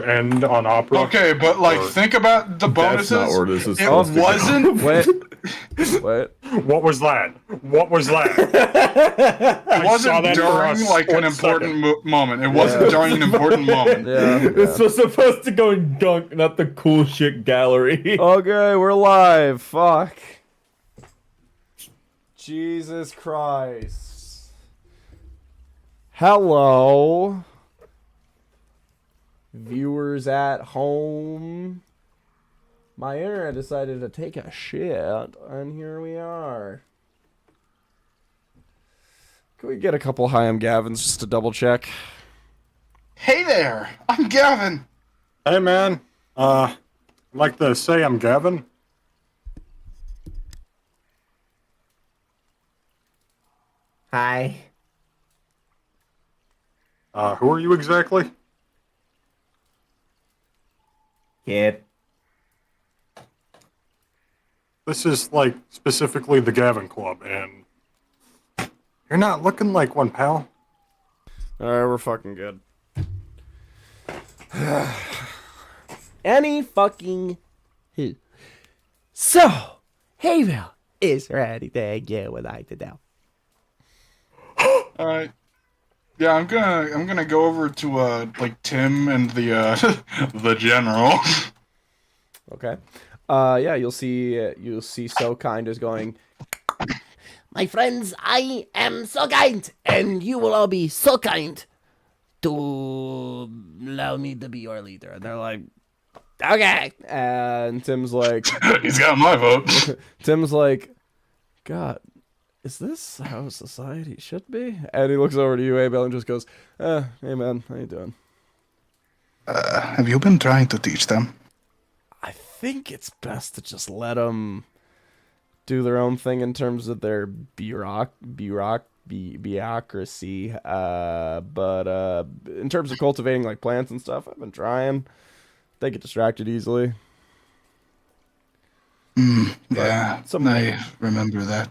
end on opera. Okay, but like, think about the bonuses. That's not where this is It supposed to go. wasn't. What? What was that? What was that? It wasn't saw that for a during like an split important moment. It wasn't during an important moment. Yeah. This was supposed to go in gunk, not the cool shit gallery. Okay, we're live. Fuck. Jesus Christ. Hello. Viewers at home. My internet decided to take a shit, and here we are. Can we get a couple hi, I'm Gavin's just to double check? Hey there, I'm Gavin. Hey man, I'd like to say I'm Gavin. Hi. Who are you exactly? Kid. This is like specifically the Gavin Club, and you're not looking like one, pal. Alright, we're fucking good. Any fucking who. So, Hayville is ready to get what I to do. Alright. Yeah, I'm gonna go over to like Tim and the the general. Okay. Yeah, you'll see So Kind is going, my friends, I am so kind, and you will all be so kind to allow me to be your leader. And they're like, okay. And Tim's like, He's got my vote. Tim's like, God, is this how society should be? And he looks over to you, Abel, and just goes, hey man, how you doing? Have you been trying to teach them? I think it's best to just let them do their own thing in terms of their bureaucracy. But in terms of cultivating like plants and stuff, I've been trying. They get distracted easily. Yeah, I remember that.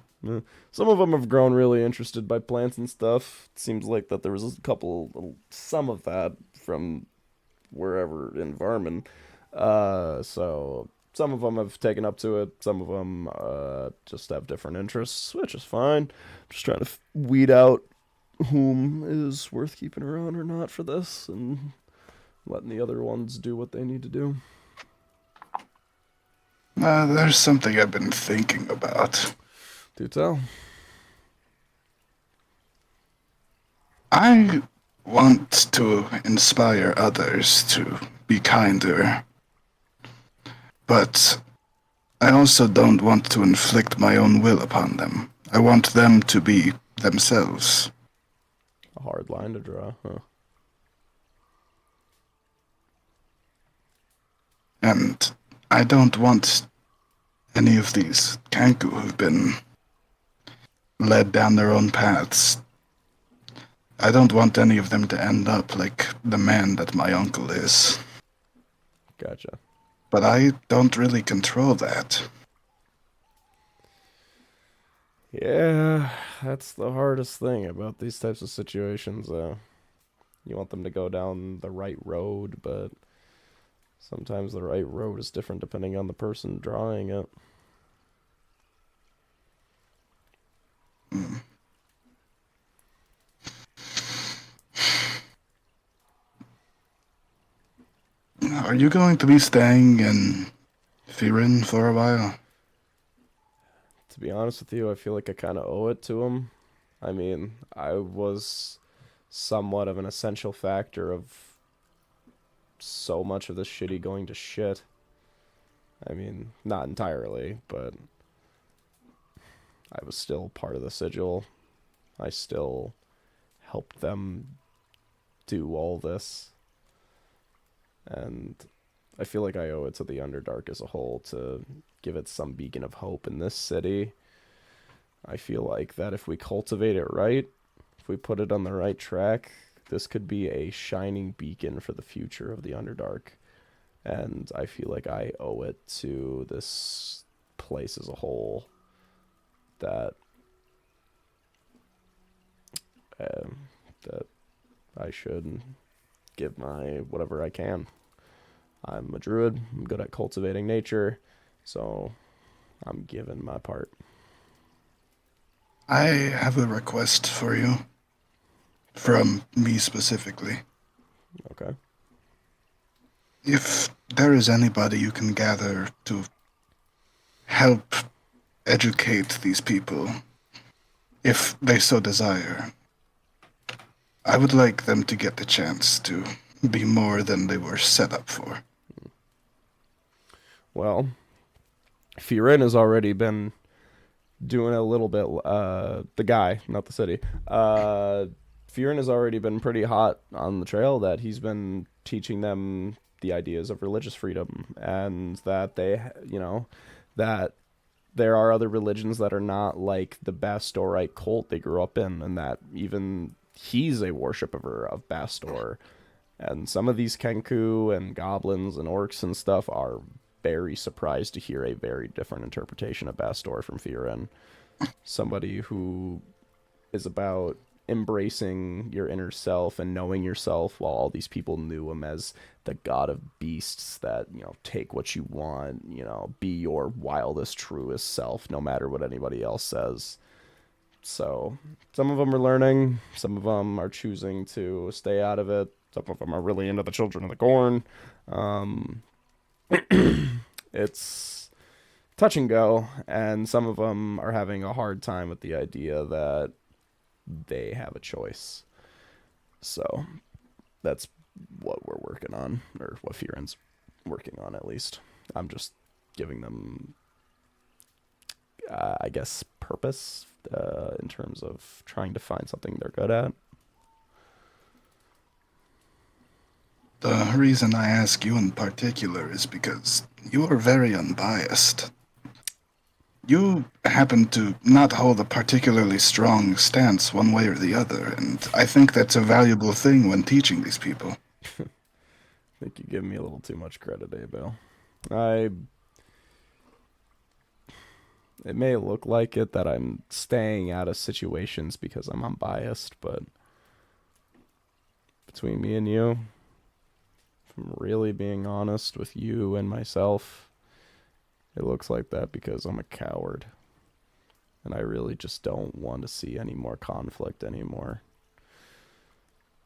Some of them have grown really interested by plants and stuff. It seems like that there was some of that from wherever in Varman. So some of them have taken up to it. Some of them just have different interests, which is fine. I'm just trying to weed out whom is worth keeping around or not for this, and letting the other ones do what they need to do. There's something I've been thinking about. Do tell. I want to inspire others to be kinder. But I also don't want to inflict my own will upon them. I want them to be themselves. A hard line to draw, huh? And I don't want any of these Kanku who've been led down their own paths. I don't want any of them to end up like the man that my uncle is. Gotcha. But I don't really control that. Yeah, that's the hardest thing about these types of situations. You want them to go down the right road, but sometimes the right road is different depending on the person drawing it. Are you going to be staying in Firin for a while? To be honest with you, I feel like I kind of owe it to him. I mean, I was somewhat of an essential factor of so much of this shitty going to shit. I mean, not entirely, but I was still part of the sigil. I still helped them do all this. And I feel like I owe it to the Underdark as a whole to give it some beacon of hope in this city. I feel like that if we cultivate it right, if we put it on the right track, this could be a shining beacon for the future of the Underdark. And I feel like I owe it to this place as a whole that that I should give my whatever I can. I'm a druid. I'm good at cultivating nature, so I'm giving my part. I have a request for you. From me specifically. Okay. If there is anybody you can gather to help educate these people, if they so desire, I would like them to get the chance to be more than they were set up for. Well, Firen has already been doing a little bit. The guy, not the city. Firen has already been pretty hot on the trail that he's been teaching them the ideas of religious freedom and that they, that there are other religions that are not like the Bastorite cult they grew up in, and that even he's a worshipper of Bastor. And some of these Kenku and goblins and orcs and stuff are very surprised to hear a very different interpretation of Bastor from Firen. Somebody who is about embracing your inner self and knowing yourself, while all these people knew him as the god of beasts that, take what you want, be your wildest, truest self, no matter what anybody else says. So some of them are learning, some of them are choosing to stay out of it, some of them are really into the Children of the Corn. It's touch and go, and some of them are having a hard time with the idea that they have a choice. So that's what we're working on, or what Firen's working on, at least. I'm just giving them, I guess, purpose in terms of trying to find something they're good at. The reason I ask you in particular is because you are very unbiased. You happen to not hold a particularly strong stance one way or the other, and I think that's a valuable thing when teaching these people. I think you give me a little too much credit, Abel. It may look like it that I'm staying out of situations because I'm unbiased, but between me and you, if I'm really being honest with you and myself, it looks like that because I'm a coward. And I really just don't want to see any more conflict anymore.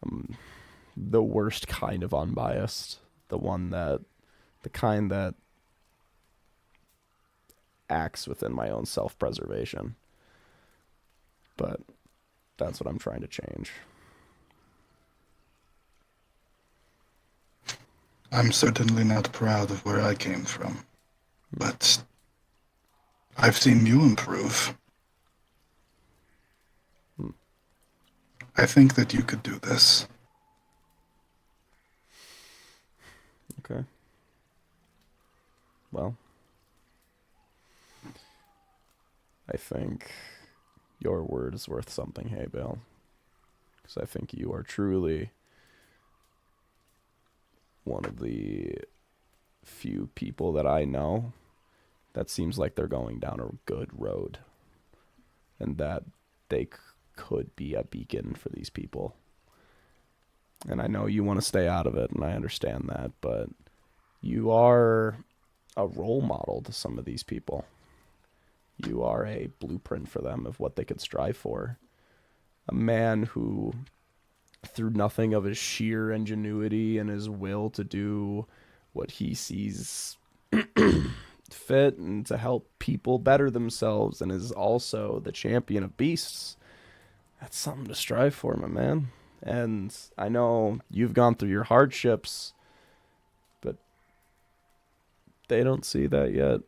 I'm the worst kind of unbiased. The kind that acts within my own self-preservation. But that's what I'm trying to change. I'm certainly not proud of where I came from, but I've seen you improve. I think that you could do this. Okay. Well, I think your word is worth something, hey, Bill. Because I think you are truly one of the few people that I know that seems like they're going down a good road. And that they could be a beacon for these people. And I know you want to stay out of it, and I understand that, but you are a role model to some of these people. You are a blueprint for them of what they could strive for. A man who, through nothing of his sheer ingenuity and his will to do what he sees fit and to help people better themselves, and is also the champion of beasts. That's something to strive for, my man. And I know you've gone through your hardships, but they don't see that yet.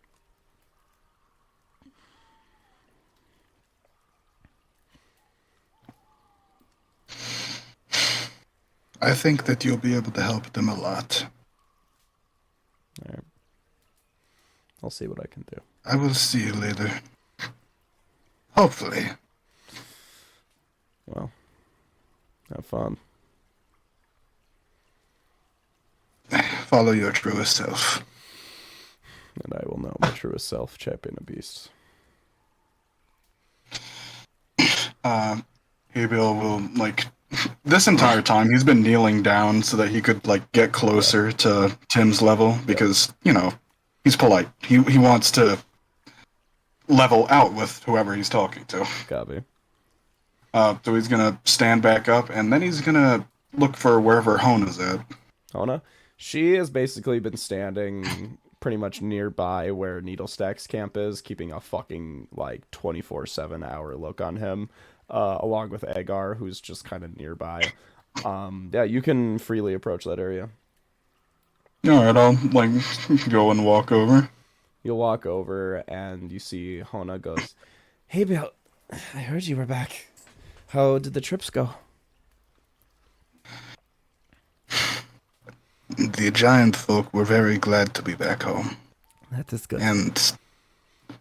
I think that you'll be able to help them a lot. All right. I'll see what I can do. I will see you later. Hopefully. Well, have fun. Follow your truest self. And I will know my truest self, champion of beasts. Gabriel will, This entire time, he's been kneeling down so that he could like get closer to Tim's level because he's polite. He wants to level out with whoever he's talking to. Copy. So he's gonna stand back up, and then he's gonna look for wherever Hona's at. Hona? She has basically been standing pretty much nearby where Needlestack's camp is, keeping a fucking, like, 24/7 hour look on him, along with Agar, who's just kind of nearby. Yeah, you can freely approach that area. Alright, I'll, like, go and walk over. You'll walk over, and you see Hona goes, "Hey, Bill, I heard you were back. How did the trips go?" The giant folk were very glad to be back home, That is good. and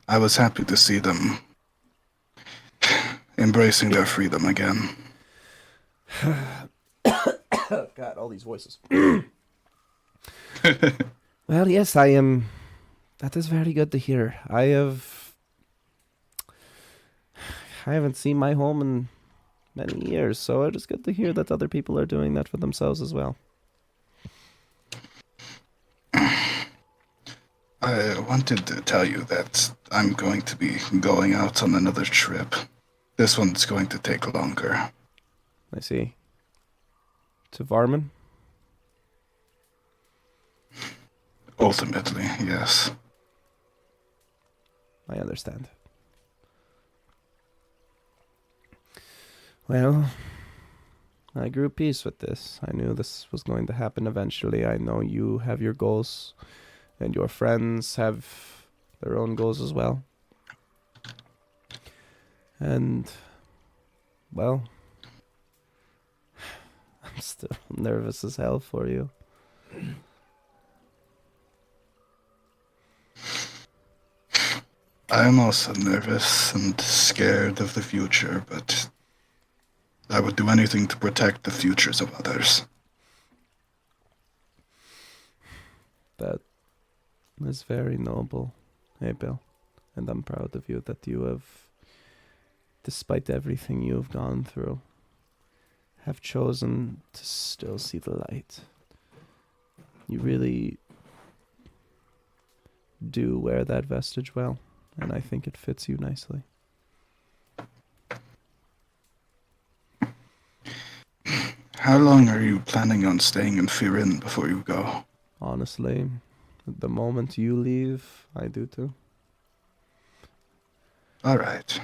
I was happy to see them embracing their freedom again. God, all these voices. Well, yes, I am. That is very good to hear. I haven't seen my home in many years, so it is good to hear that other people are doing that for themselves as well. I wanted to tell you that I'm going to be going out on another trip. This one's going to take longer. I see. To Varman? Ultimately, yes. I understand. Well, I grew peace with this. I knew this was going to happen eventually. I know you have your goals, and your friends have their own goals as well. And, well, I'm still nervous as hell for you. I am also nervous and scared of the future, but I would do anything to protect the futures of others. That is very noble, hey Bill, and I'm proud of you that you have, despite everything you have gone through, have chosen to still see the light. You really do wear that vestige well, and I think it fits you nicely. How long are you planning on staying in Firin before you go? Honestly, the moment you leave, I do too. All right.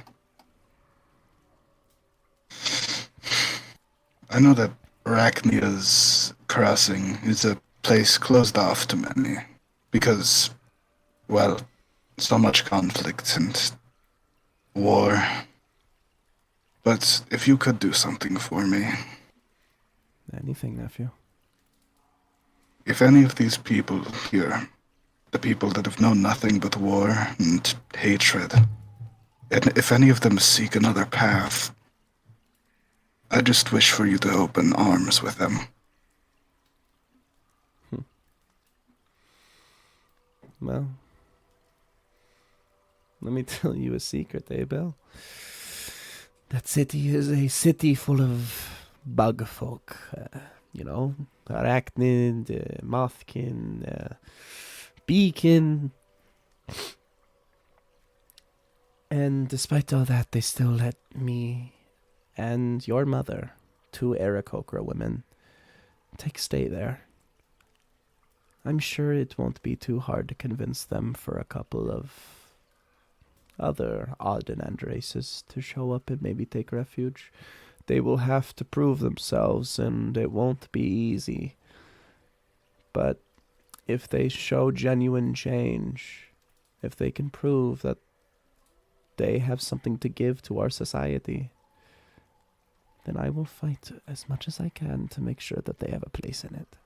I know that Arachnia's Crossing is a place closed off to many because, well, so much conflict and war. But if you could do something for me, Anything, nephew. if any of these people here, the people that have known nothing but war and hatred, and if any of them seek another path, I just wish for you to open arms with them. Well, let me tell you a secret, eh, Bill? That city is a city full of bug folk. Arachnid, mothkin, beacon. And despite all that, they still let me and your mother, two Aarakocra women, stay there. I'm sure it won't be too hard to convince them for a couple of other odd and end races to show up and maybe take refuge. They will have to prove themselves, and it won't be easy. But if they show genuine change, if they can prove that they have something to give to our society, then I will fight as much as I can to make sure that they have a place in it.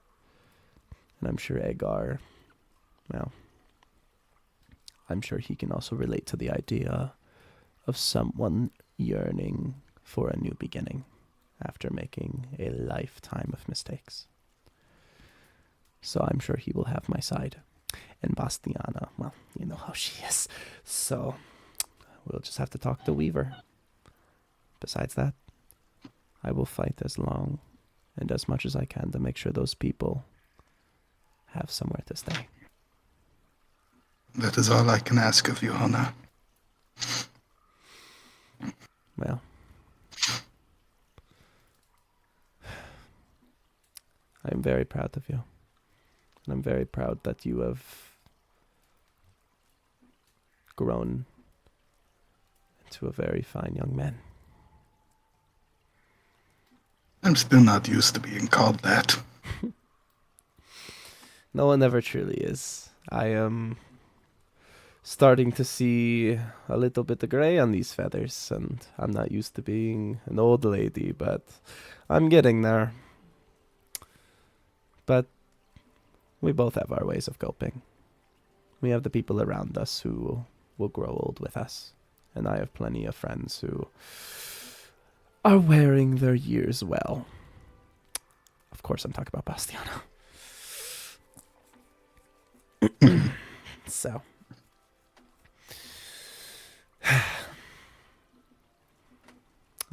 And I'm sure Agar, well, I'm sure he can also relate to the idea of someone yearning for a new beginning after making a lifetime of mistakes. So I'm sure he will have my side. And Bastiana, well, you know how she is. So we'll just have to talk to Weaver. Besides that, I will fight as long and as much as I can to make sure those people have somewhere to stay. That is all I can ask of you, Hona. Well, I am very proud of you. And I'm very proud that you have grown into a very fine young man. I'm still not used to being called that. No one ever truly is. I am starting to see a little bit of gray on these feathers, and I'm not used to being an old lady, but I'm getting there. But we both have our ways of coping. We have the people around us who will grow old with us, and I have plenty of friends who are wearing their years well. Of course, I'm talking about Bastiano. So, I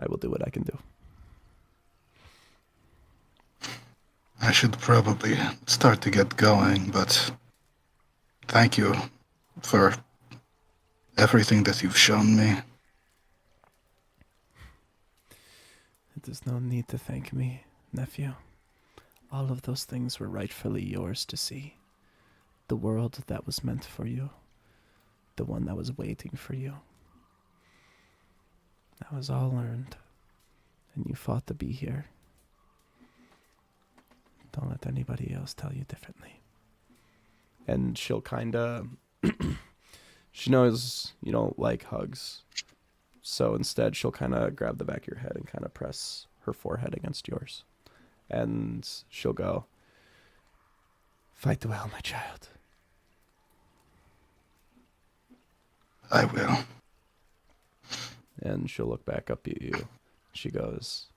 will do what I can do. I should probably start to get going, but thank you for everything that you've shown me. There's no need to thank me, nephew. All of those things were rightfully yours to see. The world that was meant for you. The one that was waiting for you. That was all earned. And you fought to be here. Don't let anybody else tell you differently. And she'll kinda... she knows you don't like hugs. So instead, she'll kind of grab the back of your head and kind of press her forehead against yours. And she'll go, "Fight well, my child." I will. And she'll look back up at you. She goes,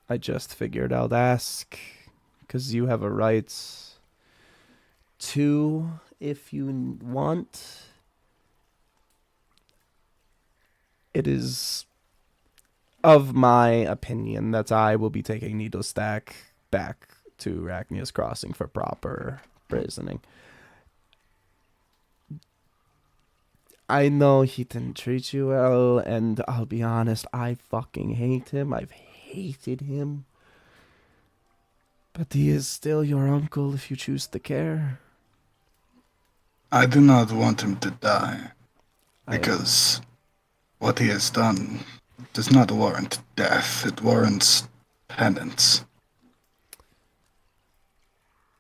"I just figured I'd ask, 'cause you have a right to, if you want. It is of my opinion that I will be taking Needlestack back to Arachnia's Crossing for proper prisoning. I know he didn't treat you well, and I'll be honest, I fucking hate him. I've hated him. But he is still your uncle if you choose to care." I do not want him to die, because what he has done does not warrant death. It warrants penance.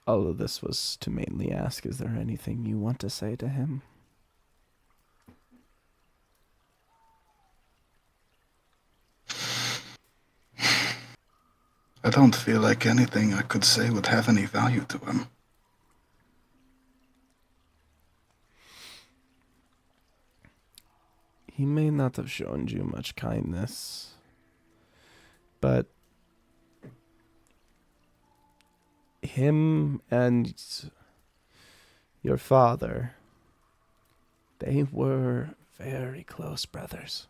All of this was to mainly ask, is there anything you want to say to him? I don't feel like anything I could say would have any value to him. He may not have shown you much kindness, but him and your father, they were very close brothers.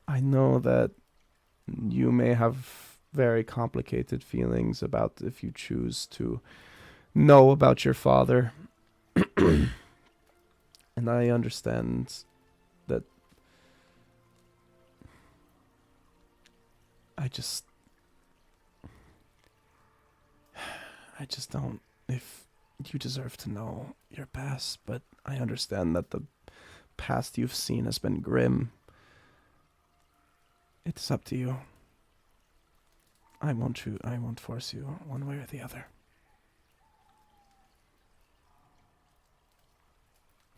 I know that you may have very complicated feelings about if you choose to know about your father. And I understand that. I just don't, if you deserve to know your past, but I understand that the past you've seen has been grim. It's up to you. I won't force you one way or the other.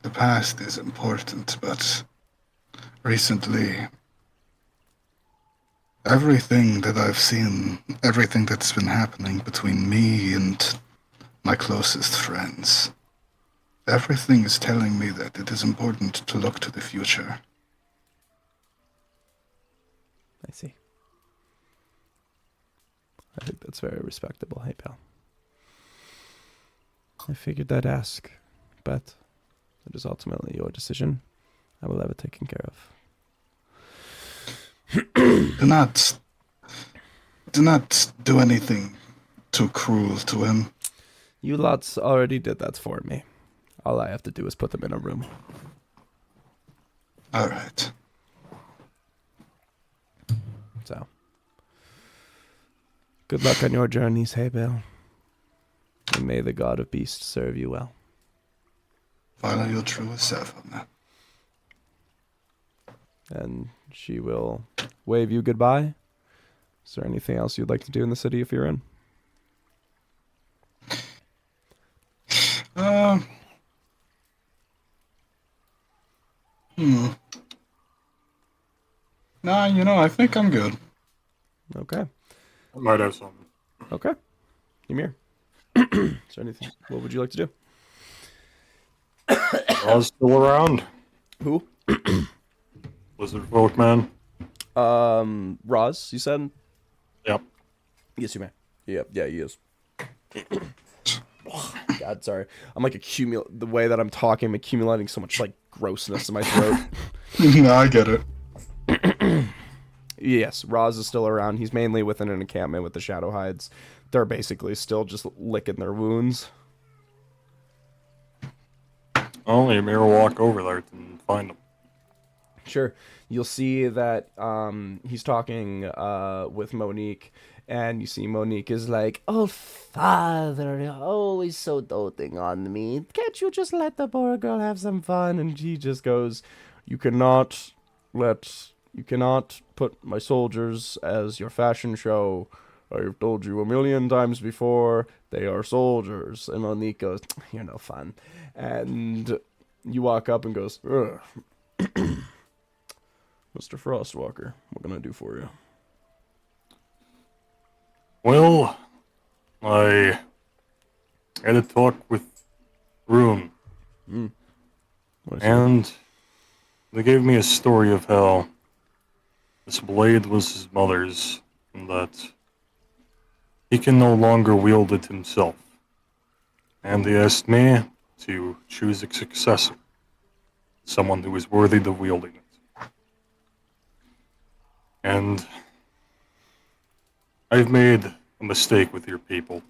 The past is important, but recently, everything that I've seen, everything that's been happening between me and my closest friends, everything is telling me that it is important to look to the future. I see. I think that's very respectable. Hey, pal. I figured I'd ask, but It is ultimately your decision. I will have it taken care of. Do not do anything too cruel to him. You lots already did that for me. All I have to do is put them in a room. All right. So, good luck on your journeys, Haybale. And may the god of beasts serve you well. Follow your true self on that. And she will wave you goodbye. Is there anything else you'd like to do in the city if you're in? Nah, I think I'm good. Okay. I might have something. Okay. Ymir. Is there anything? What would you like to do? Oz still around? Who? Lizard folk man? Roz, you said? Yep. Yes, you may. Yep, yeah, he is. God, sorry. I'm like the way that I'm talking, I'm accumulating so much like grossness in my throat. No, I get it. Yes, Roz is still around. He's mainly within an encampment with the Shadow Hides. They're basically still just licking their wounds. Only Ymir will walk over there and find him. Sure. You'll see that he's talking with Monique, and you see Monique is like, "Oh, father, you're always so doting on me. Can't you just let the poor girl have some fun?" And he just goes, You cannot put my soldiers as your fashion show. I've told you 1,000,000 times before, they are soldiers." And Monique goes, "You're no fun." And you walk up and goes, "Ugh. Mr. Frostwalker, what can I do for you?" Well, I had a talk with Rune, and they gave me a story of how this blade was his mother's, and that he can no longer wield it himself. And they asked me to choose a successor, someone who is worthy of wielding it. And I've made a mistake with your people.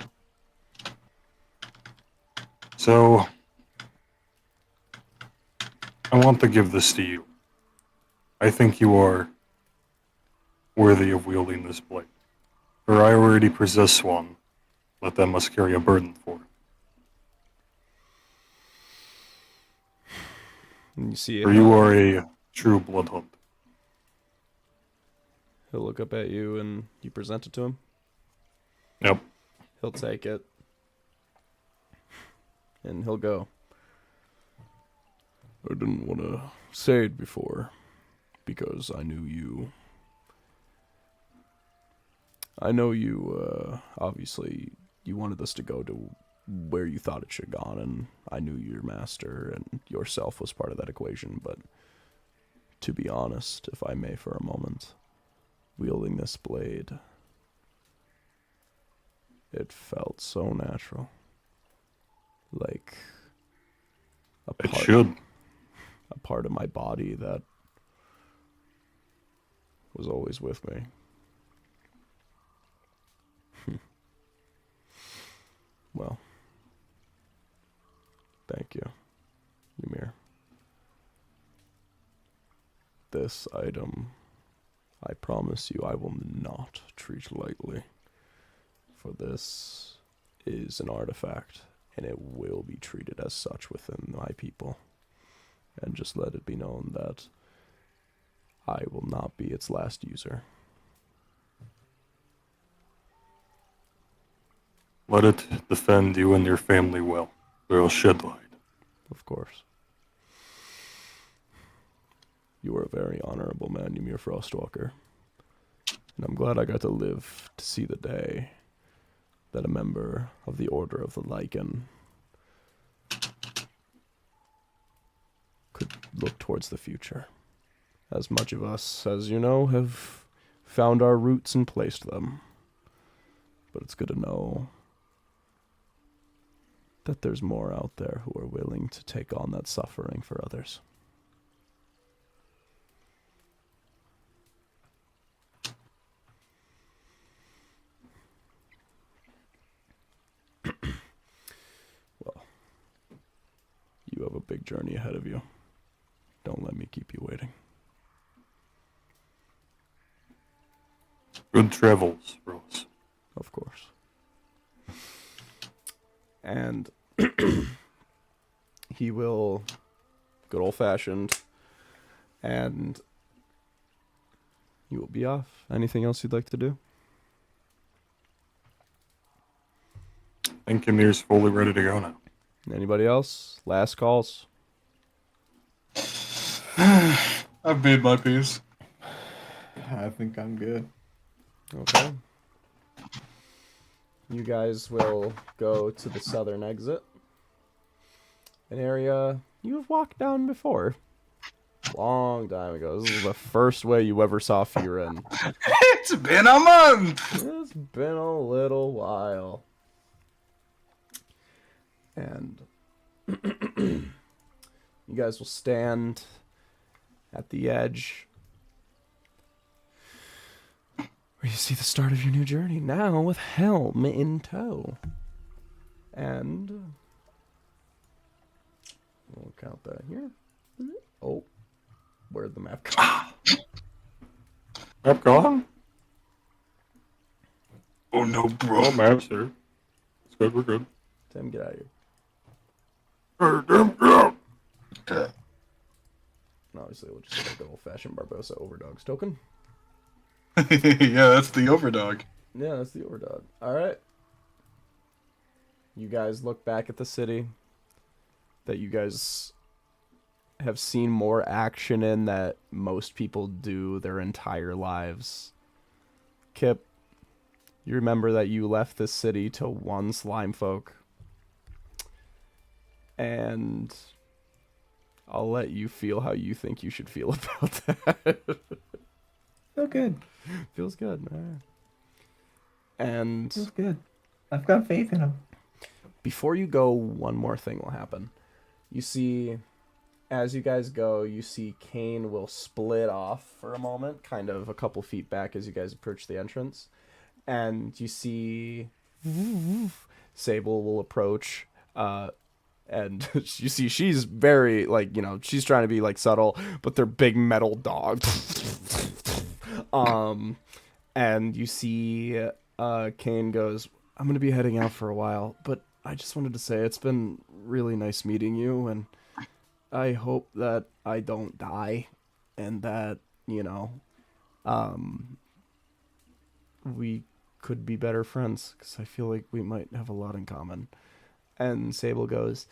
So, I want to give this to you. I think you are worthy of wielding this blade. For I already possess one, but that must carry a burden for it. And you see it. For you are a true bloodhunt. He'll look up at you and you present it to him. Yep. He'll take it. And he'll go, "I didn't want to say it before, because I knew you. I know you, obviously, you wanted this to go to where you thought it should have gone, and I knew your master and yourself was part of that equation, but to be honest, if I may for a moment, wielding this blade, it felt so natural. Like It should. a part of my body that was always with me." Well, thank you, Ymir. This item, I promise you I will not treat lightly, for this is an artifact, and it will be treated as such within my people. And just let it be known that I will not be its last user. Let it defend you and your family well, or else shed light. Of course. You are a very honorable man, Ymir Frostwalker. And I'm glad I got to live to see the day that a member of the Order of the Lycan could look towards the future. As much of us, as you know, have found our roots and placed them. But it's good to know that there's more out there who are willing to take on that suffering for others. Well, you have a big journey ahead of you. Don't let me keep you waiting. Good travels, Rose. Of course. And he will, good old fashioned, and you will be off. Anything else you'd like to do? I think Ymir's fully ready to go now. Anybody else? Last calls? I've made my peace. I think I'm good. Okay. You guys will go to the southern exit. An area you have walked down before. Long time ago. This is the first way you ever saw Firen. It's been a month! It's been a little while. And you guys will stand at the edge where you see the start of your new journey, now with Helm in tow. And we'll count that here. Oh, where'd the map go? Map gone? Oh no, bro. Oh, map's here. It's good, we're good. Tim, get out of here. Okay. And obviously, we'll just get a good old-fashioned Barbosa Overdogs token. Yeah, that's the overdog. Yeah, that's the Overdog. Alright. You guys look back at the city that you guys have seen more action in that most people do their entire lives. Kip, you remember that you left this city to one slime folk. And I'll let you feel how you think you should feel about that. Feel good. Feels good. All right. And Feels good. I've got faith in him. before you go, one more thing will happen. You see, as you guys go, you see Kane will split off for a moment, kind of a couple feet back as you guys approach the entrance. And you see Sable will approach, and you see she's very, like, you know, she's trying to be, like, subtle, but they're big metal dogs. And you see Kane goes, I'm going to be heading out for a while, but I just wanted to say it's been really nice meeting you, and I hope that I don't die, and that, you know, we could be better friends, because I feel like we might have a lot in common. And Sable goes,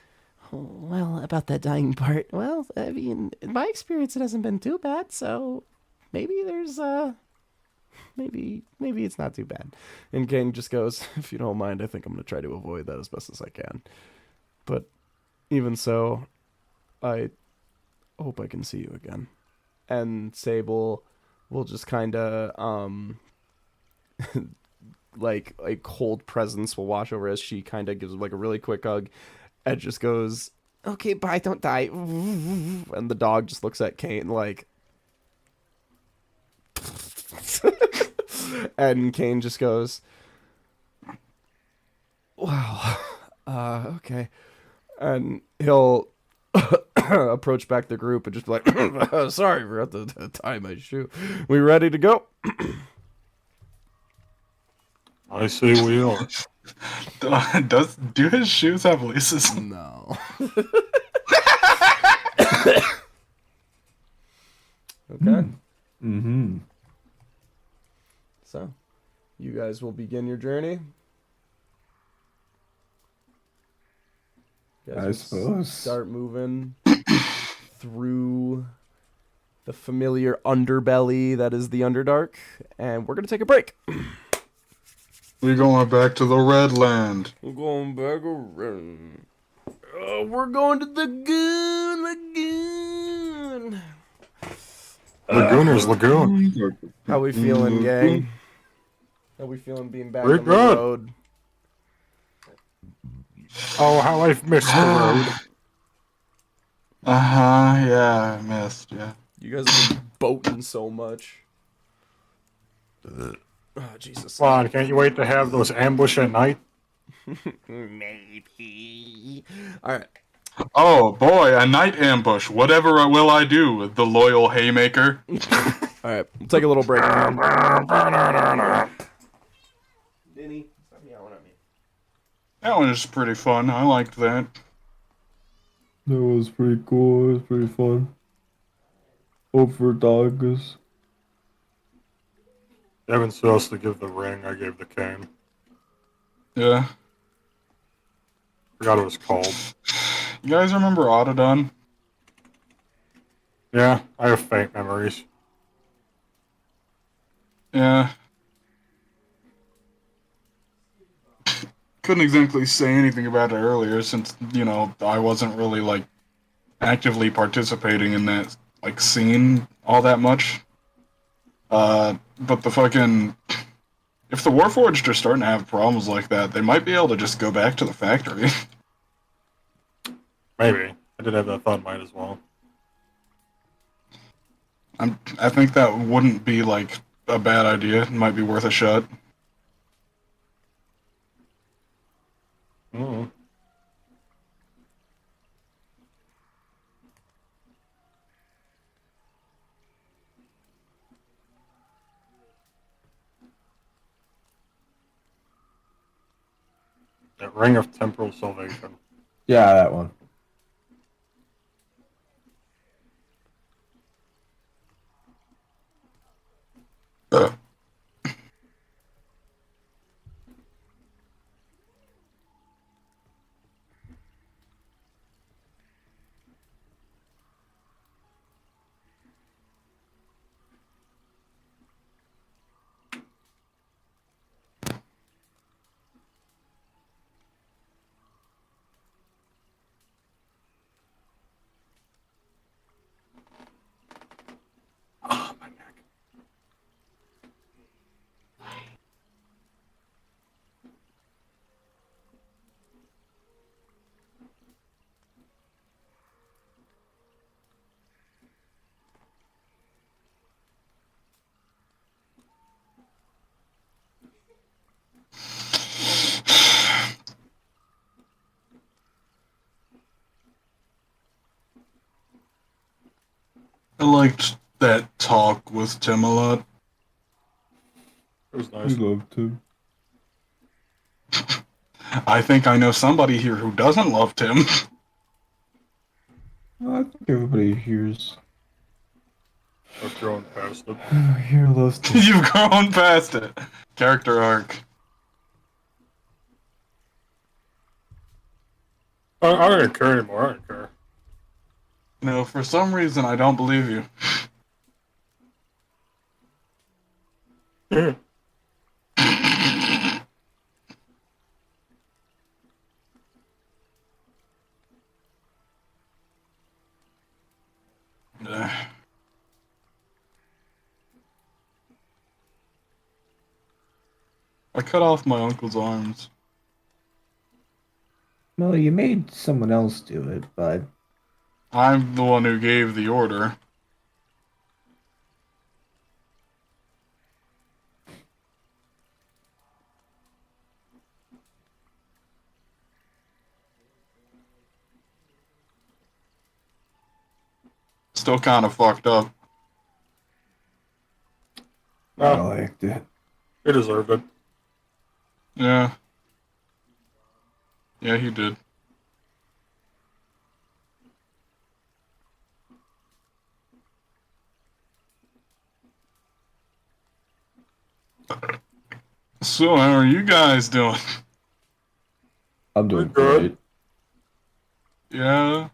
well, about that dying part, well, I mean, in my experience, it hasn't been too bad, so maybe there's, maybe it's not too bad. And Kane just goes, if you don't mind, I think I'm going to try to avoid that as best as I can. But even so, I hope I can see you again. And Sable will just kind of, like a cold presence will wash over as she kind of gives like a really quick hug and just goes, okay, bye, don't die. And the dog just looks at Kane like, and Kane just goes, wow, okay. And he'll approach back the group and just be like, sorry, forgot to tie my shoe. We ready to go? I say we are. Do his shoes have laces? No. Okay. Mm-hmm. So, you guys will begin your journey. You guys I will suppose. start moving through the familiar underbelly that is the Underdark, and we're gonna take a break. We're going back to the Red Land. We're going back around. We're going to the Lagoon. Lagooner's Lagoon. How we feeling, gang? How we feeling being back We're on good. the road? Oh, how I've missed the road. Uh-huh, yeah, I missed, yeah. You guys have been boating so much. Oh, Jesus. Come on, can't you wait to have those ambush at night? Maybe. Alright. Oh boy, a night ambush. Whatever will I do with the loyal haymaker? Alright. We'll take a little break. Denny, stop yelling at me. That one is pretty fun. I liked that. That was pretty cool. It was pretty fun. OVERDOGS. Evan's supposed to give the ring, I gave the cane. Yeah. Forgot it was called. You guys remember Autodon? Yeah, I have faint memories. Yeah. Couldn't exactly say anything about it earlier since, you know, I wasn't really, like, actively participating in that, like, scene all that much. But the fucking... If the Warforged are starting to have problems like that, they might be able to just go back to the factory. Maybe. I did have that thought in mind as well. I think that wouldn't be, like, a bad idea. It might be worth a shot. Mm. The Ring of Temporal Salvation. Yeah, that one. Oh, my neck. I liked that talk with Tim a lot. It was We nice. loved him. I think I know somebody here who doesn't love Tim. I think everybody here's I've grown past it. here loves Tim. You've grown past it. Character arc. I don't care anymore. I don't care. No, for some reason I don't believe you. I cut off my uncle's arms. Well, you made someone else do it, but I'm the one who gave the order. Still kind of fucked up. I No, liked it. he deserved it. Yeah. Yeah, he did. So, how are you guys doing? I'm doing good. great. Yeah.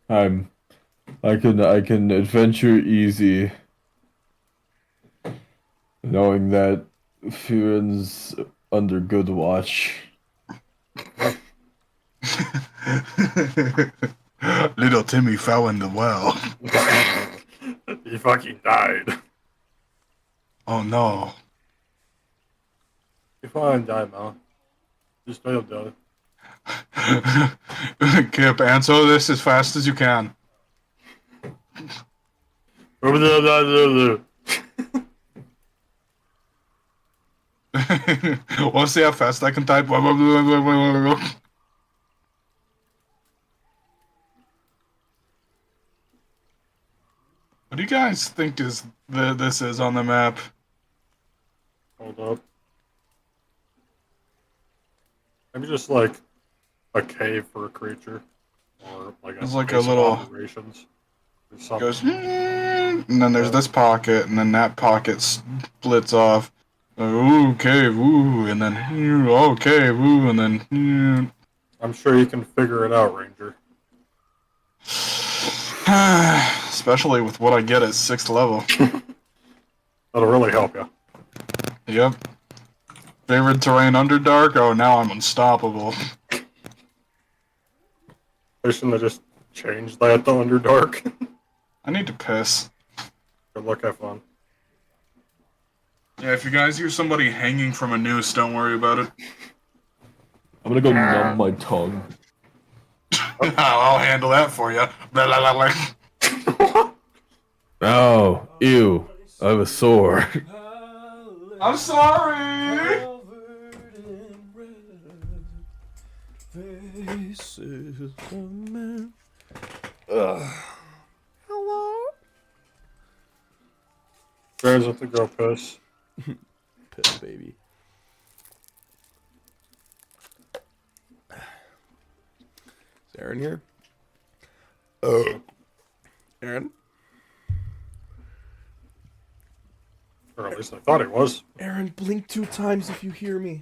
I can adventure easy, knowing that Furin's under good watch. Little Timmy fell in the well. He fucking died. Oh no. He fucking died, man. Just failed, Daddy. Kip, answer this as fast as you can. Over there. Want to see how fast I can type? What do you guys think this is on the map? Hold up. Maybe just like a cave for a creature, or like It's like a base of little- operations. Or something. Goes, and then there's this pocket, and then that pocket splits off. Ooh, cave, ooh, and then oh, cave, ooh, and then. I'm sure you can figure it out, Ranger. Especially with what I get at 6th level. That'll really help you. Yep. Favorite terrain Underdark? Oh, now I'm unstoppable. They shouldn't have just changed that to Underdark. I need to piss. Good luck, have fun. Yeah, if you guys hear somebody hanging from a noose, don't worry about it. I'm gonna go numb my tongue. I'll handle that for you. Blah, blah, blah, blah. Oh, ew. I have a sore. I'm sorry! Faces of men. Hello? Guys have to go piss. Piss, baby. Is Aaron here? Aaron? Or at least I thought he was. Aaron, blink 2 times if you hear me.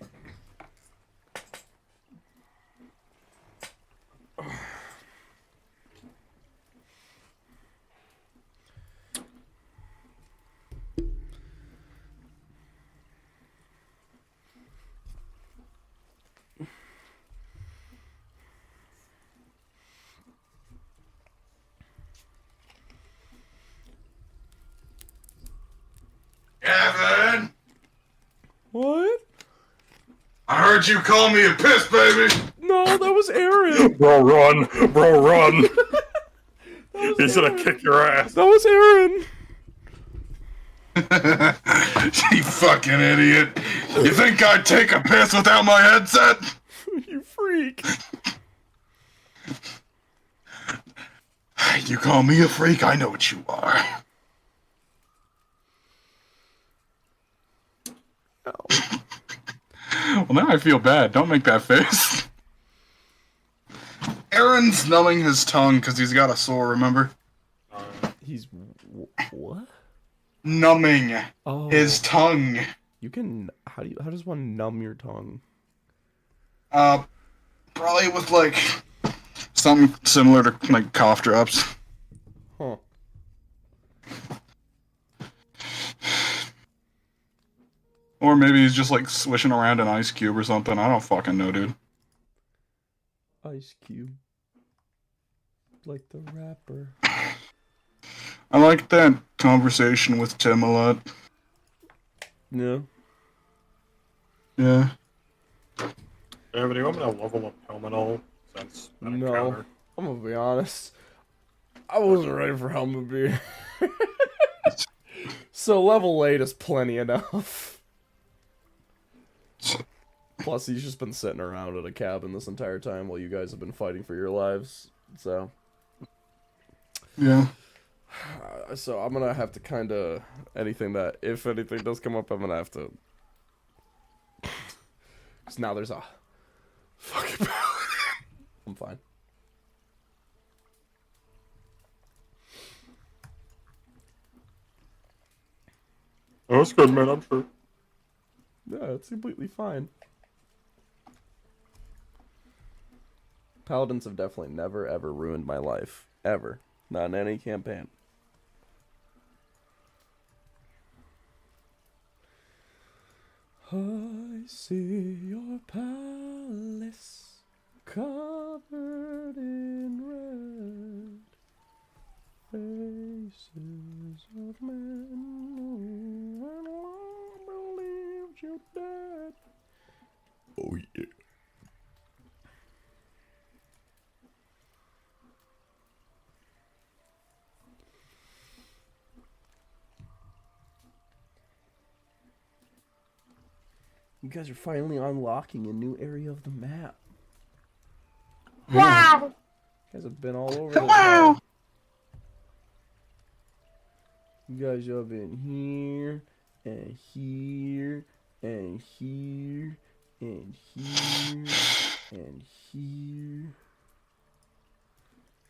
Evan! What? I heard you call me a piss baby! No, that was Aaron. Bro, run! Bro, run! He's gonna kick your ass. That was Aaron. You fucking idiot. You think I'd take a piss without my headset? You freak. You call me a freak, I know what you are. Well, now I feel bad. Don't make that face. Aaron's numbing his tongue because he's got a sore, remember? He's what? Numbing Oh, his tongue. you can. How does one numb your tongue? Probably with, like, something similar to, like, cough drops. Huh. Or maybe he's just, like, swishing around an ice cube or something. I don't fucking know, dude. Ice Cube. Like the rapper. I like that conversation with Tim a lot. Yeah. Yeah. David, do you want me to level up Helminal since that No. encounter? I'm gonna be honest. I wasn't ready for Helmet B. So level 8 is plenty enough. Plus, he's just been sitting around at a cabin this entire time while you guys have been fighting for your lives. So, Yeah. so I'm gonna have to kind of if anything does come up, I'm gonna have to. Cause now there's a fucking. I'm fine. Oh, that's good, man, I'm sure. Yeah, it's completely fine. Paladins have definitely never ever ruined my life. Ever. Not in any campaign. I see your palace covered in red. Faces of men who believed you dead. Oh yeah. You guys are finally unlocking a new area of the map. Wow! You guys have been all over this Wow! map. You guys have been here, and here, and here, and here, and here.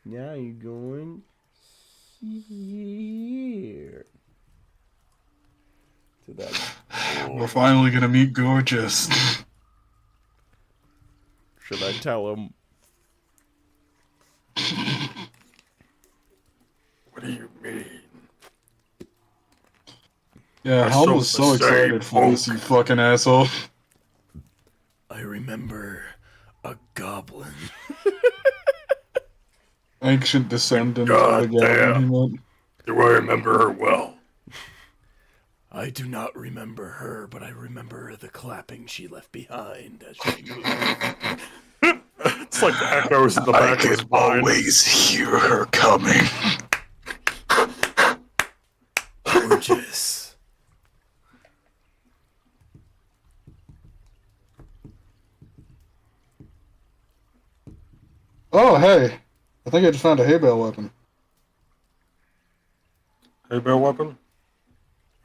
Now you're going here. To that. We're finally gonna meet Gorgeous. Should I tell him? What do you mean? Yeah, I Helm sold was the so same excited for this, you fucking asshole. I remember a goblin. Ancient descendant God of the goblin he damn. meant. Do I remember her well? I do not remember her, but I remember the clapping she left behind as she moved. It's like the echoes in the I back of his could mind. always hear her coming. Gorgeous. Oh, hey. I think I just found a hay bale weapon. Hay bale weapon?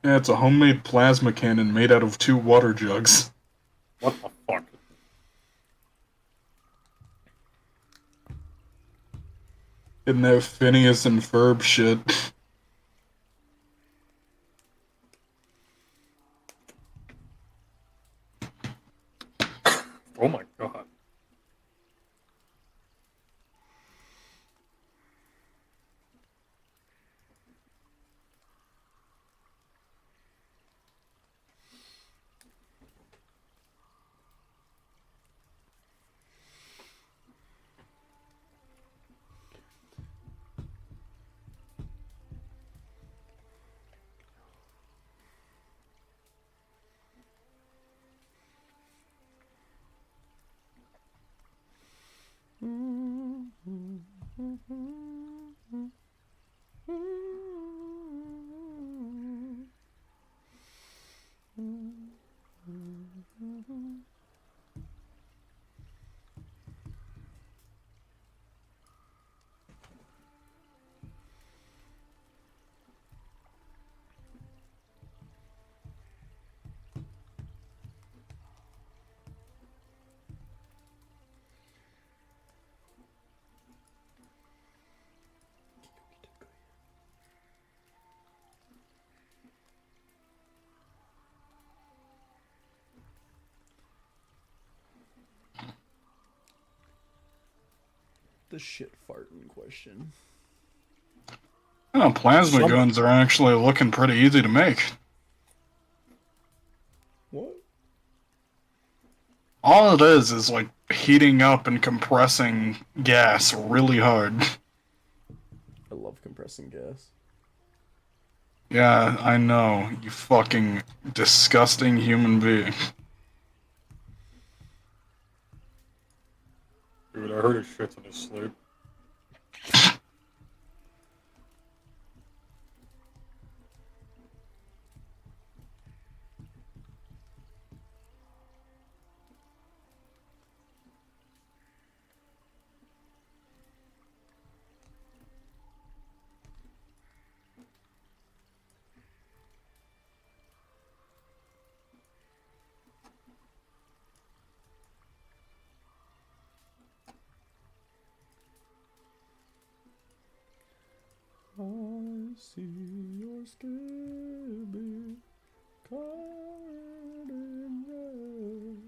Yeah, it's a homemade plasma cannon made out of 2 water jugs. What the fuck? In that Phineas and Ferb shit. Oh my god. The shit fart in question. Oh, plasma Some- guns are actually looking pretty easy to make. What? All it is like heating up and compressing gas really hard. I love compressing gas. Yeah, I know, you fucking disgusting human being. Dude, I heard his shit in his sleep. I see your scabbard covered in red.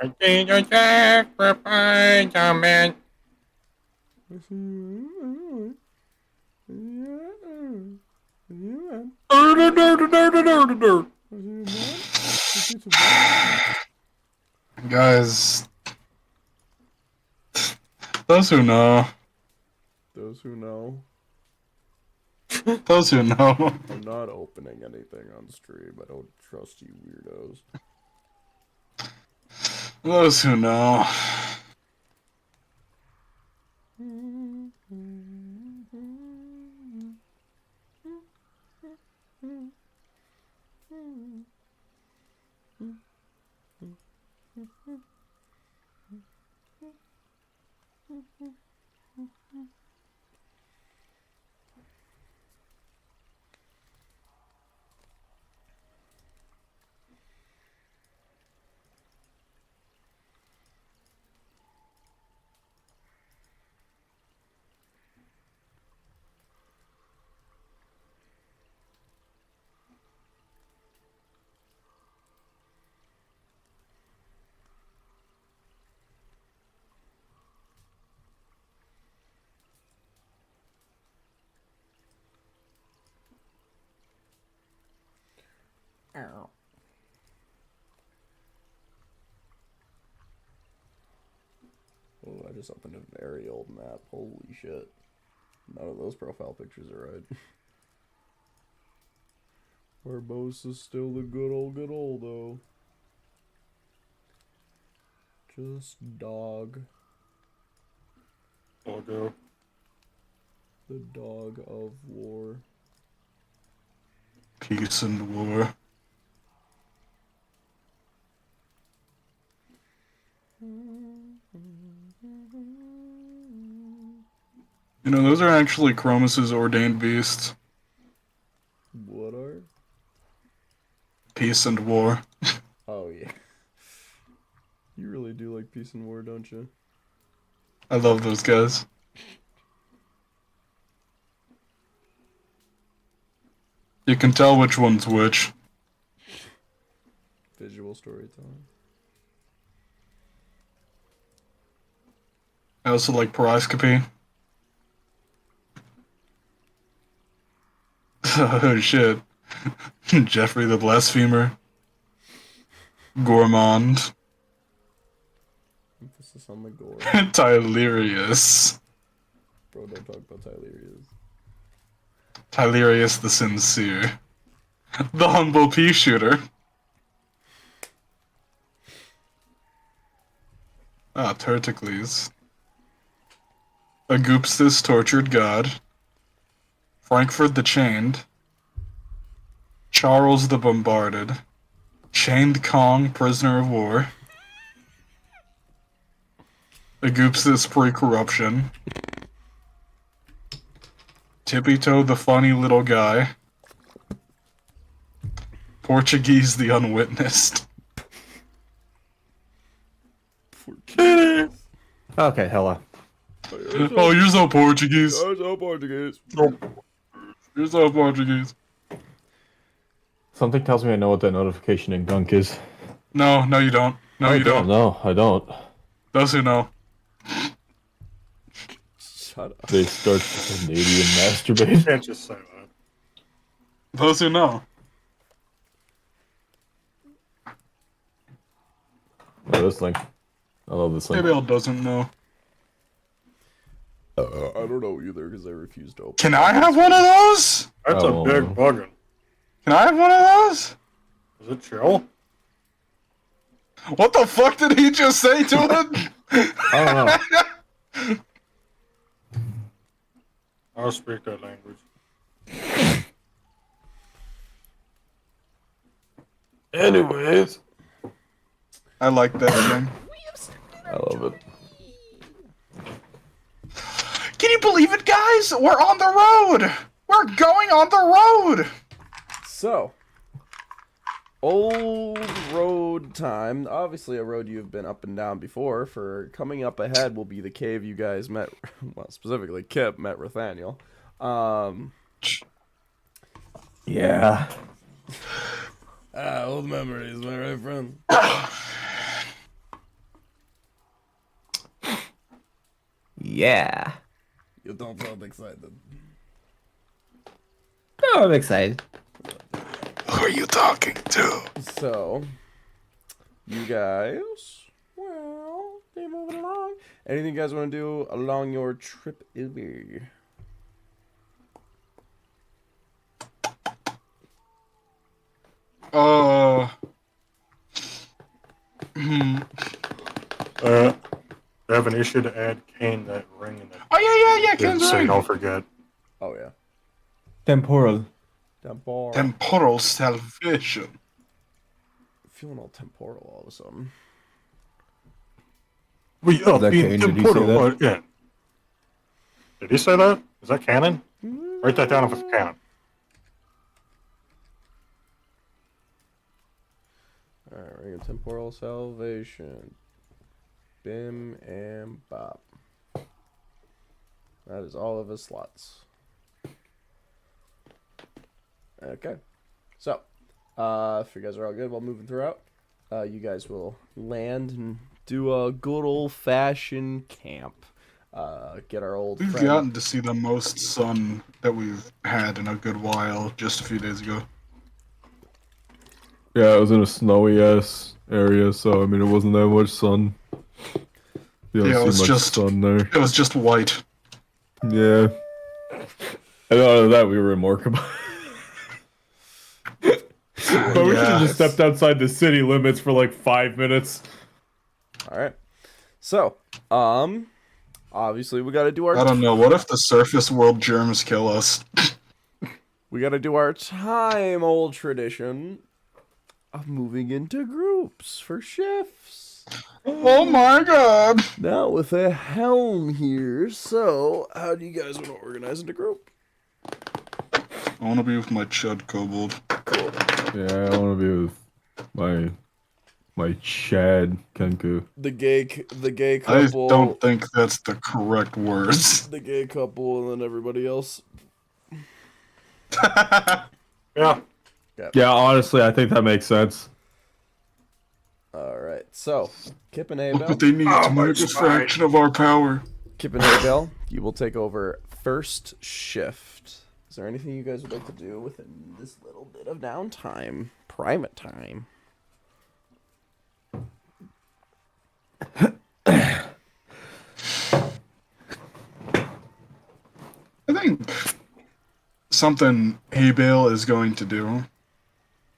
I see your sacrifice, man. Guys, those who know, Those who know, those who know. I'm not opening anything on stream. I don't trust you weirdos. Those who know. Ow. Oh, I just opened a very old map. Holy shit. None of those profile pictures are right. Barbosa's still the good old, though. Just dog. Doggo. The dog of war. Peace and war. You know, those are actually Chromus's ordained beasts. What are? Peace and war. Oh, yeah. You really do like peace and war, don't you? I love those guys. You can tell which one's which. Visual storytelling. I also like Periscopy. Oh shit. Jeffrey the Blasphemer. Gourmand. Emphasis on the gore. Tylerius. Bro, don't talk about Tylerius. Tylerius the Sincere. The Humble Pea Shooter. Ah, Terticles. Agupstis Tortured God. Frankfurt the Chained. Charles the Bombarded. Chained Kong, Prisoner of War. Agupstis Pre-Corruption. Tippy Toe the Funny Little Guy. Portuguese the Unwitnessed. Okay, hello. Oh, you're so Portuguese. so Portuguese. You're so Portuguese. Something tells me I know what that notification in Gunk is. No, no, you don't. No, you don't. No, I don't. Those who know. Shut up. They start Canadian masturbation. Can't just say that. Those who know. Oh, this thing. I love this thing. Maybe all doesn't know. I don't know either because I refuse to open. Can I have one of those? That's Oh. a big buggin'. Can I have one of those? Is it chill? What the fuck did he just say to it? I don't know. I don't speak that language. Anyways. I like that thing. I love it. Can you believe it, guys? We're on the road! We're going on the road! So, old road time. Obviously, a road you've been up and down before. For coming up ahead will be the cave you guys met. Well, specifically, Kip met Nathaniel. Yeah. Old memories, my right friend. Yeah. You don't sound excited. Oh, I'm excited. Who are you talking to? So, you guys, well, keep moving along. Anything you guys want to do along your trip over? I have an issue to add Kane that ring in that. Oh yeah, Ken's So you ring. don't forget. Oh, yeah. Temporal. Temporal. Temporal salvation. Feeling all temporal all of a sudden. We are that being Kane? Did he say temporal that? again. Did he say that? Is that canon? Write that down if it's canon. Alright, ring of temporal salvation. Bim and bop. That is all of his slots. Okay. So, if you guys are all good while moving throughout, you guys will land and do a good old-fashioned camp. Get our old We've friend. gotten to see the most sun that we've had in a good while just a few days ago. Yeah, it was in a snowy ass area, so I mean, it wasn't that much sun. You don't Yeah, it see was much just- sun there. It was just white. Yeah. And other than that, we were in Morkaba. But we should have just stepped outside the city limits for like 5 minutes. Alright. So, obviously we gotta do our I don't know. What if the surface world germs kill us? we gotta do our time old tradition of moving into groups for shifts. Oh my god! Now with a helm here, so how do you guys want to organize into group? I want to be with my Chud Kobold. Yeah, I want to be with my Chad Kenku. The gay I couple. don't think that's the correct words. The gay couple, and then everybody else. Yeah. Yeah, honestly, I think that makes sense. All right, so Kip and Look Abel. what they need to make a fraction of our power. Kip and Abel, you will take over first shift. Is there anything you guys would like to do within this little bit of downtime, private time? I think something Abel is going to do.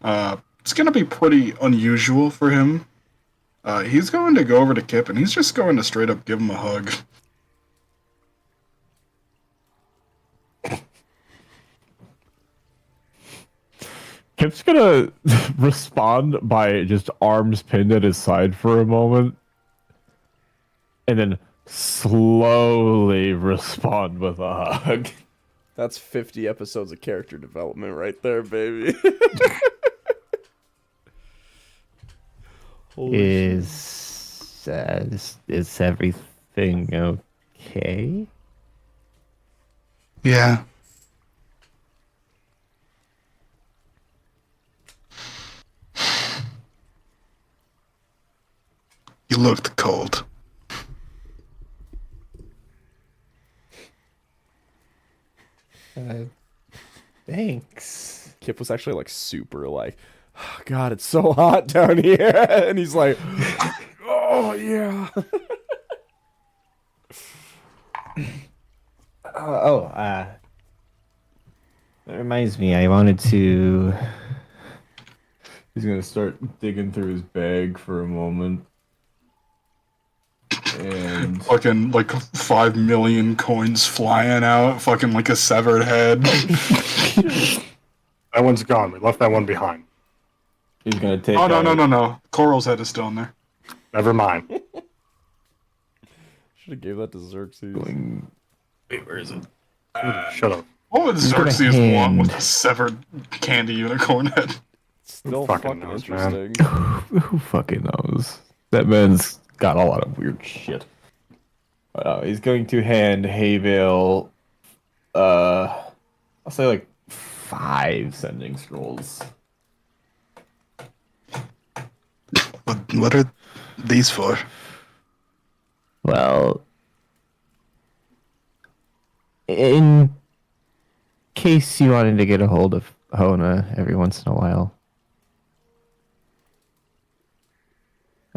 It's going to be pretty unusual for him. He's going to go over to Kip and he's just going to straight up give him a hug. Kip's gonna respond by just arms pinned at his side for a moment. And then slowly respond with a hug. That's 50 episodes of character development right there, baby. Is everything okay? Yeah. You looked cold. Thanks. Kip was actually like super like, oh, God, it's so hot down here. And he's like, oh, yeah. That reminds me, I wanted to. He's gonna start digging through his bag for a moment. And Fucking like 5 million coins flying out, fucking like a severed head. That one's gone. We left that one behind. he's gonna take Oh, no, out- no, no, no. Coral's head is still in there. Never mind. Should have gave that to Xerxes. Wait, where is it? Shut up. What would gonna Xerxes want with hand- a severed candy unicorn head? Still fucking fucking knows, man? interesting. Who fucking knows? That man's got a lot of weird shit. But he's going to hand Hayvale, I'll say like 5 sending scrolls. What are these for? Well, In case you wanted to get a hold of Hona every once in a while.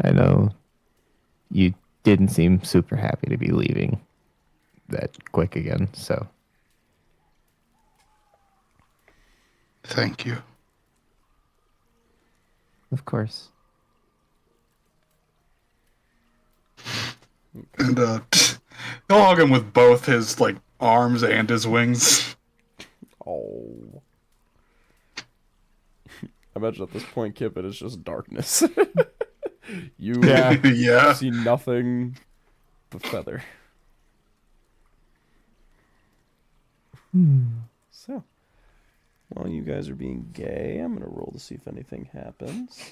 I know you didn't seem super happy to be leaving that quick again, so Thank you. of course. And he'll hug him with both his like arms and his wings. Oh. I imagine at this point, Kip, it is just darkness. You Yeah. see nothing but feather. So, while you guys are being gay, I'm gonna roll to see if anything happens.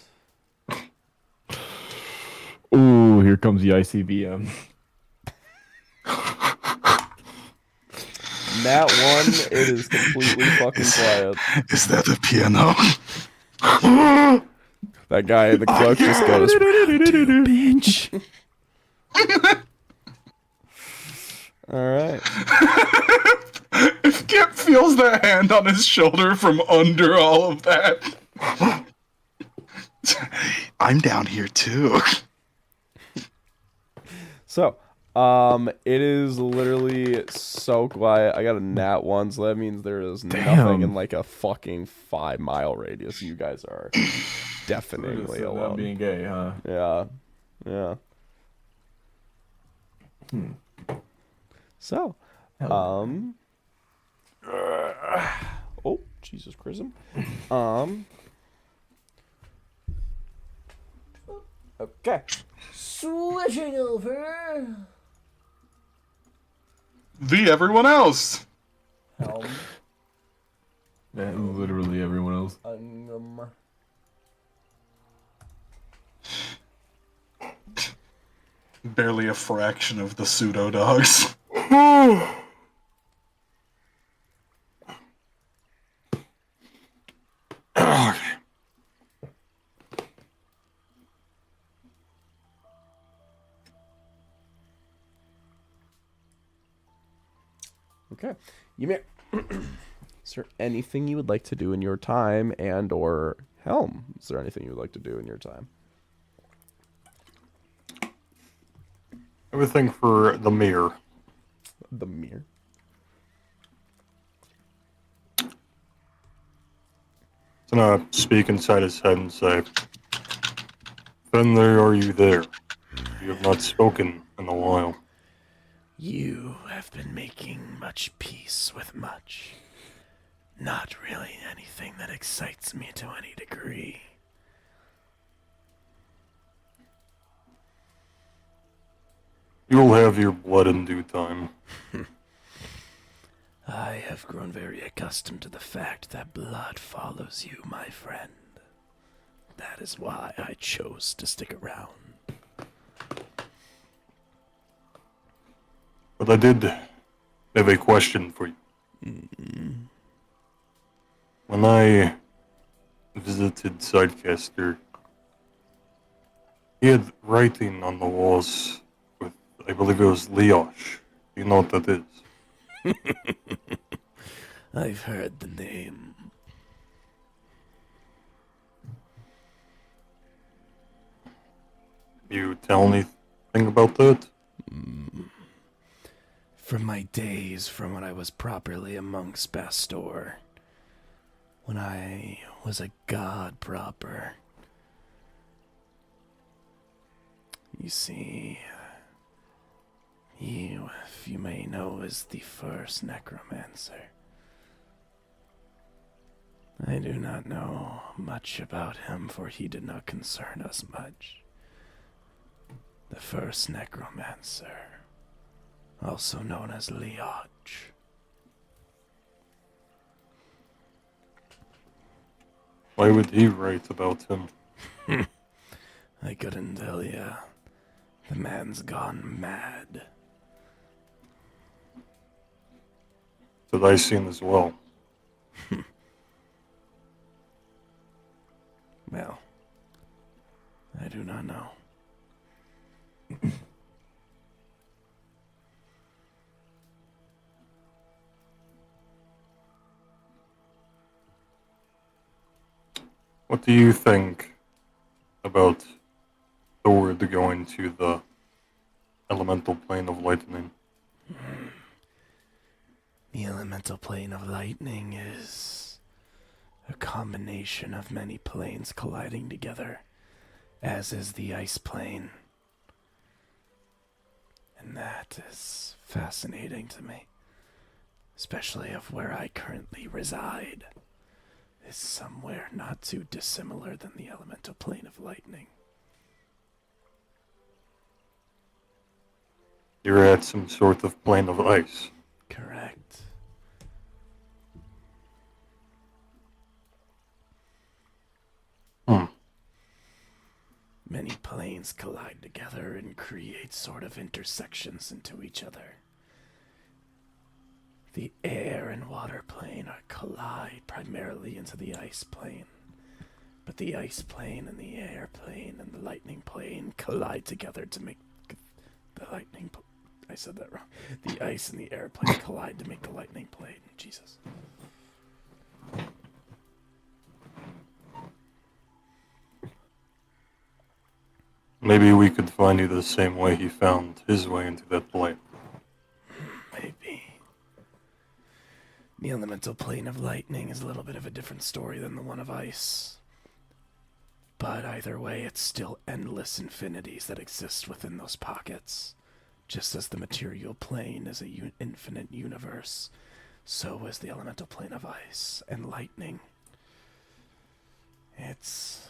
Ooh, here comes the ICBM. Nat 1, it is completely fucking quiet. Is that a piano? That guy, the clerk, just goes, "Round two, bitch." Alright. If Kip feels the hand on his shoulder from under all of that. I'm down here too. So, it is literally so quiet. I got a nat 1, so that means there is nothing in like a fucking 5-mile radius. You guys are definitely alone. Being gay, huh? Yeah. Yeah. So, oh, Jesus Chrism. Okay. Switching over. Everyone else. Helm. And literally everyone else. Barely a fraction of the pseudo dogs. Okay. You may. Is there anything you would like to do in your time, and or Helm? Is there anything you would like to do in your time? Everything for the mirror. The mirror. He's gonna speak inside his head and say, Fenler, are you there? You have not spoken in a while. You have been making much peace with much. Not really anything that excites me to any degree. You'll have your blood in due time. I have grown very accustomed to the fact that blood follows you, my friend. That is why I chose to stick around. But I did have a question for you. When I visited Sidecaster, he had writing on the walls with, I believe it was Leosh. Do you know what that is? I've heard the name. You tell anything about that? From my days from when I was properly amongst Bastor. When I was a god proper. You see, you, if you may know, is the first necromancer. I do not know much about him, for he did not concern us much. The first necromancer, also known as Leoch. Why would he write about him? I couldn't tell ya. The man's gone mad. That I seen as well. Well, I do not know. What do you think about Thor going to the elemental plane of lightning? The elemental plane of lightning is a combination of many planes colliding together, as is the ice plane. And that is fascinating to me, especially of where I currently reside, is somewhere not too dissimilar than the elemental plane of lightning. You're at some sort of plane of ice. Correct. Hmm. Many planes collide together and create sort of intersections into each other. The air and water plane collide primarily into the ice plane. But the ice plane and the air plane and the lightning plane collide together to make the lightning I said that wrong. The ice and the air plane collide to make the lightning plane. Jesus. Maybe we could find you the same way he found his way into that plane. Maybe. The elemental plane of lightning is a little bit of a different story than the one of ice. But either way, it's still endless infinities that exist within those pockets. Just as the material plane is an infinite universe, so is the elemental plane of ice and lightning. It's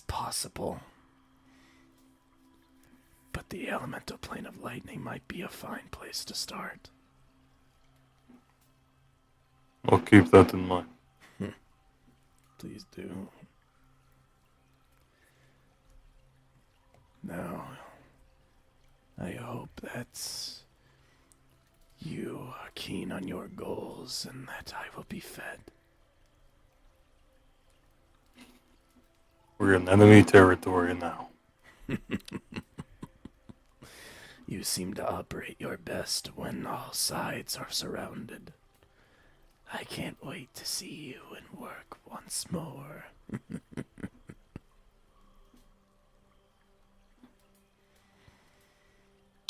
possible. But the elemental plane of lightning might be a fine place to start. I'll keep that in mind. Please do. Now, I hope that you are keen on your goals and that I will be fed. We're in enemy territory now. You seem to operate your best when all sides are surrounded. I can't wait to see you and work once more.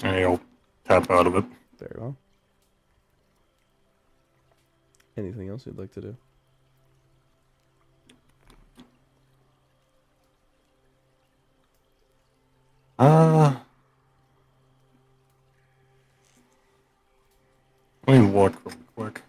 And he'll tap out of it. Very well. Anything else you'd like to do? Let me look real quick.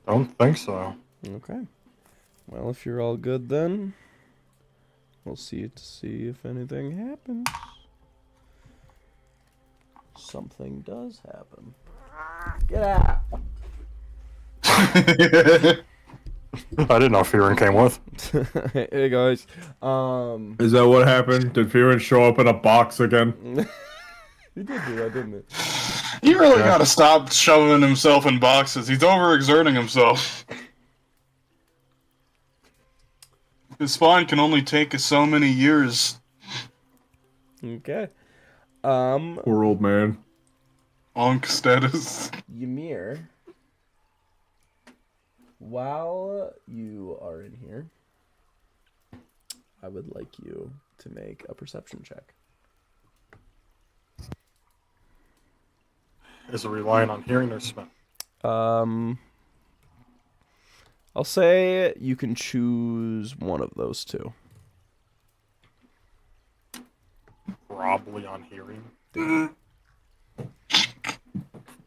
Don't think so. Okay. Well, if you're all good then, we'll see to see if anything happens. Something does happen. Get out! I didn't know Fearing came with. Hey guys. Is that what happened? Did Fearin show up in a box again? He did do that, didn't he? You really Yeah. gotta stop shoving himself in boxes. He's overexerting himself. His spine can only take so many years. Okay. Poor old man. Onk status. Ymir, while you are in here, I would like you to make a perception check. Is it relying on hearing or smell? I'll say you can choose one of those two. Probably on hearing.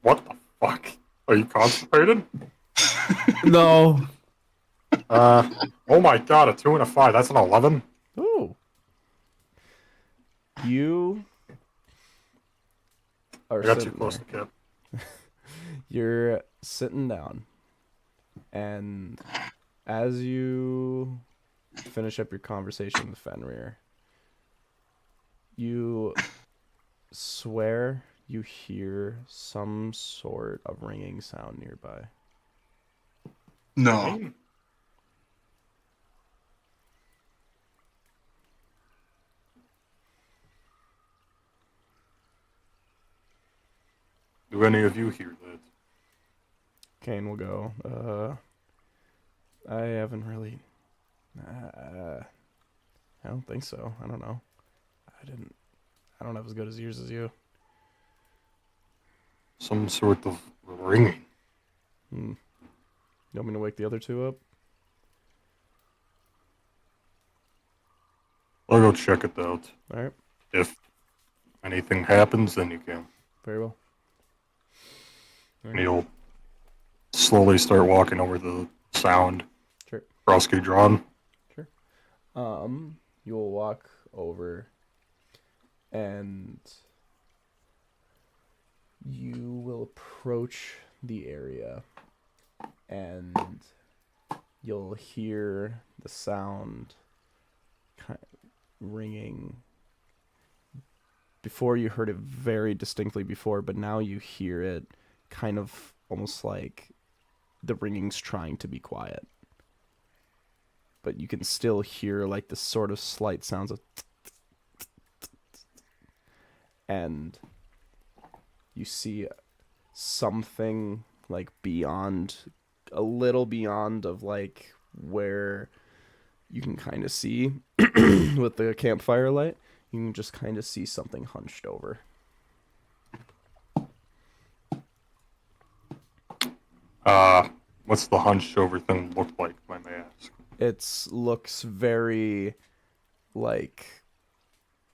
What the fuck? Are you constipated? No. Oh my god, a 2 and a 5. That's an 11. Ooh. You are I got too sitting close there. to Kip. You're sitting down, and as you finish up your conversation with Fenrir, you swear you hear some sort of ringing sound nearby. No. Do any of you hear that? Kane will go. I haven't really. I don't think so. I don't know. I don't have as good as ears as you. Some sort of ringing. You want me to wake the other two up? I'll go check it out. All right. If anything happens, then you can. Very well. And he'll slowly start walking over the sound. Sure. Prosky drawn. Sure. You'll walk over and you will approach the area and you'll hear the sound ringing. Before you heard it very distinctly before, but now you hear it kind of almost like the ringing's trying to be quiet. But you can still hear like the sort of slight sounds of and you see something like beyond, a little beyond of like where you can kind of see with the campfire light. You can just kind of see something hunched over. What's the hunched over thing look like, if I may ask? It looks very, like,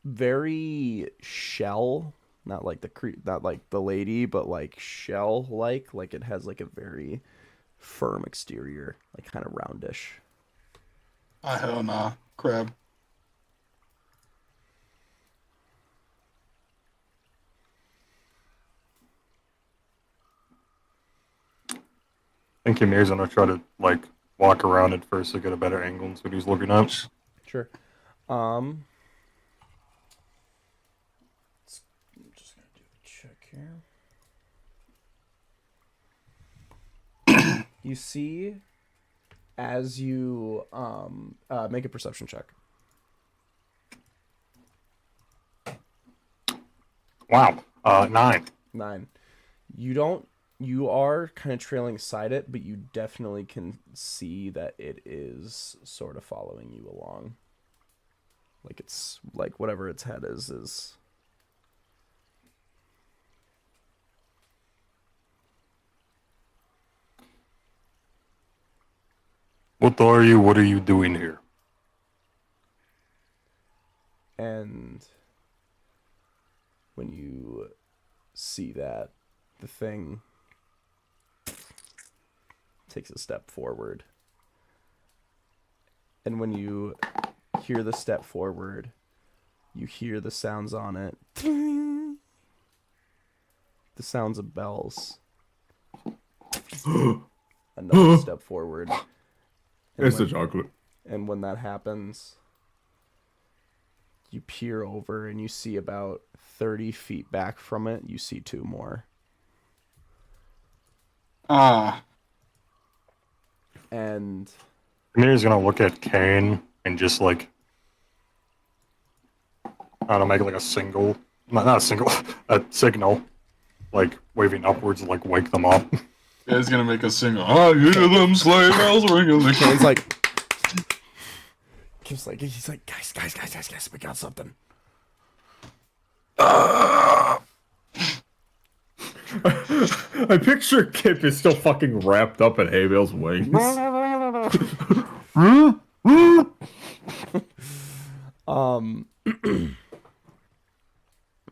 very shell, not like the lady, but like shell like it has like a very firm exterior, like kind of roundish. Hell nah. Crab. I think Ymir's gonna try to, like, walk around it first to get a better angle and see what he's looking at. Sure. I'm just gonna do a check here. You see, as you make a perception check. Wow. 9. 9. You are kind of trailing beside it, but you definitely can see that it is sort of following you along. Like it's like whatever its head is. What are you? What are you doing here? And when you see that, the thing takes a step forward. And when you hear the step forward, you hear the sounds on it. The sounds of bells. Another step forward. It's the chocolate. And when that happens, you peer over and you see about 30 feet back from it, you see two more. And Ymir's gonna look at Kane and just, like, I don't know, make like a single, not a single, a signal, like waving upwards, like wake them up. Yeah, he's gonna make a single. I hear them sleigh bells ringing. Kane's like, he's like, guys, we got something. I picture Kip is still fucking wrapped up in Hayvale's wings.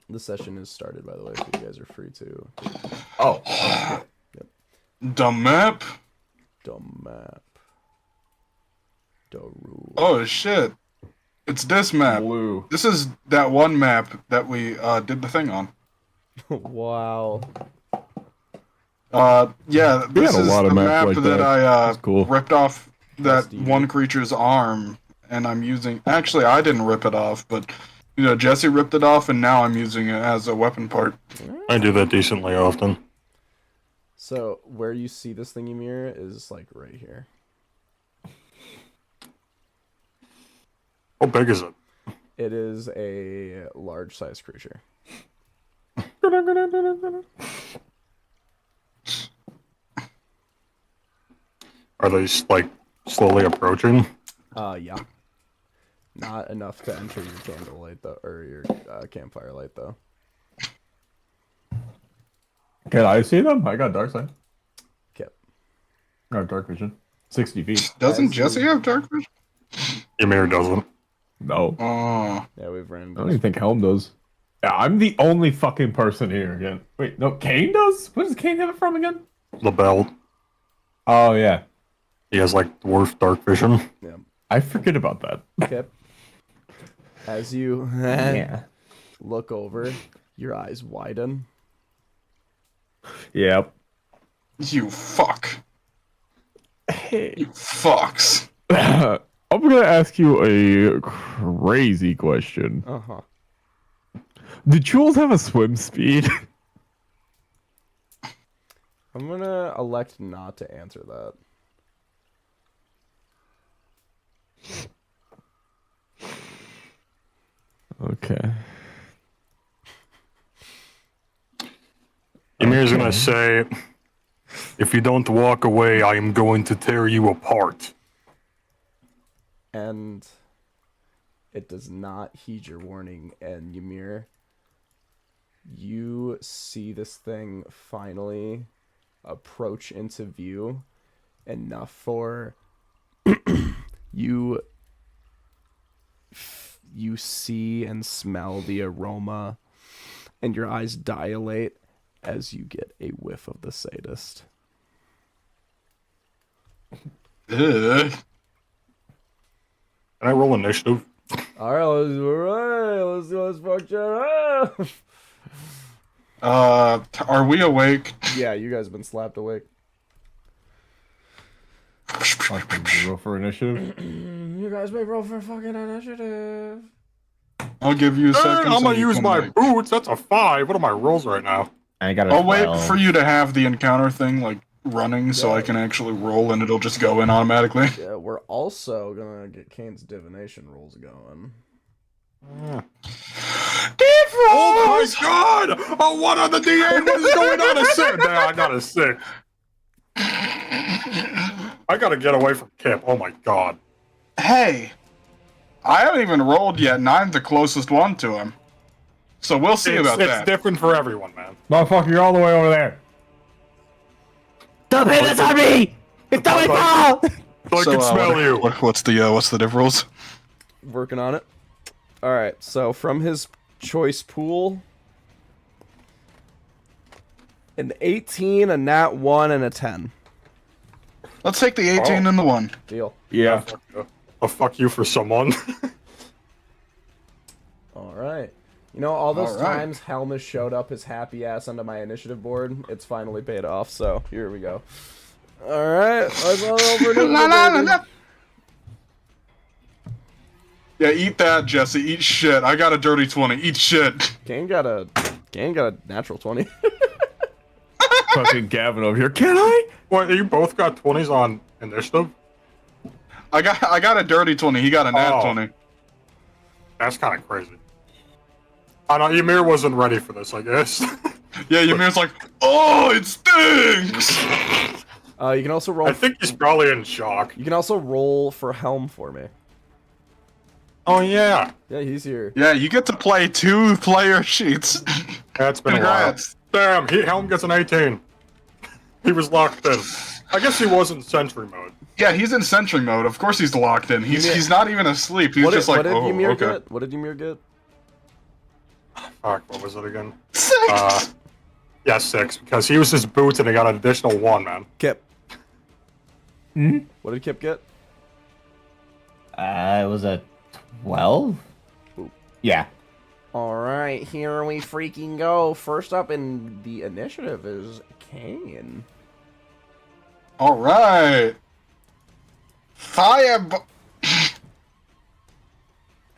The session is started, by the way, so you guys are free to. Oh. The map? Dumb map. The rule. Oh shit. It's this map. Blue. This is that one map that we did the thing on. Wow. Yeah, this had a is lot of the maps map like that that. I That's cool. ripped off that Steve. one creature's arm, and I'm using. Actually, I didn't rip it off, but you know, Jesse ripped it off, and now I'm using it as a weapon part. I do that decently often. So where you see this thingy mirror is like right here. How big is it? It is a large size creature. Are they like slowly approaching? Yeah. Not enough to enter your candlelight though, or your campfire light though. Can I see them? I got dark sight. Kip. I got dark vision. 60 feet. Doesn't As Jesse you- have dark vision? Ymir doesn't. No. Oh. Yeah, we've ran I into don't even think Helm does. Yeah, I'm the only fucking person here again. Wait, no, Kane does? Where does Kane have it from again? The belt. Oh, yeah. He has like dwarf dark vision. Yeah. I forget about that. Kip. As you Yeah. look over, your eyes widen. Yep. You fuck. Hey. You fucks. I'm gonna ask you a crazy question. Uh-huh. Do Jules have a swim speed? I'm gonna elect not to answer that. Okay. Ymir's gonna say, if you don't walk away, I am going to tear you apart. And it does not heed your warning, and Ymir, you see this thing finally approach into view enough for you see and smell the aroma, and your eyes dilate as you get a whiff of the sadist. Ugh. Can I roll initiative? All right, let's fuck that up. Are we awake? Yeah, you guys have been slapped awake. Fucking roll for initiative. You guys may roll for fucking initiative. I'll give you a second. I'm so gonna you use can my wait. boots. That's a 5. What are my rolls right now? I got a I'll wait 12. for you to have the encounter thing like running so I can actually roll and it'll just go in automatically. Yeah, we're also gonna get Kane's divination rolls going. Oh my god! Oh, what on the D8? What is going on? A 6. Nah, I got a 6. I gotta get away from Kip. Oh my god. Hey, I haven't even rolled yet, and I'm the closest one to him. So we'll see about It's that. different for everyone, man. Motherfucker, you're all the way over there. Don't hit us on me! It's not my fault! So I can smell you. What's the diff rolls? Working on it. All right, so from his choice pool, an 18, a nat 1, and a 10. Let's take the 18 and the 1. Deal. Yeah. I'll fuck you for someone. All right. You know, all those All right. times Helmus showed up his happy ass onto my initiative board, it's finally paid off, so here we go. All right, let's go over to La, la, la, the la. Yeah, eat that, Jesse. Eat shit. I got a dirty 20. Eat shit. Kane got a natural 20. Fucking Gavin over here. Can I? What, you both got 20s on initiative? I got a dirty 20. He got a nat Oh. 20. That's kind of crazy. I know, Ymir wasn't ready for this, I guess. Yeah, Ymir's like, oh, it stinks. You can also roll. I think he's probably in shock. You can also roll for Helm for me. Oh, yeah. Yeah, he's here. Yeah, you get to play 2-player sheets. That's been Congrats. a while. Damn, Helm gets an 18. He was locked in. I guess he was in sentry mode. Yeah, he's in sentry mode. Of course he's locked in. He's not even asleep. He's just what like, did oh, Ymir okay. get? What did Ymir get? Fuck, what was it again? 6! Yeah, 6, because he used his boots and he got an additional 1, man. Kip. What did Kip get? It was a 12? Yeah. All right, here we freaking go. First up in the initiative is Kane. All right. Fire.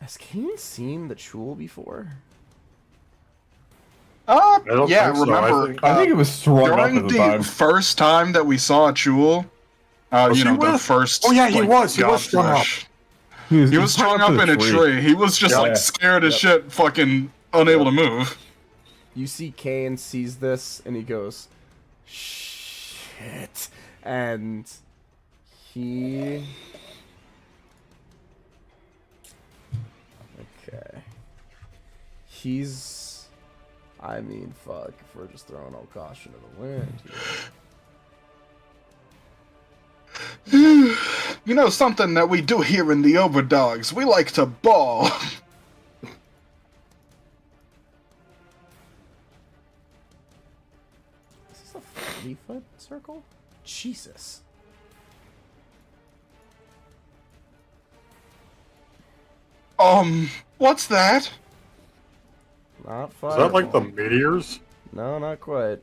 Has Kane seen the Chul before? don't Yeah, think so. remember. I think it was strung up during at the the time. first time that we saw Chul, you he know, the with? first. Oh, yeah, he like, was. He was goth strung up. flesh. He was strung up in a tree. He was just like Yeah. scared as shit, fucking unable to move. You see Kane sees this and he goes, shit. And He. Okay. He's. I mean, fuck. If we're just throwing all caution to the wind here. You know something that we do here in the Overdogs? We like to ball. Is this a 30-foot circle? Jesus. What's that? Not Is fireball. that like the meteors? No, not quite.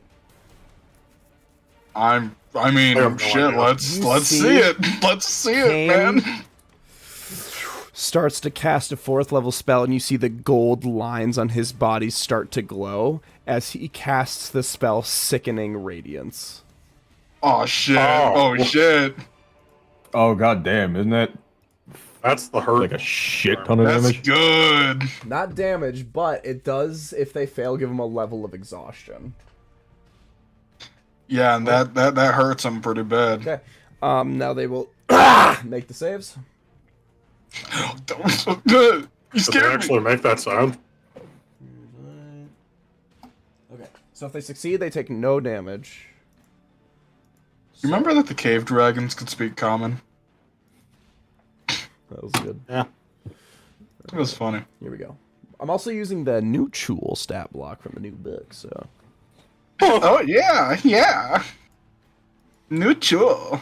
I mean, I have no shit. idea. Let's You see see it. Let's see it, Kane man. starts to cast a 4th level spell, and you see the gold lines on his body start to glow as he casts the spell Sickening Radiance. Oh shit. Oh. Oh shit. Oh god damn, isn't that That's the hurt. like a shit ton of That's damage? good. Not damage, but it does, if they fail, give them a level of exhaustion. Yeah, and that hurts him pretty bad. Okay. Now they will make the saves. You Did they scared me. actually make that sound? Okay. So if they succeed, they take no damage. You remember that the cave dragons could speak common? That was good. Yeah. It was funny. Here we go. I'm also using the neutral stat block from the new book, so. Oh yeah. Neutral.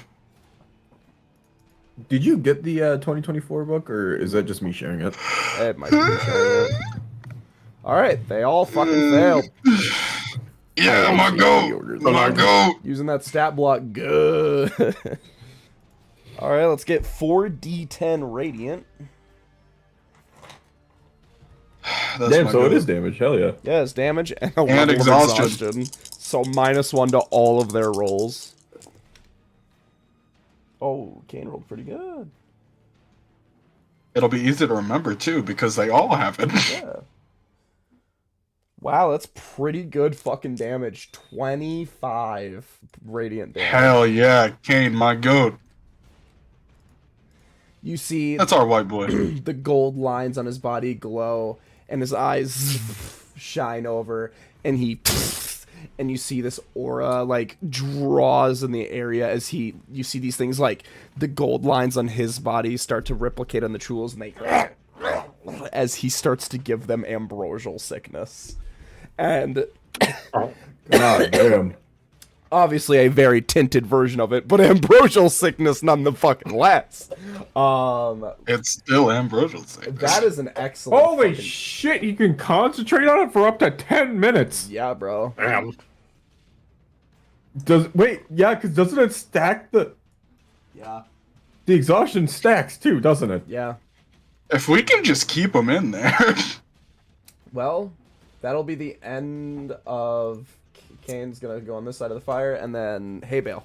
Did you get the 2024 book, or is that just me sharing it? It might be sharing it. Alright, they all fucking failed. Yeah, my goat. My goat. Using that stat block, good. Alright, let's get 4d10 radiant. That's Damn, my so it goat. is damage. Hell yeah. Yeah, it's damage and a And level exhaustion. of exhaustion. So -1 to all of their rolls. Oh, Kane rolled pretty good. It'll be easy to remember too because they all have it. Yeah. Wow, that's pretty good fucking damage. 25 radiant damage. Hell yeah, Kane, my goat. You see That's our white boy. the gold lines on his body glow, and his eyes shine over, and and you see this aura like draws in the area as you see these things like the gold lines on his body start to replicate on the tools, and they as he starts to give them ambrosial sickness. And God damn. obviously a very tinted version of it, but ambrosial sickness none the fucking less. It's still ambrosial sickness. That is an excellent Holy fucking- shit, you can concentrate on it for up to 10 minutes. Yeah, bro. Damn. Because doesn't it stack the Yeah. exhaustion stacks too, doesn't it? Yeah. If we can just keep them in there. Well, that'll be the end of Kane's gonna go on this side of the fire, and then hay bale.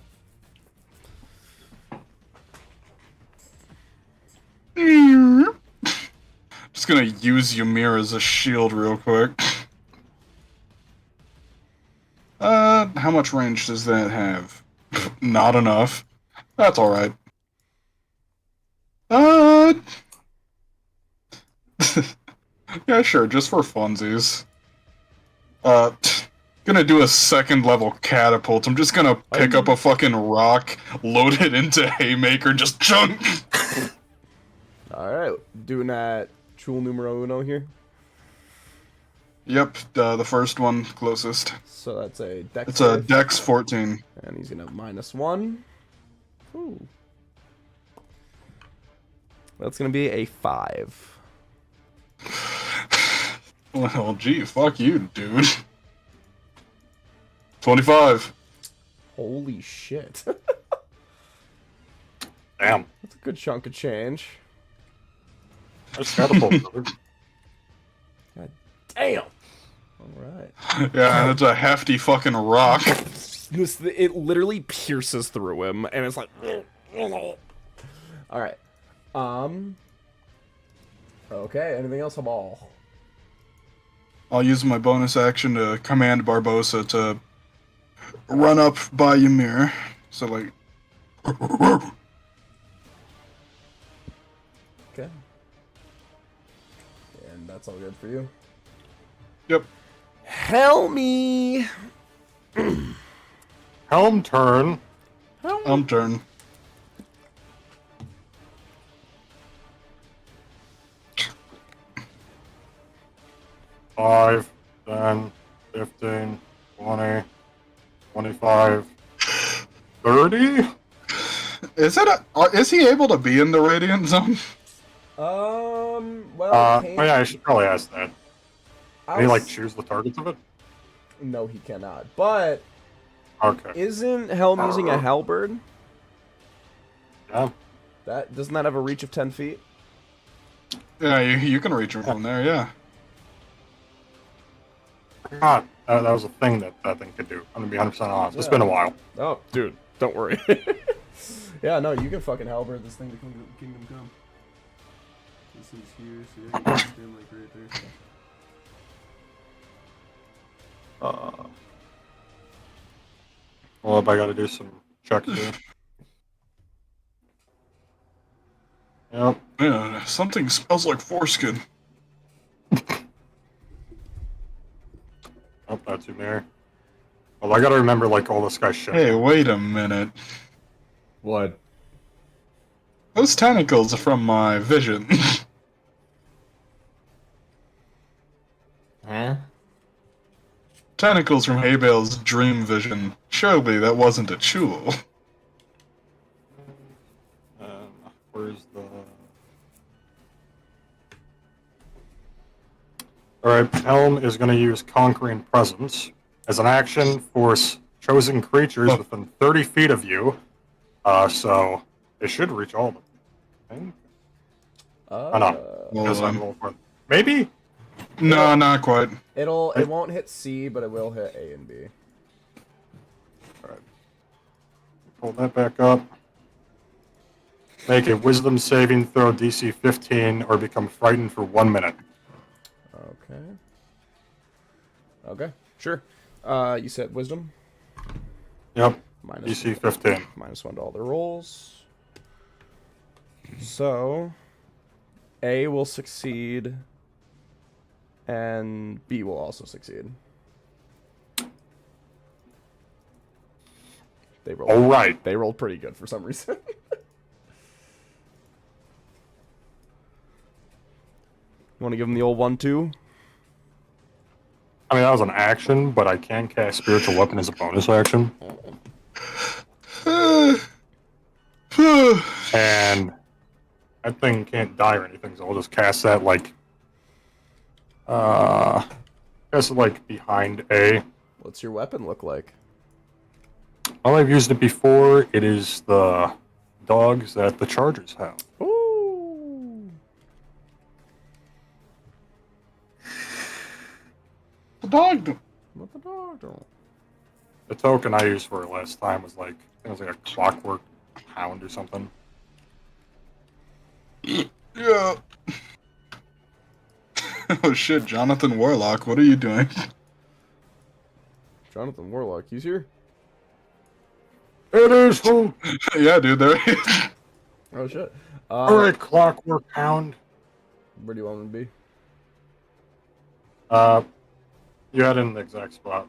Just gonna use Ymir as a shield real quick. How much range does that have? Not enough. That's alright. Yeah, sure, just for funsies. Gonna do a 2nd level catapult. I'm just gonna pick up a fucking rock, load it into Haymaker, just chunk! Alright, doing that Chul numero uno here. Yep, the first one closest. So that's a dex It's a save, Dex 14. and he's gonna have -1. Ooh. That's gonna be a 5. Well, gee, fuck you, dude. 25. Holy shit. Damn. That's a good chunk of change. That's catapult. brother. God damn. Alright. Yeah, that's a hefty fucking rock. It literally pierces through him, and it's like... Alright. Okay, anything else, Hamal? I'll use my bonus action to command Barbosa to run up by Ymir. So, like... That's all good for you. Yep. Helmy! Helm turn. Turn. Five, 10, 15, 20, 25, 30? Is he able to be in the radiant zone? Well, Oh yeah, I should probably ask that. Can he, like, choose the targets of it? No, he cannot. But Okay. isn't Helm using a halberd? Yeah. Doesn't that have a reach of 10 feet? Yeah, you can reach him from there, yeah. God, that was a thing that thing could do. I'm gonna be 100% honest. It's been a while. Oh, dude, don't worry. Yeah, no, you can fucking halberd this thing to Kingdom Come. This is here, so yeah, you can stand like right there. Well, I gotta do some checks here. Yep. Yeah, something smells like foreskin. Oh, that's you there. Well, I gotta remember, like, all this guy's shit. Hey, wait a minute. What? Those tentacles are from my vision. Huh? Tentacles from Haybale's dream vision. Show me that wasn't a Chul. Where's the... Alright, Helm is going to use Conquering Presence as an action for chosen creatures within 30 feet of you. So it should reach all of them. I think. Oh, no. Because I'm rolling for it. Maybe? No, not quite. It won't hit C, but it will hit A and B. Alright. Pull that back up. Make a Wisdom saving throw DC 15 or become frightened for 1 minute. Okay. Okay, sure. You said Wisdom? Yep. Minus DC 15. -1 to all the rolls. So, A will succeed, and B will also succeed. They rolled. All right. They rolled pretty good for some reason. You want to give him the old 1-2? I mean, that was an action, but I can cast Spiritual Weapon as a bonus action. And that thing can't die or anything, so I'll just cast that, like... cast it, like, behind A. What's your weapon look like? Well, I've used it before. It is the dogs that the Chargers have. Ooh. The dog. What the dog do? The token I used for it last time was like, I think it was like a clockwork hound or something. Yeah. Oh shit, Jonathan Warlock, what are you doing? Jonathan Warlock, he's here? It is who? Yeah, dude, there he is. Oh shit. Alright, clockwork hound. Where do you want him to be? You had it in the exact spot.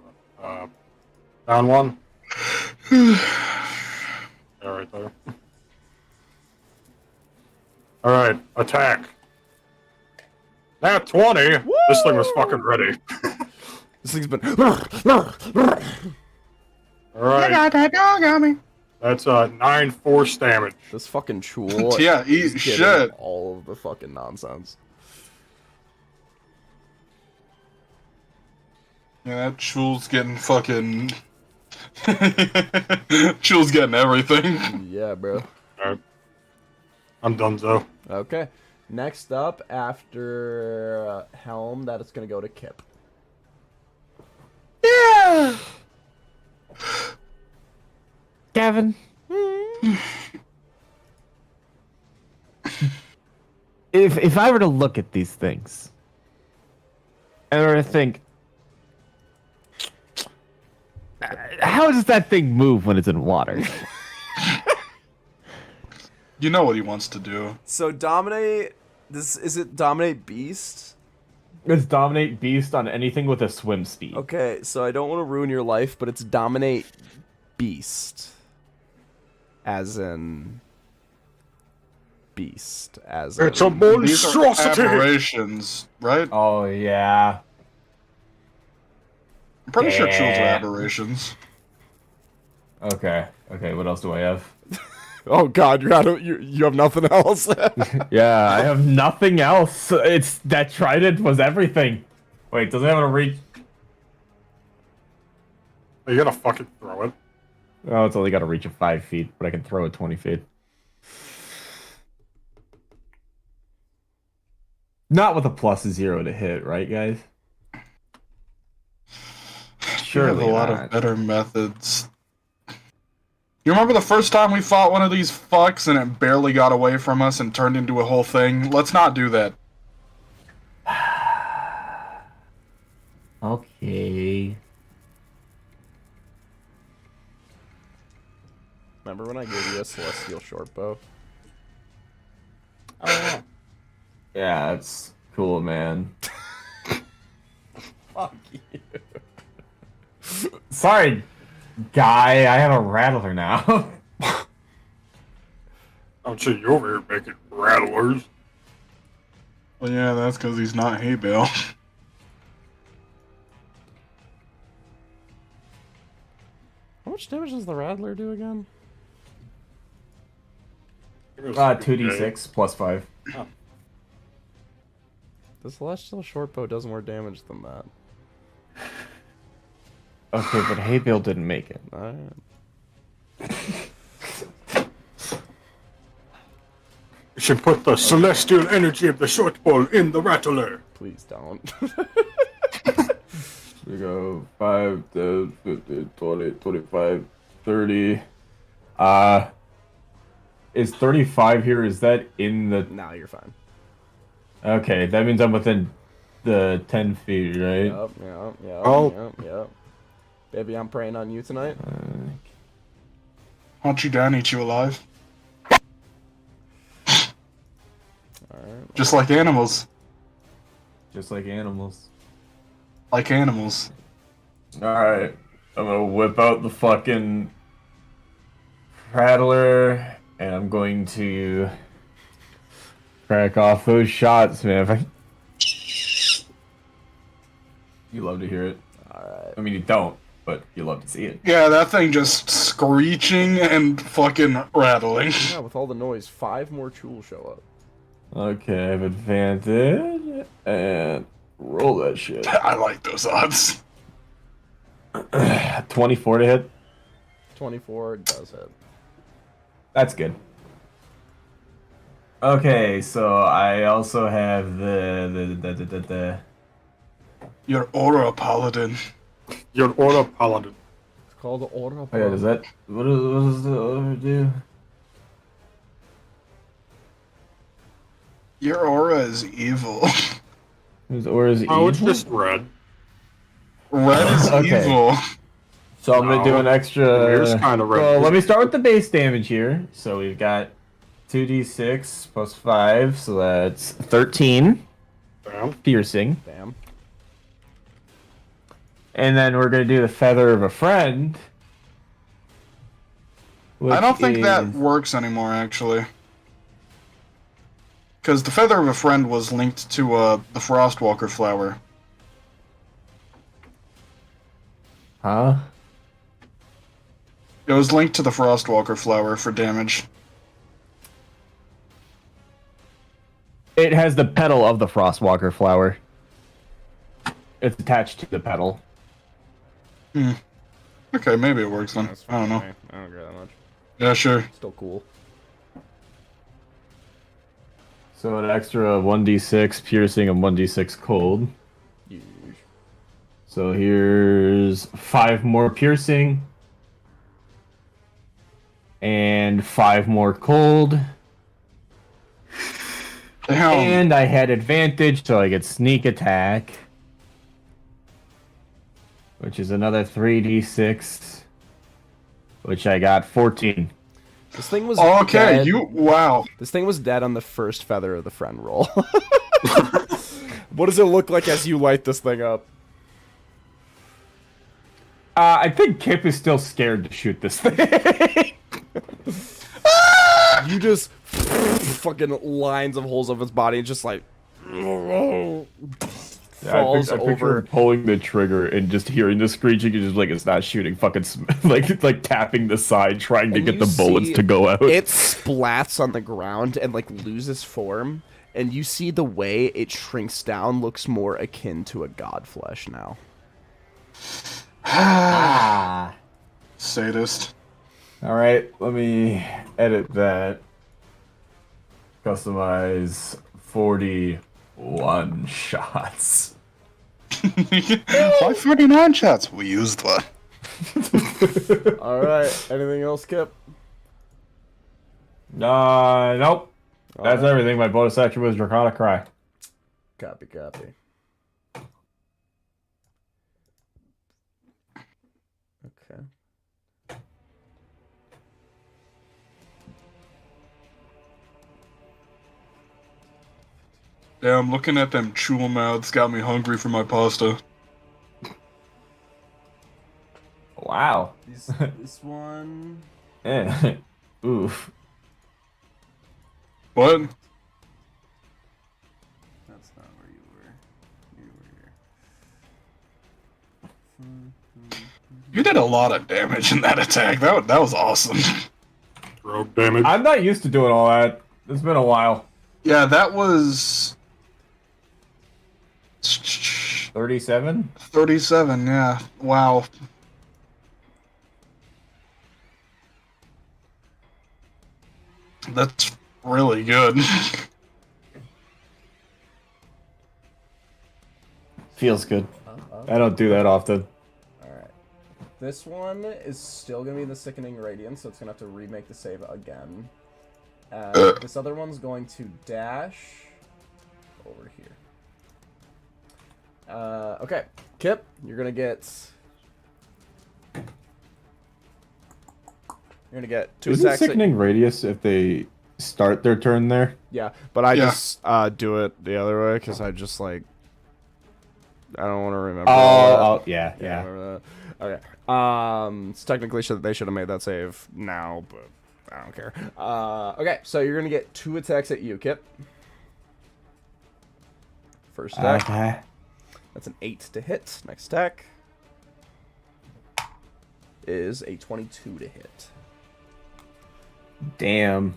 Down one. Yeah, right there. Alright, attack. Nat 20! Woo! This thing was fucking ready. This thing's been. Alright. got that dog on me. That's 9 force damage. This fucking Chul. Yeah, eat is getting shit. all of the fucking nonsense. Yeah, that Chul's getting fucking... Chul's getting everything. Yeah, bro. Alright. I'm donezo. Okay. Next up, after Helm, that is going to go to Kip. Yeah. Gavin. If I were to look at these things, and I were to think, how does that thing move when it's in water? You know what he wants to do. So dominate. Is it dominate beast? It's dominate beast on anything with a swim speed. Okay, so I don't want to ruin your life, but it's dominate beast. As in beast. As It's in, a These are monstrosity! aberrations, right? Oh yeah. I'm pretty sure tools are Yeah. aberrations. Okay. Okay. What else do I have? oh god, you have nothing else. Yeah, I have nothing else. It's that trident was everything. Wait, does it have a reach? You gotta fucking throw it. Oh, it's only got a reach of 5 feet, but I can throw it 20 feet. Not with a +0 to hit, right, guys? You have a lot of better methods. You remember the first time we fought one of these fucks and it barely got away from us and turned into a whole thing? Let's not do that. Okay. Remember when I gave you a celestial shortbow? Oh. Yeah, it's cool, man. Fuck you. Sorry, guy. I have a rattler now. I'll see you over here making rattlers. Well, yeah, that's because he's not hay bale. How much damage does the Rattler do again? 2d6 +5. The celestial shortbow does more damage than that. Okay, but Haybill didn't make it. Alright. You should put the celestial energy of the short bow in the rattler. Please don't. We go 5, 10, 15, 20, 25, 30. Is 35 here? Is that in the... nah, you're fine. Okay, that means I'm within the 10 feet, right? Yep. Baby, I'm praying on you tonight. Hunt you down, eat you alive. Alright. Just like animals. Just like animals. Like animals. Alright, I'm gonna whip out the fucking prattler, and I'm going to crack off those shots, man. You love to hear it. Alright. I mean, you don't, but you love to see it. Yeah, that thing just screeching and fucking rattling. Yeah, with all the noise, 5 more tools show up. Okay, I have advantage, and roll that shit. I like those odds. 24 to hit. 24 does hit. That's good. Okay, so I also have the Your aura paladin. Your aura paladin. It's called the Aura. Oh yeah, does that what does the overdo? Your aura is evil. Or is it Oh, it's evil? just red. Red is Okay. evil. So I'm gonna do an extra. Yours kinda red. Well, let me start with the base damage here. So we've got 2d6 plus 5, so that's 13 Damn. piercing. Damn. And then we're gonna do the feather of a friend. I don't think that is- works anymore, actually. Because the feather of a friend was linked to the Frostwalker flower. Huh? It was linked to the Frostwalker flower for damage. It has the petal of the Frostwalker flower. It's attached to the petal. Okay, maybe it works then. That's I don't know. fine. I don't care that much. Yeah, sure. Still cool. So an extra 1d6 piercing and 1d6 cold. Huge. So here's 5 more piercing. And 5 more cold. Damn. And I had advantage, so I get sneak attack. Which is another 3d6. Which I got 14. This thing was Okay, dead. wow. This thing was dead on the first feather of the friend roll. What does it look like as you light this thing up? I think Kip is still scared to shoot this thing. You just fucking lines of holes of its body and just like falls I picture over. him pulling the trigger and just hearing the screeching and just like it's not shooting, fucking like tapping the side trying to And get you the bullets see to go out. It splats on the ground and like loses form, and you see the way it shrinks down looks more akin to a godflesh now. Sadist. All right, let me edit that. Customize 41 shots. Why 49 shots? We used one. All right. Anything else, Kip? Nope. That's right. everything. My bonus action was Draconic Cry. Copy. Okay. Damn, looking at them chewel mouths got me hungry for my pasta. Wow. This one. Eh. Oof. What? That's not where you were. You were here. You did a lot of damage in that attack. That was awesome. Rogue damage. I'm not used to doing all that. It's been a while. Yeah, that was 37? 37, yeah. Wow. That's really good. Feels good. I don't do that often. Alright. This one is still going to be the Sickening Radiance, so it's going to have to remake the save again. This other one's going to dash over here. Okay. Kip, you're going to get... You're going to get 2 Isn't attacks. Sickening Radius if they start their turn there? Yeah, but I Yeah. just do it the other way because I just like... I don't want to remember. all that. Yeah. Remember that. Okay. So technically, they should have made that save now, but I don't care. Okay, so you're gonna get 2 attacks at you, Kip. First attack. Okay. That's an 8 to hit. Next attack is a 22 to hit. Damn.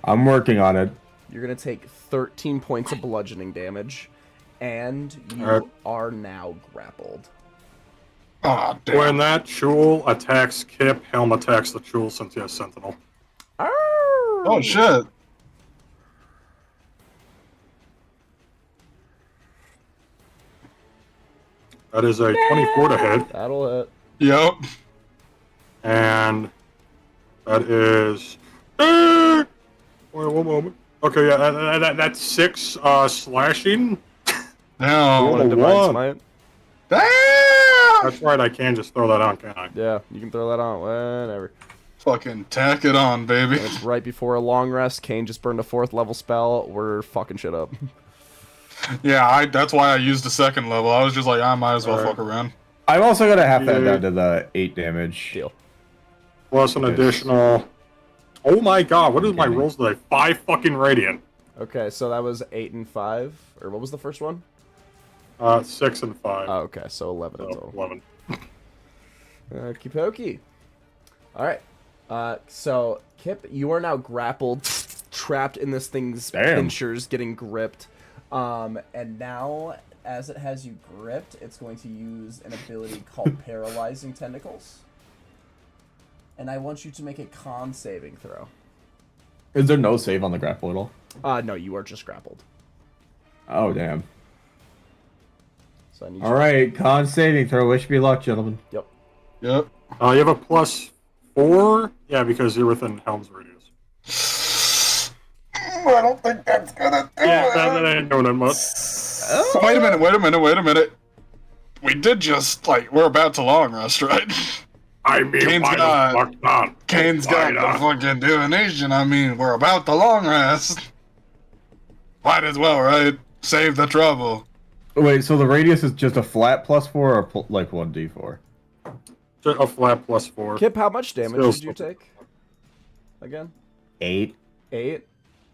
I'm working on it. You're gonna take 13 points of bludgeoning damage, and you Alright. are now grappled. Ah, damn. When that Chul attacks Kip, Helm attacks the Chul since he has Sentinel. Oh, shit. That is a 24 to hit, That'll hit. Yep. and that is. Wait, one moment. Okay, yeah, that's 6 slashing. Damn. Want a Oh, divine one. smite? Damn! That's right, I can just throw that on, can't I? Yeah, you can throw that on whenever. Fucking tack it on, baby. And it's right before a long rest. Kane just burned a 4th level spell. We're fucking shit up. Yeah, that's why I used the 2nd level. I was just like, I might as well Alright. fuck around. I'm also gonna have that Yeah. down to the 8 damage. Deal. Plus an additional. Oh my god, what is my rolls today? 5 fucking radiant. Okay, so that was 8 and 5. Or what was the first one? 6 and 5. Oh, okay, so 11 in So total. 11. Okie pokey. Alright. So, Kip, you are now grappled, trapped in this thing's Damn. pinchers, getting gripped. And now, as it has you gripped, it's going to use an ability called Paralyzing Tentacles. And I want you to make a con saving throw. Is there no save on the grapple at all? No, you are just grappled. Oh, damn. So I need All right, con saving throw. Wish me luck, gentlemen. Yep. Yep. You have a +4? Yeah, because you're within Helm's radius. I don't think that's gonna do Yeah, that ain't doing it much. Wait a minute. We did just, like, we're about to long rest, right? I mean, Kane's why got- the fuck not? Kane's got Why the not? fucking divination. I mean, we're about to long rest. Might as well, right? Save the trouble. Wait, so the radius is just a flat +4 or like 1d4? Just a flat +4. Kip, how much damage Still did you take? Again? 8. 8?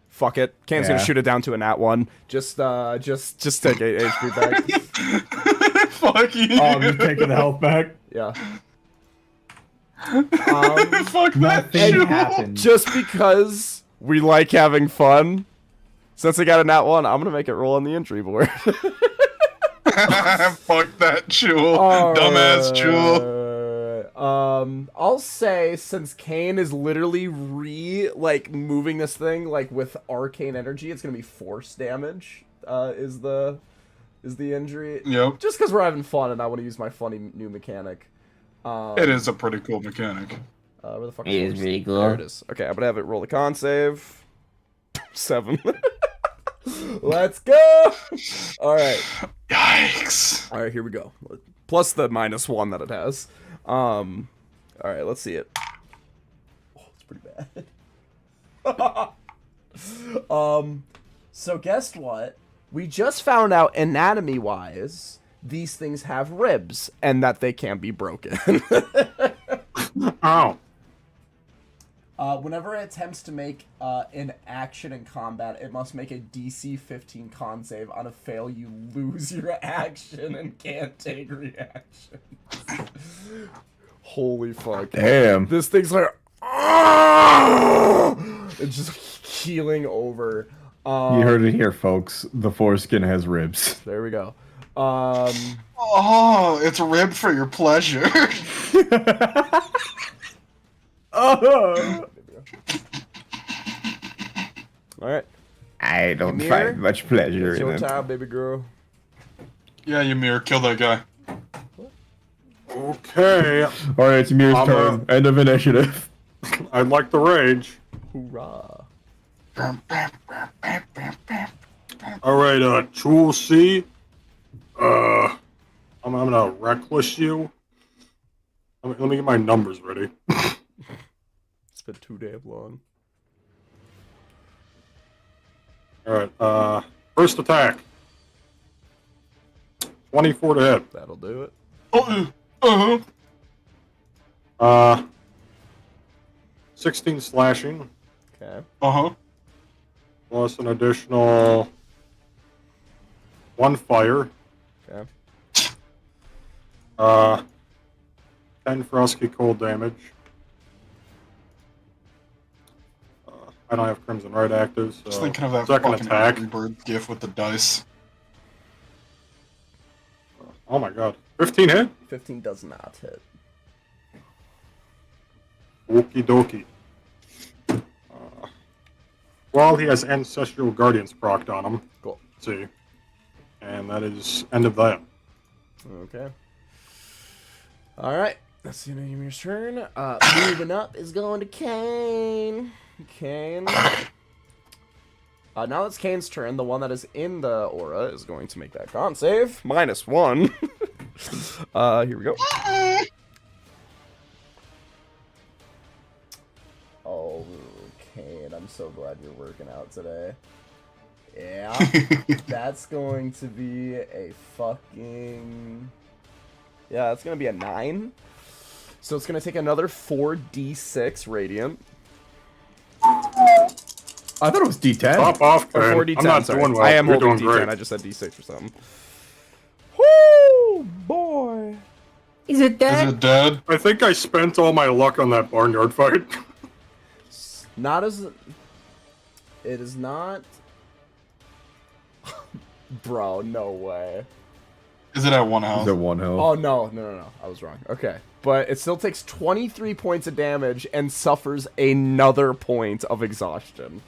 Fuck it. Kane's gonna Yeah. shoot it down to a nat 1. Just take 8 HP back. Fuck you. Oh, I'm just taking the health back. Yeah. Fuck that Nothing shit. happened. Just because we like having fun, since I got a nat 1, I'm gonna make it roll on the injury board. Fuck that jewel. Dumbass jewel. I'll say since Kane is literally moving this thing like with arcane energy, it's gonna be force damage. Is the injury? Yep. Just because we're having fun and I want to use my funny new mechanic. It is a pretty cool mechanic. Where the fuck It is force? really cool. There it is. Okay, I'm gonna have it roll a con save. 7. Let's go. All right. Yikes. All right, here we go. Plus the -1 that it has. All right, let's see it. Oh, it's pretty bad. So guess what? We just found out anatomy-wise, these things have ribs and that they can be broken. Ow. Whenever it attempts to make an action in combat, it must make a DC 15 con save. On a fail, you lose your action and can't take reactions. Holy fuck. Damn. This thing's like... It's just healing over. You heard it here, folks. The foreskin has ribs. There we go. Oh, it's ribbed for your pleasure. Alright. I don't Ymir? find much pleasure It's in your it. time, baby girl. Yeah, Ymir, kill that guy. Okay. Alright, it's Mir's I'm, turn. End of initiative. I'd like the rage. Hoorah. Alright, Tool C. I'm gonna reckless you. Let me get my numbers ready. It's been too damn long. Alright, first attack. 24 to hit. That'll do it. Uh-huh. 16 slashing, Okay. Uh-huh. plus an additional 1 fire. Okay. 10 frosty cold damage. I don't have Crimson Right active, so Just thinking of that second fucking attack. Angry Bird gif with the dice. Oh my god. 15 hit? 15 does not hit. Okie dokie. Well, he has Ancestral Guardians procced on him. Cool. Let's see. And that is end of that. Okay. Alright. That's the end of Ymir's turn. Moving up is going to Kane. Kane. Now it's Kane's turn. The one that is in the aura is going to make that con save. -1. Here we go. Oh, Kane, I'm so glad you're working out today. Yeah. That's going to be a fucking... Yeah, that's going to be a 9. So it's going to take another 4d6 radiant. I thought it was D10. Pop off, Or man. 4d10, I'm not sorry. doing well. I am You're holding doing d10, great. I just said d6 or something. Woo, boy. Is it Is dead? it dead? I think I spent all my luck on that barnyard fight. Not as... It is not... Bro, no way. Is it at one Is health? it 1 health? Oh, no. I was wrong. Okay. But it still takes 23 points of damage and suffers another point of exhaustion.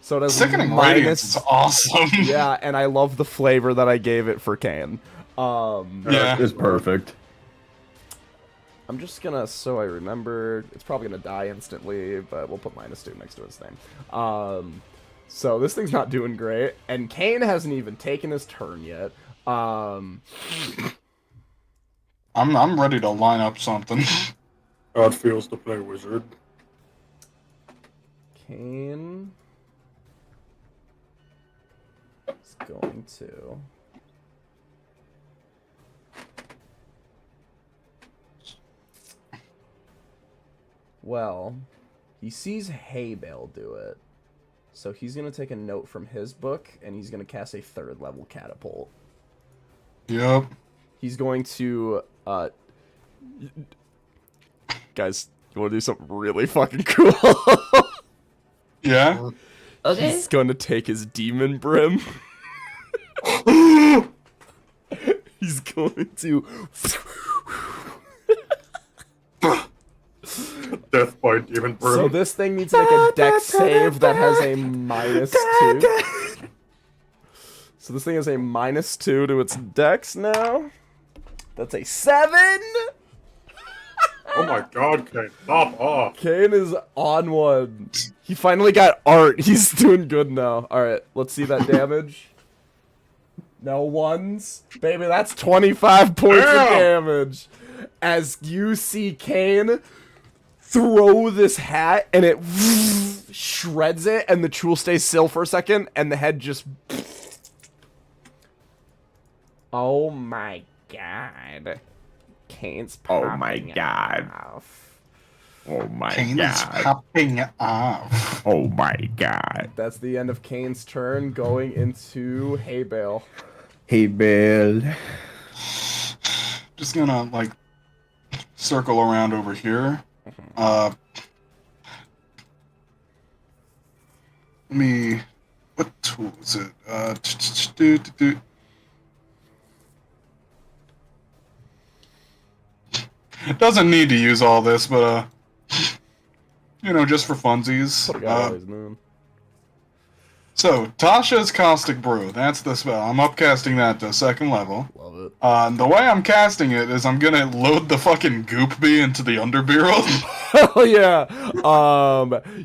So it has Sickening Radiance is awesome. Yeah, and I love the flavor that I gave it for Kane. Yeah. It's perfect. I'm just gonna, so I remember, it's probably gonna die instantly, but we'll put -2 next to its name. So this thing's not doing great, and Kane hasn't even taken his turn yet. I'm ready to line up something. How it feels to play wizard. Kane... is going to. Well, he sees Hay Bale do it. So he's going to take a note from his book, and he's going to cast a 3rd level catapult. Yep. He's going to, guys, you want to do something really fucking cool? Yeah? Okay. He's going to take his demon brim. He's going to... Death by demon bird. So this thing needs to make a dex save that has a -2. So this thing has a -2 to its dex now. That's a 7! Oh my god, Kane, stop off. Kane is on one. He finally got art. He's doing good now. Alright, let's see that damage. No ones. Baby, that's 25 points of damage. As you see Kane throw this hat, and it shreds it, and the tool stays still for a second, and the head just... Oh my god. Kane's popping Oh my god. off. Oh my Kane's god. popping off. Oh my god. That's the end of Kane's turn, going into Hay Bale. Hey, Bill. Just gonna, like, circle around over here. Let me... What tool is it? Doesn't need to use all this, but, you know, just for funsies. Always known. So, Tasha's Caustic Brew. That's the spell. I'm upcasting that to 2nd level. Love it. The way I'm casting it is I'm gonna load the fucking goop bee into the underbarrel. Oh yeah.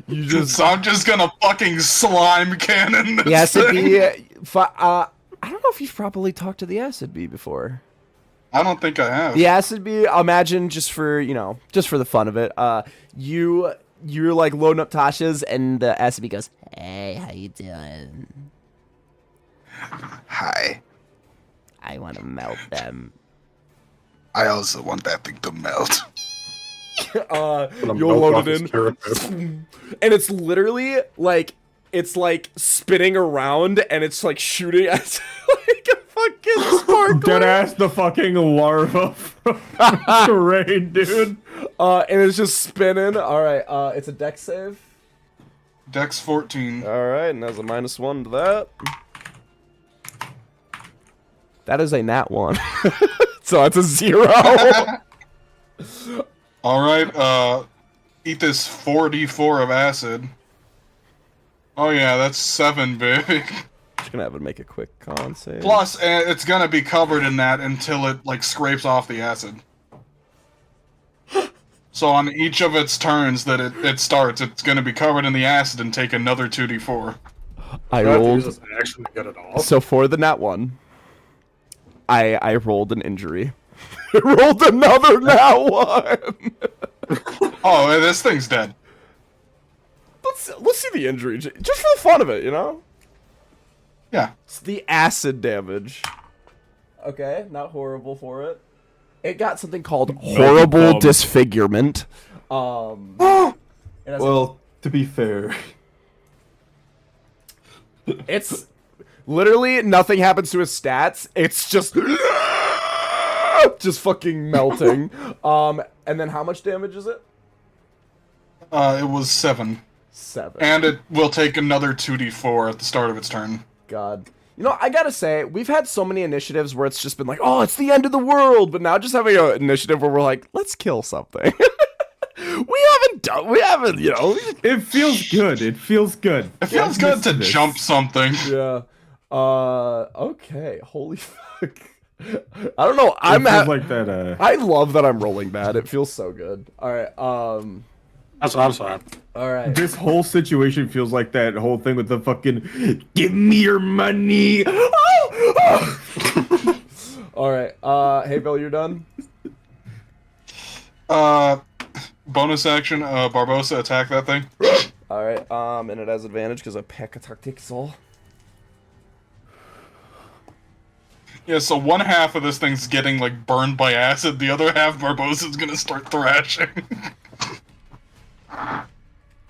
You just... So I'm just gonna fucking slime cannon this The acid thing. bee. I don't know if you've properly talked to the acid bee before. I don't think I have. The acid bee. Imagine just for just for the fun of it. You're like loading up Tasha's, and the acid bee goes, "Hey, how you doing? Hi. I want to melt them." I also want that thing to melt. You'll load it in, and it's literally like spinning around, and it's like shooting at like a fucking sparkler. Deadass the fucking larva from terrain, dude. And it's just spinning. All right, it's a dex save. Dex 14. All right, and there's a -1 to that. That is a nat 1. So it's a 0. Alright, eat this 4d4 of acid. Oh yeah, that's 7, baby. Just gonna have to make a quick con save. Plus, it's gonna be covered in that until it, like, scrapes off the acid. So on each of its turns that it starts, it's gonna be covered in the acid and take another 2d4. I You have to rolled. use this action to get it off. So for the nat 1, I rolled an injury. I rolled another nat 1. Oh, this thing's dead. Let's see the injury, just for the fun of it, you know. Yeah. It's the acid damage. Okay, not horrible for it. It got something called horrible disfigurement. It has Well, to be fair, it's literally nothing happens to his stats. It's just fucking melting. And then how much damage is it? It was 7. 7. And it will take another 2d4 at the start of its turn. God. You know, I gotta say, we've had so many initiatives where it's just been like, oh, it's the end of the world. But now just having an initiative where we're like, let's kill something. we haven't, you know. it feels good. It feels good. It feels good to jump something. Yeah. Okay. Holy fuck. I don't know. It feels like that. I love that I'm rolling bad. It feels so good. All right. That's what I'm saying. All right. This whole situation feels like that whole thing with the fucking "give me your money." All right. Hey, Bill, you're done. Bonus action, Barbosa, attack that thing. All right. And it has advantage because I pack a tactic soul. Yeah, so one half of this thing's getting, like, burned by acid, the other half Barbossa's gonna start thrashing.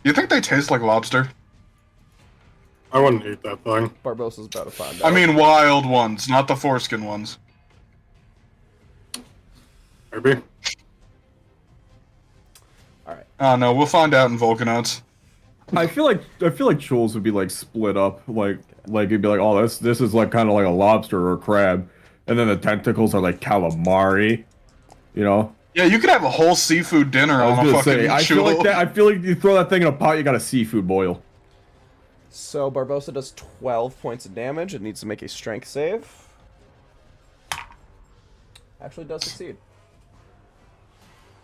You think they taste like lobster? I wouldn't eat that thing. Barbossa's about to find out. I mean wild ones, not the foreskin ones. Maybe. Alright. Oh no, we'll find out in Vulcanauts. I feel like Chul's would be like split up, like it'd be like, oh, this is like kind of like a lobster or a crab, and then the tentacles are like calamari, you know? Yeah, you could have a whole seafood dinner I was on a gonna fucking say, I feel Chul. like you throw that thing in a pot, you got a seafood boil. So Barbossa does 12 points of damage. It needs to make a strength save. Actually does succeed.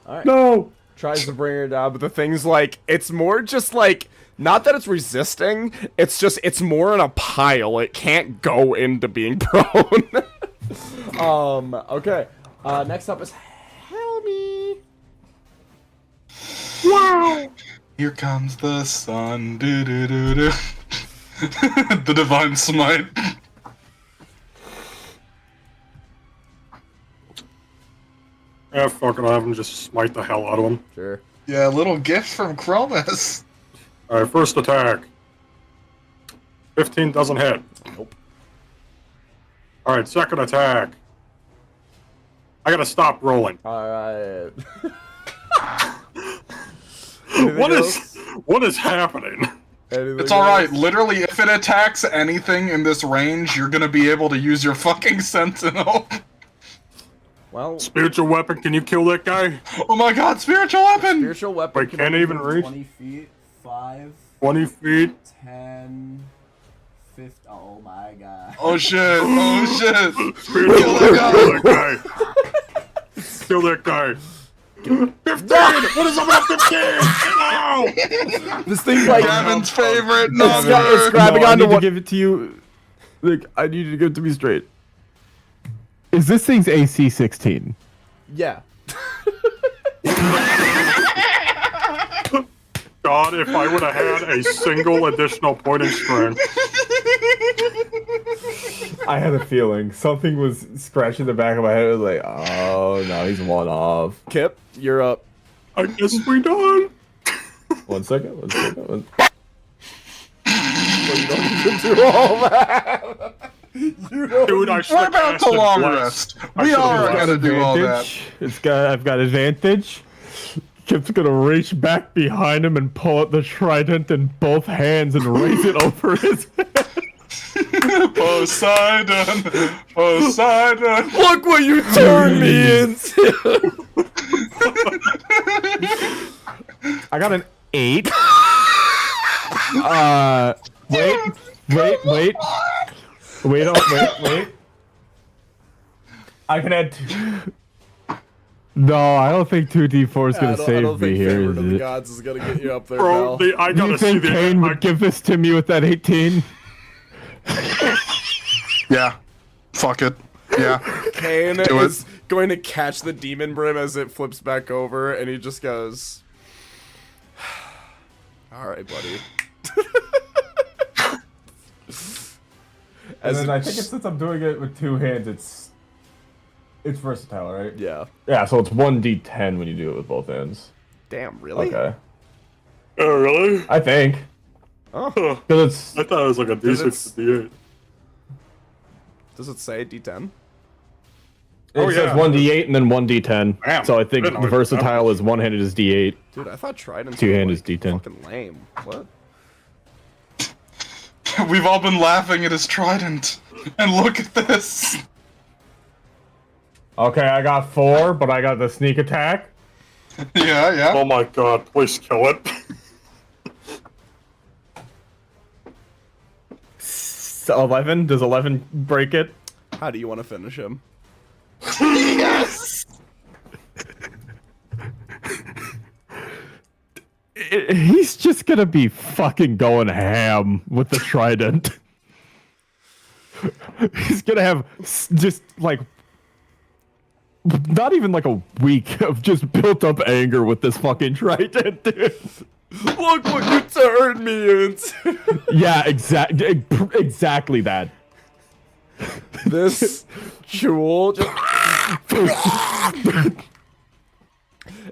Alright. No. Tries to bring her down, but the thing's like, it's more just like, not that it's resisting, it's just, it's more in a pile. It can't go into being prone. Okay. Next up is Helmy. Wow! Here comes the sun, do-do-do-do. The Divine Smite. Yeah, fuck it, I'll have him just smite the hell out of him. Sure. Yeah, a little gift from Chromas. Alright, first attack. 15 doesn't hit. Nope. Alright, second attack. I gotta stop rolling. Alright. What is happening? It's alright, literally, if it attacks anything in this range, you're gonna be able to use your fucking Sentinel. Well, Spiritual weapon, can you kill that guy? Oh my god, spiritual weapon! spiritual weapon Wait, can can't only even go reach? 20 feet, 5, 20 feet? 10, 50. Oh my god. Oh shit, oh shit! Spiritual Kill weapon, that kill that guy! Kill that guy! 15! What is up with 15? No! this thing's like, Gavin's favorite it's number! grabbing No, I onto need to what. give it to you. Like, I need you to give it to me straight. Is this thing's AC 16? Yeah. God, if I would have had a single additional point in strength. I had a feeling something was scratching the back of my head. I was like, oh no, he's one off. Kip, you're up. I guess we done. 1 second. 1 second. Well, you don't need to do all that. Dude, I should What have about casted the long Bless. rest? I We should've are casted gonna do all that. Advantage. I've got advantage. Kip's gonna reach back behind him and pull out the trident in both hands and raise it over his head. Poseidon! Poseidon! Look what you turned me into. I got an 8. Wait. Wait. I can add 2. No, I don't think 2d4 is gonna save me here. Favor Is to the it? gods is gonna get you up there, Bro, pal. I Do you gotta see think the. Kane would give this to me with that 18? Yeah. Fuck it. Yeah. Kane Do it. is going to catch the demon brim as it flips back over, and he just goes, "All right, buddy." And then I think it's, since I'm doing it with 2 hands, it's versatile, right? Yeah. Yeah, so it's 1d10 when you do it with both hands. Damn, really? Okay. Oh, really? I think. Oh. Because it's I thought it was like a D6 to D8. Does it say D10? Oh, It yeah. says 1d8 and then 1d10. Damn. So I think I didn't know the it was that versatile is one-handed is d8. Dude, I thought Trident's Two-hand were, is D10. fucking lame. What? We've all been laughing at his trident. And look at this! Okay, I got 4, but I got the sneak attack. Yeah, yeah. Oh my god, please kill it. So 11? Does 11 break it? How do you want to finish him? Yes! He's just gonna be fucking going ham with the trident. He's gonna have just like not even like a week of just built up anger with this fucking trident, dude. Look what you turned me into! Yeah, exactly that. This jewel just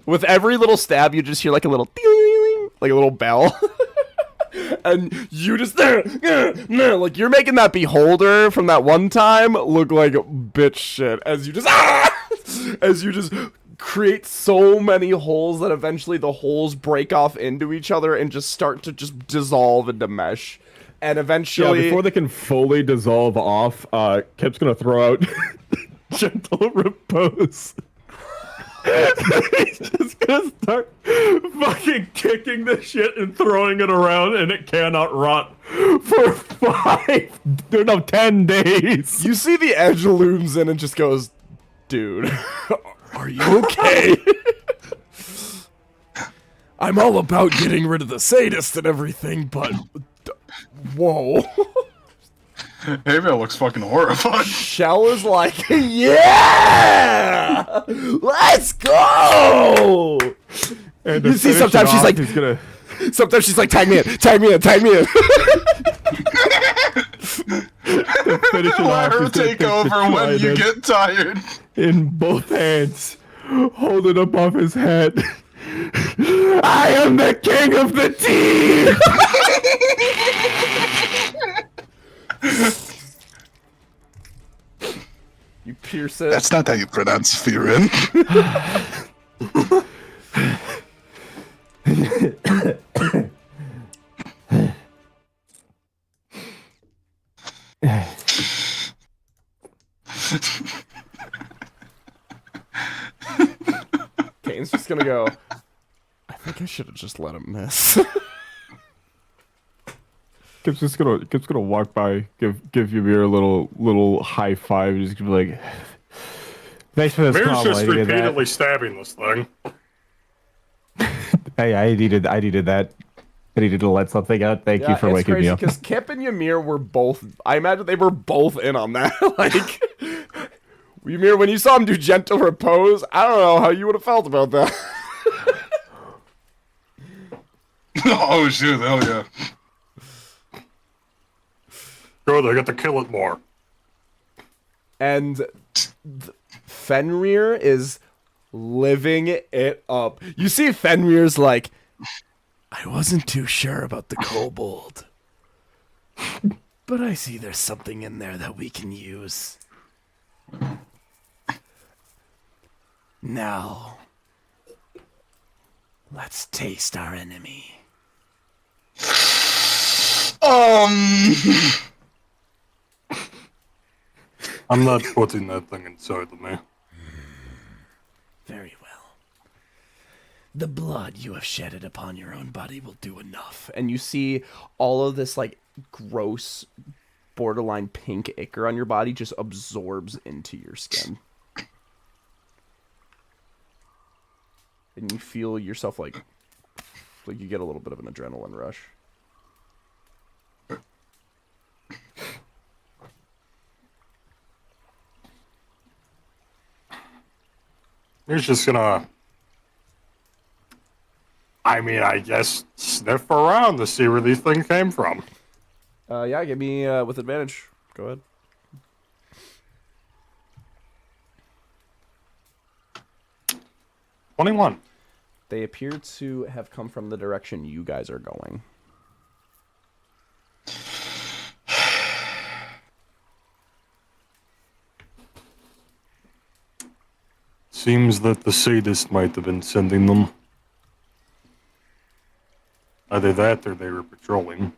with every little stab, you just hear like a little ding, like a little bell. And you just like you're making that beholder from that one time look like bitch shit as you just create so many holes that eventually the holes break off into each other and just start to just dissolve into mesh. And eventually, Yeah, before they can fully dissolve off, Kip's gonna throw out gentle repose. He's just gonna start fucking kicking the shit and throwing it around, and it cannot rot for 10 days. you see the edge looms in and just goes, dude, are you okay? I'm all about getting rid of the sadist and everything, but whoa. Havel looks fucking horrified. Shell is like, yeah, let's go. And You see, sometimes she's like, he's gonna. sometimes she's like, tag me in. Finish it Let off, her he's gonna take the over when you trident get tired. in both hands, hold it above his head. I am the king of the team. You pierce it. That's not how you pronounce Firin. Kane's just gonna go, I think I should have just let him miss. Kip's gonna walk by, give Ymir a little high five, just gonna be like, thanks for this Mir's call, just I needed repeatedly stabbing this thing. that. Hey, I needed that. I needed to let something out. Thank you for waking me up. because Kip and Ymir were both, I imagine they were both in on that. Like, Ymir, when you saw him do gentle repose, I don't know how you would have felt about that. Oh shit, hell yeah. Good, I get to kill it more. And Fenrir is living it up. You see Fenrir's like, I wasn't too sure about the kobold. But I see there's something in there that we can use. Now, let's taste our enemy. I'm not putting that thing inside of me. Very well. The blood you have shedded upon your own body will do enough. and you see all of this like gross borderline pink ichor on your body just absorbs into your skin. And you feel yourself like you get a little bit of an adrenaline rush. He's just gonna, I mean, I guess sniff around to see where these things came from. Yeah, give me with advantage. Go ahead. 21. They appear to have come from the direction you guys are going. Seems that the sadist might have been sending them. Either that or they were patrolling.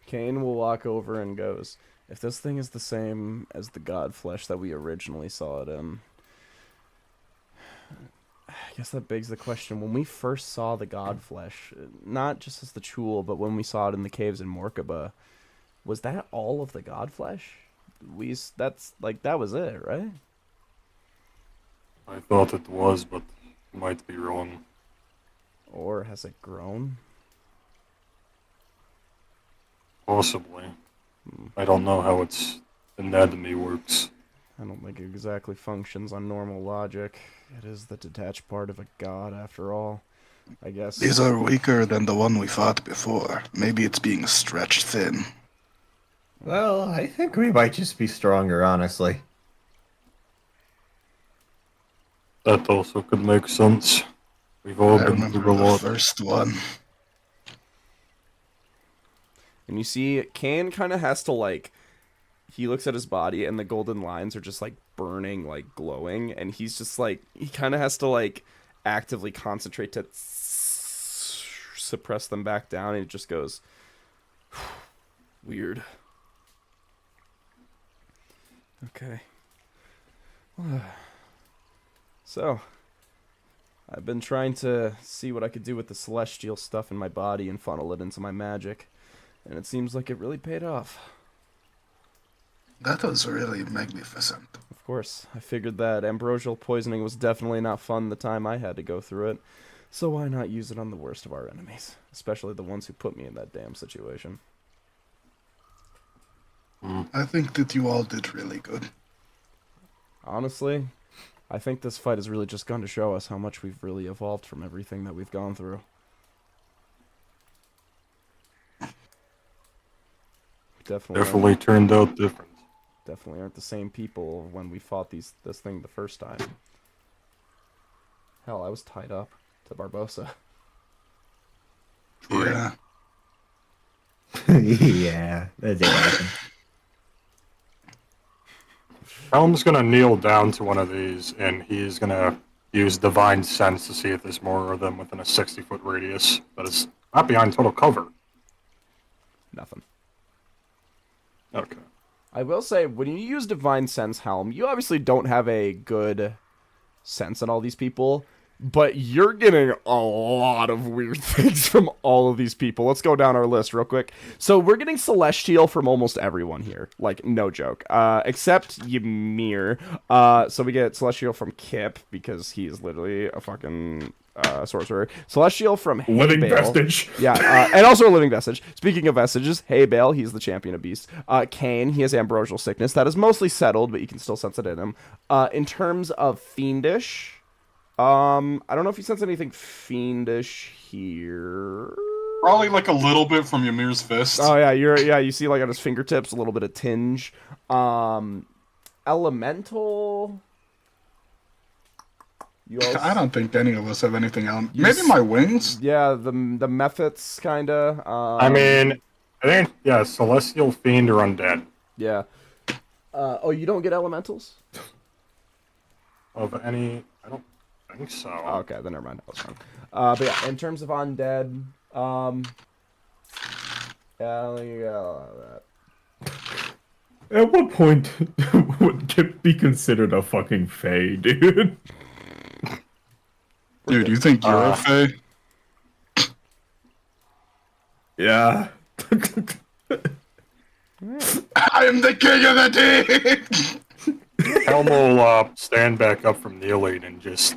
Kane will walk over and goes, if this thing is the same as the god flesh that we originally saw it in, I guess that begs the question, when we first saw the god flesh, not just as the Chul, but when we saw it in the caves in Morkaba, was that all of the god flesh? That was it, right? I thought it was, but might be wrong. Or has it grown? Possibly. I don't know how its anatomy works. I don't think it exactly functions on normal logic. It is the detached part of a god, after all. I guess. These are weaker than the one we fought before. Maybe it's being stretched thin. Well, I think we might just be stronger, honestly. That also could make sense. We've all I been remember through a the lot. first one. And you see, Kane kind of has to, like, he looks at his body and the golden lines are just, like, burning, like, glowing. And he's just, like, he kind of has to, like, actively concentrate to suppress them back down. And it just goes, weird. Okay. So, I've been trying to see what I could do with the celestial stuff in my body and funnel it into my magic. And it seems like it really paid off. That was really magnificent. Of course, I figured that ambrosial poisoning was definitely not fun the time I had to go through it. So why not use it on the worst of our enemies? Especially the ones who put me in that damn situation. I think that you all did really good. Honestly, I think this fight has really just gone to show us how much we've really evolved from everything that we've gone through. Definitely turned out different. Definitely aren't the same people when we fought this thing the first time. Hell, I was tied up to Barbosa. Yeah. Yeah, that did happen. Helm's gonna kneel down to one of these, and he's gonna use Divine Sense to see if there's more of them within a 60-foot radius that is not behind total cover. Nothing. Okay. I will say, when you use Divine Sense, Helm, you obviously don't have a good sense on all these people, but you're getting a lot of weird things from all of these people. Let's go down our list real quick. So we're getting Celestial from almost everyone here. Like, no joke. Except Ymir. So we get Celestial from Kip, because he is literally a fucking sorcerer. Celestial from Living Haybale. vestige. Yeah, and also a living vestige. Speaking of vestiges, Haybale, he's the champion of beasts. Kane, he has ambrosial sickness. That is mostly settled, but you can still sense it in him. In terms of fiendish, I don't know if you sense anything fiendish here. Probably like a little bit from Ymir's fist. Oh yeah, you see like on his fingertips a little bit of tinge. Elemental. You also, I don't think any of us have anything else. You Maybe s- my wings? yeah, the methods kinda. I mean, I think, yeah, Celestial Fiend or Undead. Yeah. Oh, you don't get elementals? Of any, I don't think so. Oh, okay, then never mind. That was wrong. But yeah, in terms of undead, yeah, you got a lot of that. At what point would Kip be considered a fucking fae, dude? Dude, you think you're a fae? Yeah. I'm the king of the deep! Helm will stand back up from kneeling and just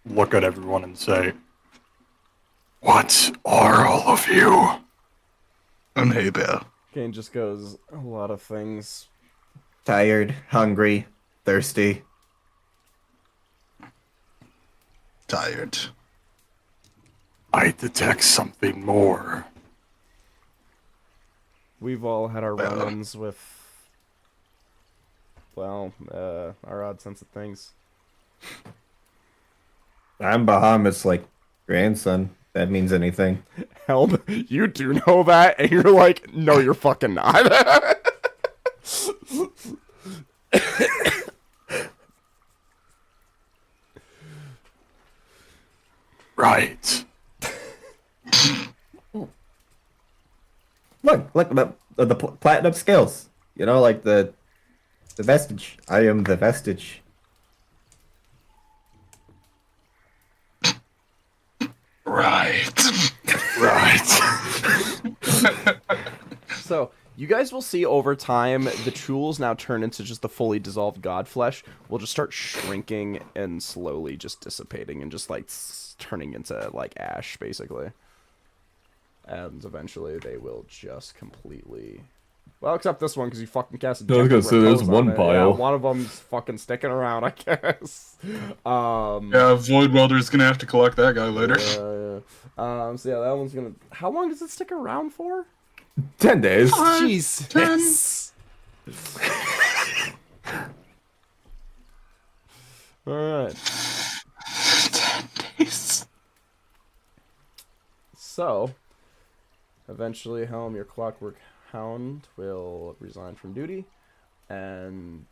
look at everyone and say, "What are all of you?" I'm Haybale. Kane just goes, a lot of things. Tired, hungry, thirsty. Tired. I detect something more. We've all had our Well. run-ins with, well, our odd sense of things. I'm Bahamut's like grandson. If that means anything. Helm, you do know that, and you're like, no, you're fucking not. Right. Look, the platinum scales. You know, like the vestige. I am the vestige. Right. Right. So, you guys will see over time, the Trules now turn into just the fully dissolved god flesh. Will just start shrinking and slowly just dissipating and just like turning into like ash, basically. And eventually they will just completely... Well, except this one, because you fucking cast a I was gonna say, there's repose one on it. pile. Yeah, one of them's fucking sticking around, I guess. Yeah, Void Welder's gonna have to collect that guy later. So yeah, that one's gonna... How long does it stick around for? 10 days. Jesus. All right. 10 days. So, eventually, Helm, your clockwork hound, will resign from duty, and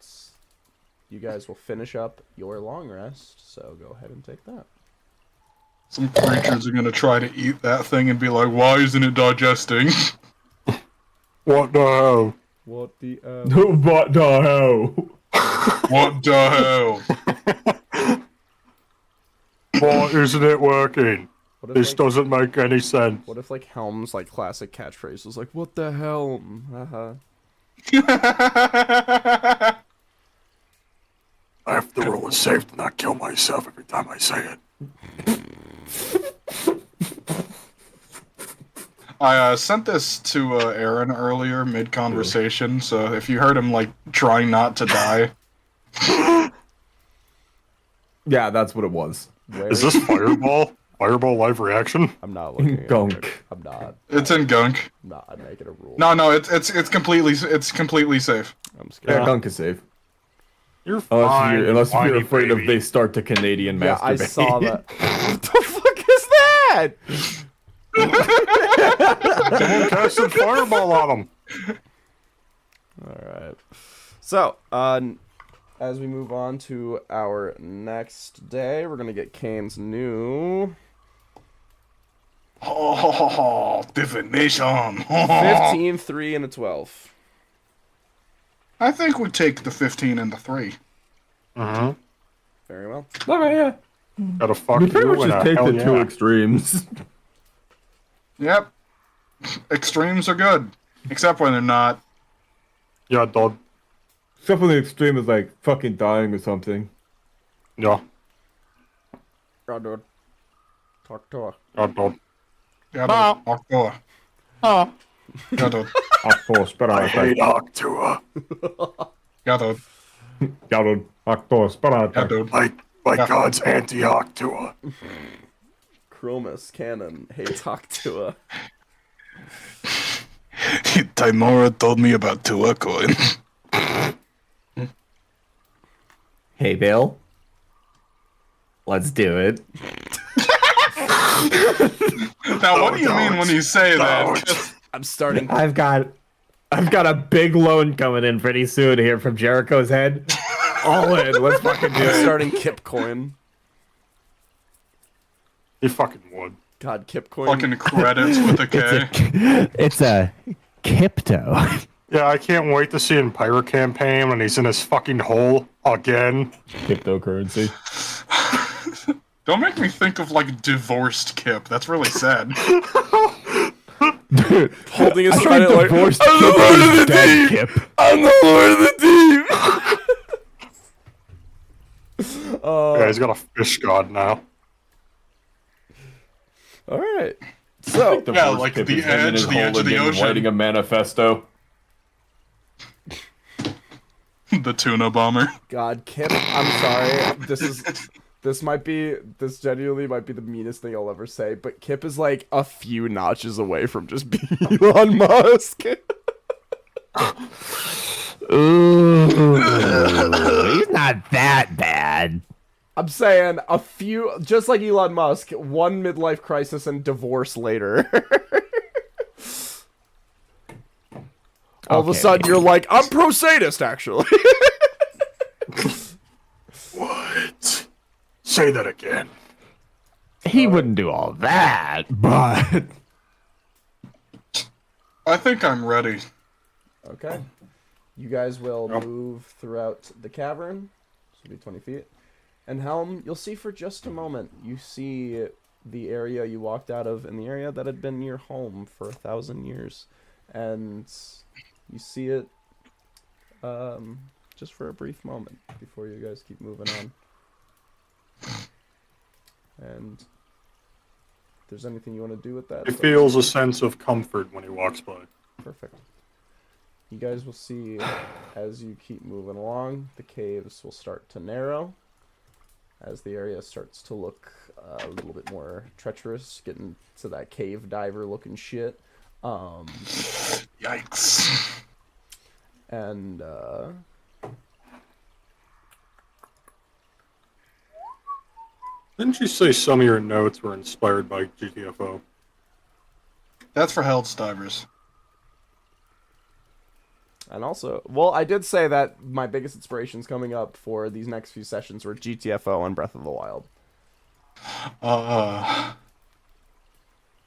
you guys will finish up your long rest. So go ahead and take that. Some creatures are gonna try to eat that thing and be like, why isn't it digesting? What the hell? What the What the hell? What the hell? Why isn't it working? What if, This like, doesn't make any sense. what if like Helm's like classic catchphrase was like, "What the Helm?" Haha. I have to roll a save to not kill myself every time I say it. I sent this to Aaron earlier, mid-conversation, so if you heard him, like, trying not to die... Yeah, that's what it was. Where? Is this Fireball? Fireball live reaction? I'm not looking at Gunk. it. I'm not. It's in Gunk. I'm not. I'd make it a rule. No, it's completely safe. I'm scared. Yeah, Gunk is safe. You're fine. Unless you're whiny afraid of baby. they start to Canadian Yeah, I masturbate. saw that. What the fuck is that? Someone casted Fireball on him. Alright. So, as we move on to our next day, we're going to get Kane's new Oh, divination. 15, 3, and a 12. I think we take the 15 and the 3. Mm-hmm. Very well. Okay, yeah. Gotta fuck We pretty you much and just a take hell the two yeah. extremes. Yep. Extremes are good. Except when they're not. Yeah, dog. Except when the extreme is like fucking dying or something. Yeah, God, dude. Talk to her. yeah, dog. Yeah, dude. October. Ah. Yeah, dude. Aktor, spara I hate Octua. Yeah, dude. Jarod, aktor, spara Yeah, dude. My Yeah. God's anti-Octua. Chromus Cannon hates Octua. Timora told me about Tua coin. Hey, Bill. Let's do it. Now, what do you mean when you say that? Don't. I'm starting. I've got a big loan coming in pretty soon here from Jericho's head. All in. Let's fucking do I'm it. starting Kip Coin. He fucking would. God, Kip Coin. Fucking credits with a K. It's a Kipto. Yeah, I can't wait to see him Pirate Campaign when he's in his fucking hole again. Cryptocurrency. Don't make me think of, like, divorced Kip. That's really sad. holding his I trident like, divorced I'm the Kip lord of and the dead deep! Kip. I'm the lord of the deep! Yeah, he's got a fish god now. Alright. So, Yeah, like the edge of the ocean. Writing a manifesto. The tuna bomber. God, Kip, I'm sorry. This genuinely might be the meanest thing I'll ever say, but Kip is like a few notches away from just being Elon Musk. Ooh, he's not that bad. I'm saying a few, just like Elon Musk, one midlife crisis and divorce later. All of a Okay. sudden, you're like, I'm pro-sadist, actually. What? Say that again. He wouldn't do all that, but I think I'm ready. Okay. You guys will move throughout the cavern. This will be 20 feet. And Helm, you'll see for just a moment, you see the area you walked out of and the area that had been your home for 1,000 years. And you see it just for a brief moment before you guys keep moving on. And if there's anything you want to do with that, He feels a sense of comfort when he walks by. perfect. You guys will see as you keep moving along, the caves will start to narrow as the area starts to look a little bit more treacherous, getting to that cave diver looking shit. Yikes. And Didn't you say some of your notes were inspired by GTFO? That's for Helldivers. and also, well, I did say that my biggest inspirations coming up for these next few sessions were GTFO and Breath of the Wild.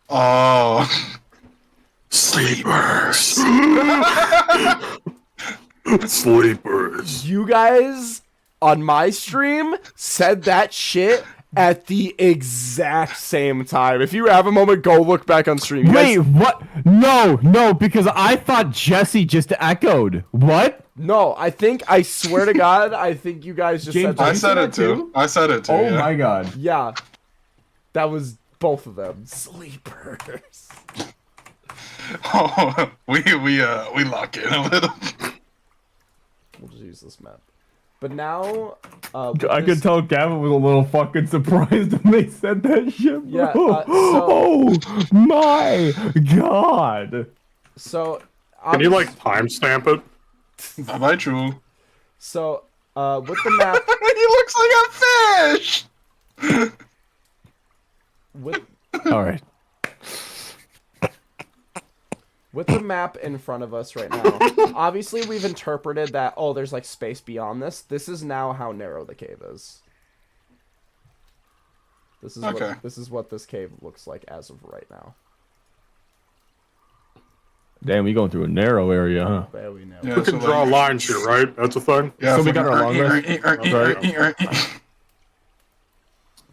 Oh. Sleepers! Sleepers. You guys on my stream said that shit at the exact same time. If you have a moment, go look back on stream. You Wait, guys, what? No, because I thought Jesse just echoed. What? no, I swear to God, I think you guys just James, said I that. said it too. I said it too. Oh yeah. my god. Yeah, that was both of them. Sleepers. Oh, we lock in a little. We'll just use this map. But now, I could tell Gavin was a little fucking surprised when they said that shit, bro. Yeah, oh my god. So, Can you, like, timestamp it? Bye-bye, True. So, with the map, He looks like a fish! with All right. with the map in front of us right now, obviously we've interpreted that, oh, there's like space beyond this. This is now how narrow the cave is. This is Okay. this is what this cave looks like as of right now. Damn, we going through a narrow area, huh? Very narrow. Yeah, We can draw lines here, right? That's a thing? Yeah, So we got our long rest?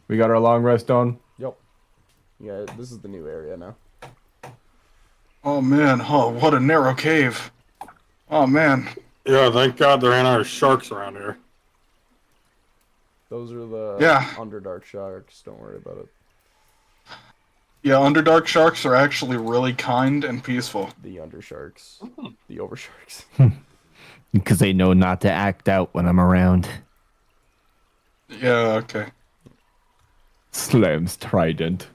We got our long rest on. Yep. Yeah, this is the new area now. Oh man, oh, what a narrow cave. Oh man. Yeah, thank God there ain't our sharks around here. Those are the Yeah. Underdark sharks. Don't worry about it. Yeah, Underdark sharks are actually really kind and peaceful. The Undersharks. The Oversharks. Because they know not to act out when I'm around. Yeah, okay. Slam's trident.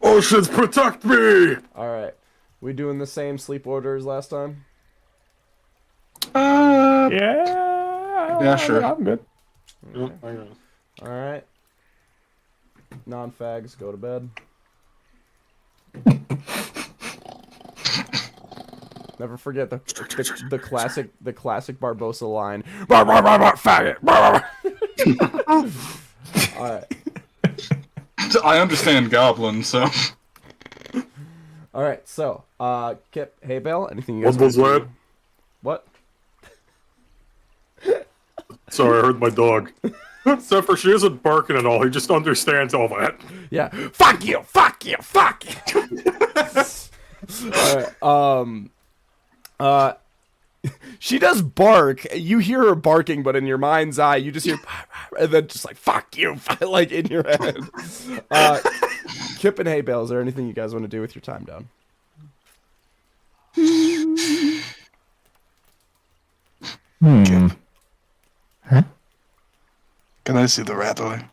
Oceans, protect me! Alright. We doing the same sleep order as last time? Yeah, sure. I'm good. Yeah, I guess. Alright. Non-fags, go to bed. Never forget the classic Barbosa line. Bar, bar, bar, bar, faggot. Bar, bar, bar. Alright. I understand goblin, so. Alright, so, Kip, hey Bale, anything you What guys was want to that? do? What? Sorry, I heard my dog. Except for she isn't barking at all, he just understands all that. Yeah. Fuck you! Fuck you! Fuck you! Alright, she does bark. You hear her barking, but in your mind's eye, you just hear, and then just like, fuck you, like in your head. Kip and Hay Bale, is there anything you guys want to do with your time down? Huh? Can I see the rattler?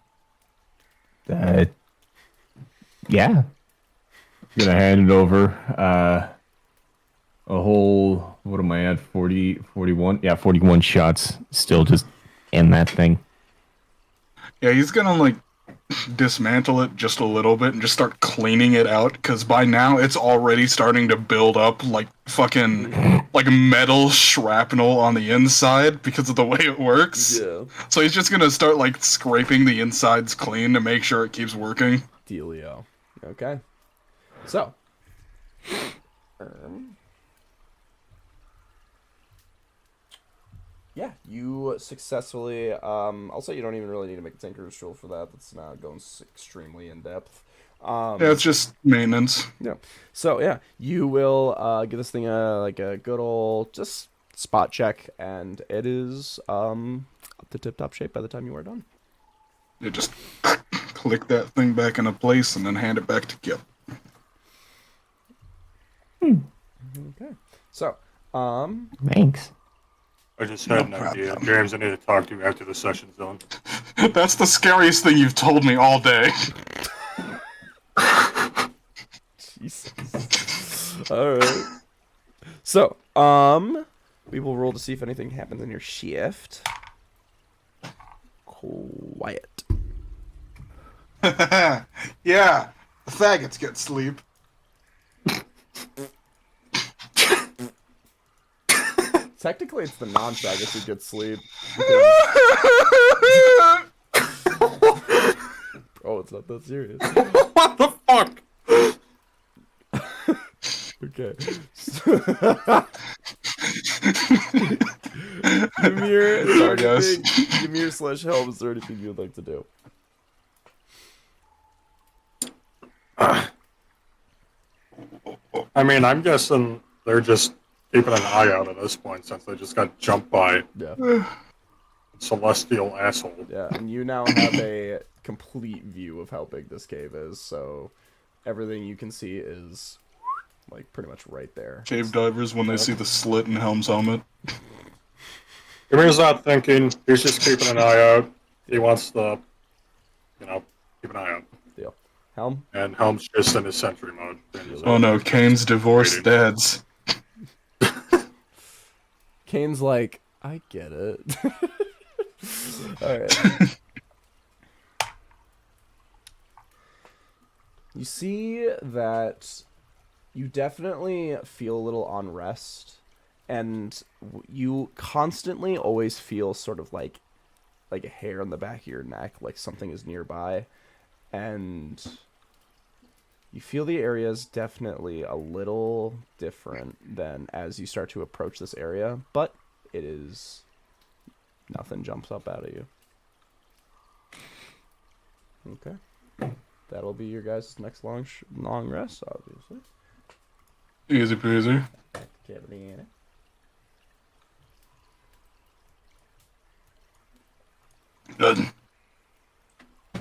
Yeah. Gonna hand it over. A whole, what am I at? 40, 41? Yeah, 41 shots still just in that thing. Yeah, he's gonna, like, dismantle it just a little bit and just start cleaning it out, because by now it's already starting to build up, like, fucking, like, metal shrapnel on the inside because of the way it works. Yeah. So he's just gonna start, like, scraping the insides clean to make sure it keeps working. Dealio. Okay. So. Yeah, you successfully, I'll say you don't even really need to make a Tinker's roll for that. That's not going extremely in depth. Yeah, it's just maintenance. Yeah. So, yeah, you will give this thing a good old just spot check, and it is up to tip-top shape by the time you are done. You just click that thing back into place and then hand it back to Kip. Okay. So, Thanks. I just had an idea. James, I need to talk to you after the session's done. That's the scariest thing you've told me all day. Jesus. All right. So, we will roll to see if anything happens in your shift. Quiet. Yeah, the faggots get sleep. Technically, it's the non-faggots who get sleep. Oh, it's not that serious. What the fuck? Okay. Ymir, is there Sorry, guys. anything, Ymir / Helm, is there anything you'd like to do? I mean, I'm guessing they're just keeping an eye out at this point since they just got jumped by Yeah. celestial asshole. Yeah, and you now have a complete view of how big this cave is, so everything you can see is, like, pretty much right there. Cave divers, when they see the slit in Helm's helmet. Ymir's not thinking, he's just keeping an eye out. He wants to, keep an eye out. Deal. Helm? And Helm's just in his sentry mode. Oh no, Kane's divorced dads. Kane's like, I get it. Alright. You see that you definitely feel a little unrest, and you constantly always feel sort of like a hair on the back of your neck, like something is nearby, and you feel the area is definitely a little different than as you start to approach this area, but it is nothing jumps up out of you. Okay. That'll be your guys' next long rest, obviously. Easy peasy. Cavity in it. Good.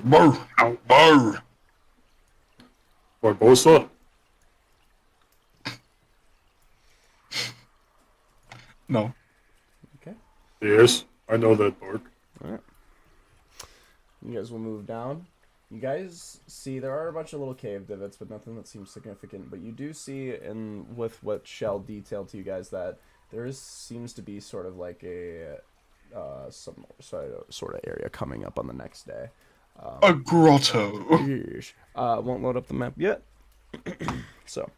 Brr. Brr. Barbosa? No. Okay. Yes, I know that dork. Alright. You guys will move down. You guys see there are a bunch of little cave divots, but nothing that seems significant. But you do see, with what Shell detailed to you guys, that seems to be sort of like a some sort of area coming up on the next day. A grotto. Yeesh. Won't load up the map yet. So,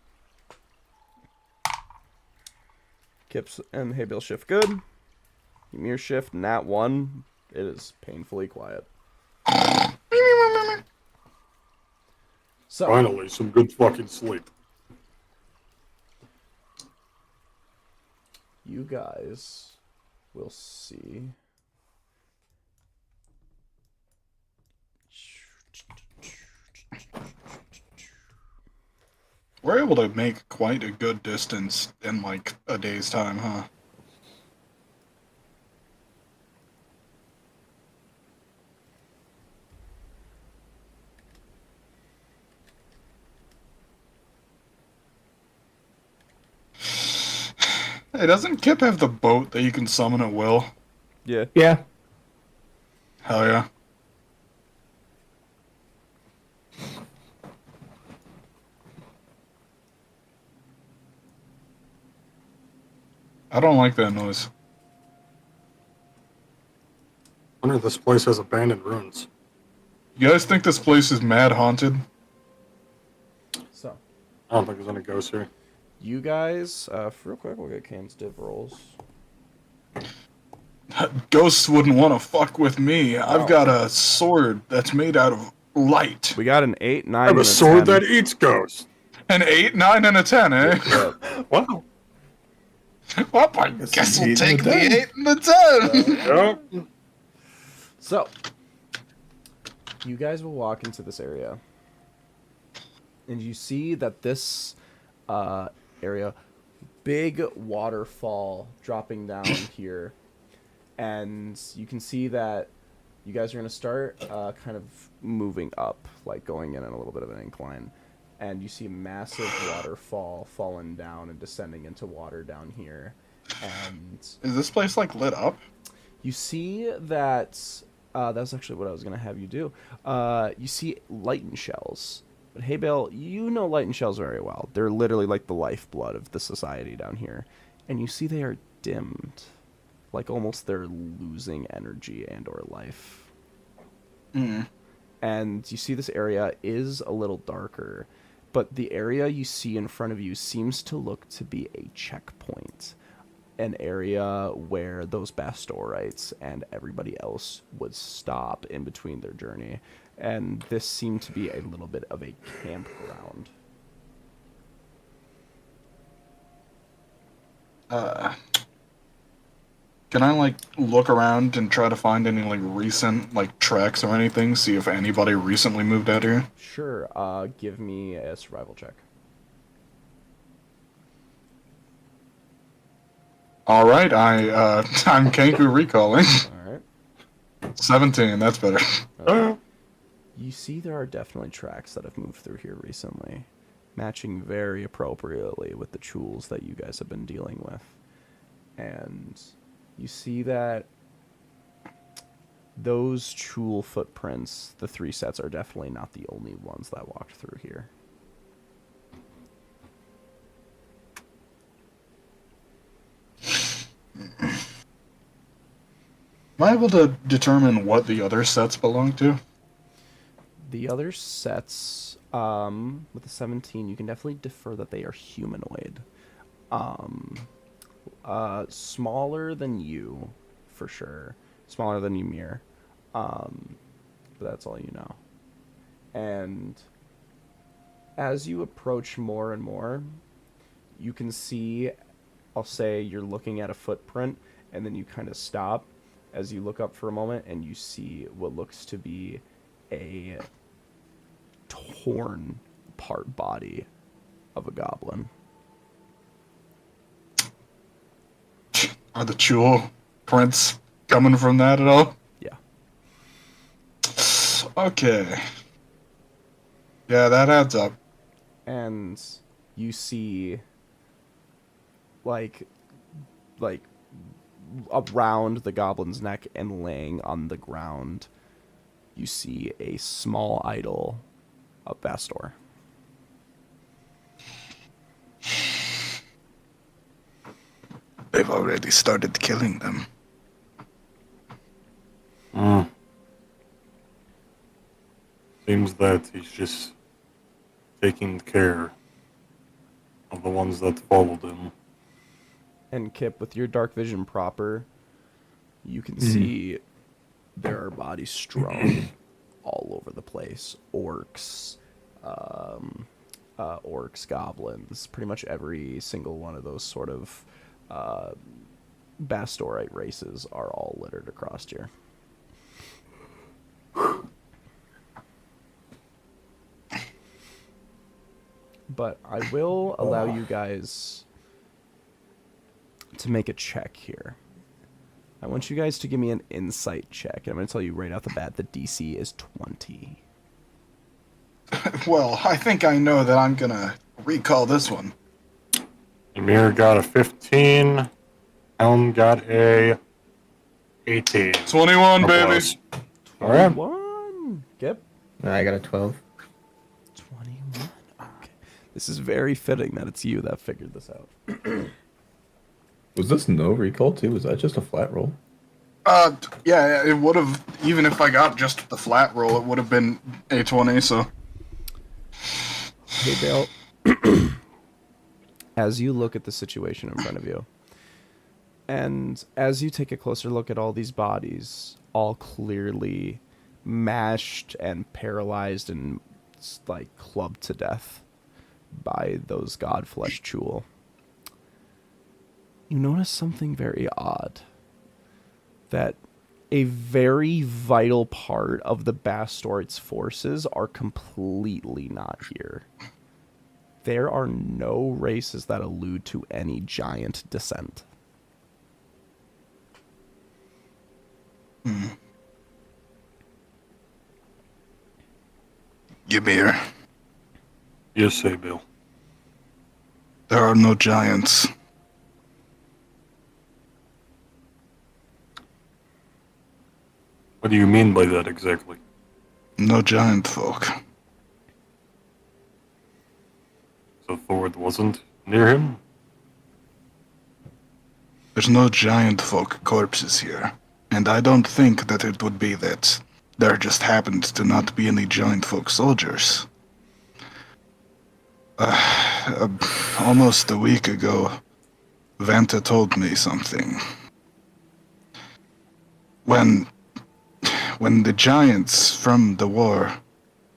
Kips and Haybill shift good. Ymir shift nat 1. It is painfully quiet. So, Finally, some good fucking sleep. you guys will see. We're able to make quite a good distance in like a day's time, huh? Hey, doesn't Kip have the boat that you can summon at will? Yeah. Yeah. Hell yeah. I don't like that noise. I wonder if this place has abandoned ruins. You guys think this place is mad haunted? So, I don't think there's any ghosts here. you guys, real quick, we'll get Kane's div rolls. Ghosts wouldn't want to fuck with me. I've got a sword that's made out of light. We got an 8, 9, I have and a a sword 10. that eats ghosts. An 8, 9, and a 10, eh? Yep. Wow. Well, I guess we'll an 8 take and the a 10. 8 and the 10. Yeah. So, you guys will walk into this area, and you see that this area, big waterfall dropping down here, and you can see that you guys are going to start kind of moving up, like going in a little bit of an incline, and you see a massive waterfall falling down and descending into water down here, and Is this place like lit up? you see that that's actually what I was going to have you do. You see lightning shells But hey, Bill, you know Light and Shells very well. They're literally like the lifeblood of the society down here. And you see they are dimmed. Like almost they're losing energy and or life. Mm. And you see this area is a little darker. But the area you see in front of you seems to look to be a checkpoint. An area where those Bastorites and everybody else would stop in between their journey. And this seemed to be a little bit of a campground. Can I like look around and try to find any like recent like tracks or anything? See if anybody recently moved out here. Sure, give me a survival check. All right, I'm Kenku recalling. Alright. 17. That's better. You see there are definitely tracks that have moved through here recently, matching very appropriately with the tools that you guys have been dealing with. And you see that those tool footprints, the 3 sets, are definitely not the only ones that walked through here. Am I able to determine what the other sets belong to? The other sets, with the 17, you can definitely defer that they are humanoid. Smaller than you, for sure. Smaller than Ymir. But that's all you know. And as you approach more and more, you can see, I'll say you're looking at a footprint, and then you kind of stop as you look up for a moment, and you see what looks to be a torn apart body of a goblin. Are the jewel prints coming from that at all? Yeah. Okay. Yeah, that adds up. And you see like around the goblin's neck and laying on the ground, you see a small idol of Bastor. They've already started killing them. Seems that he's just taking care of the ones that followed him. And Kip, with your dark vision proper, you can see there are bodies strewn all over the place. Orcs, goblins, pretty much every single one of those sort of Bastorite races are all littered across here. But I will allow you guys to make a check here. I want you guys to give me an insight check. And I'm going to tell you right off the bat, the DC is 20. Well, I think I know that I'm gonna recall this one. Amir got a 15. Helm got a 18. 21, baby. Plus. All right. 21. Kip? I got a 12. 21. Okay. This is very fitting that it's you that figured this out. Was this no recall too? Was that just a flat roll? Yeah, it would have, even if I got just the flat roll, it would have been a 20, so. Hey, Dale. As you look at the situation in front of you, and as you take a closer look at all these bodies, all clearly mashed and paralyzed and like clubbed to death by those godflesh Chul, you notice something very odd. That a very vital part of the Bastort's forces are completely not here. There are no races that allude to any giant descent. Ymir, Yes, say, Bill. there are no giants. What do you mean by that exactly? No giant folk. the Thord wasn't near him? There's no giant folk corpses here, and I don't think that it would be that there just happened to not be any giant folk soldiers. Almost a week ago, Vanta told me something. When the giants from the war,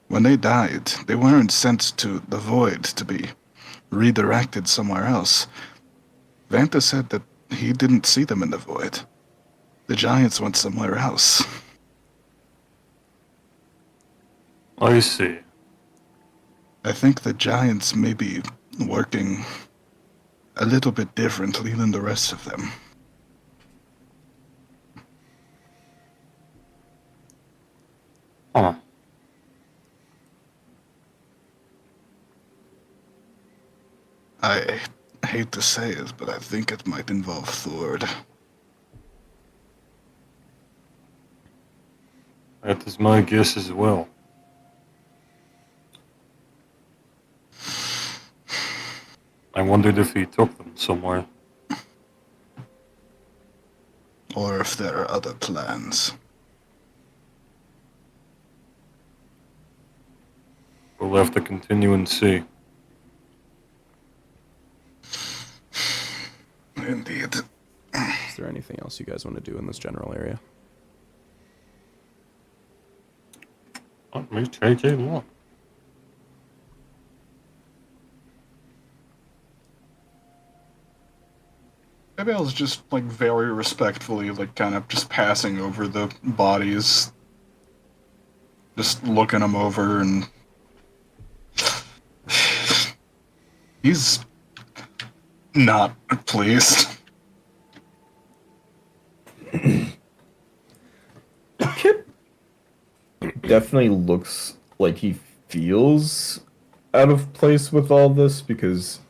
when they died, they weren't sent to the void to be redirected somewhere else. Vanta said that he didn't see them in the void. The giants went somewhere else. I see. I think the giants may be working a little bit differently than the rest of them. Huh. I hate to say it, but I think it might involve Thord. That is my guess as well. I wondered if he took them somewhere. Or if there are other plans. We'll have to continue and see. Indeed. Is there anything else you guys want to do in this general area? Let me take a look. Abel's just like very respectfully, like kind of just passing over the bodies, just looking them over, and he's not pleased. Kip definitely looks like he feels out of place with all this because,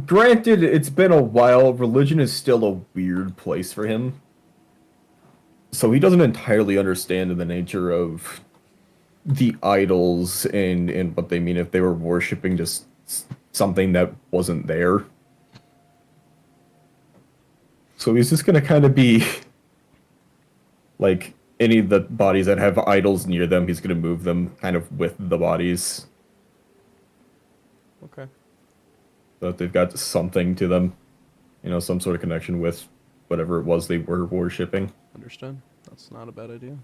granted, it's been a while. Religion is still a weird place for him. So he doesn't entirely understand the nature of the idols and what they mean if they were worshipping just something that wasn't there. So he's just going to kind of be like any of the bodies that have idols near them, he's going to move them kind of with the bodies. Okay. So that they've got something to them, you know, some sort of connection with whatever it was they were worshipping. Understood. That's not a bad idea.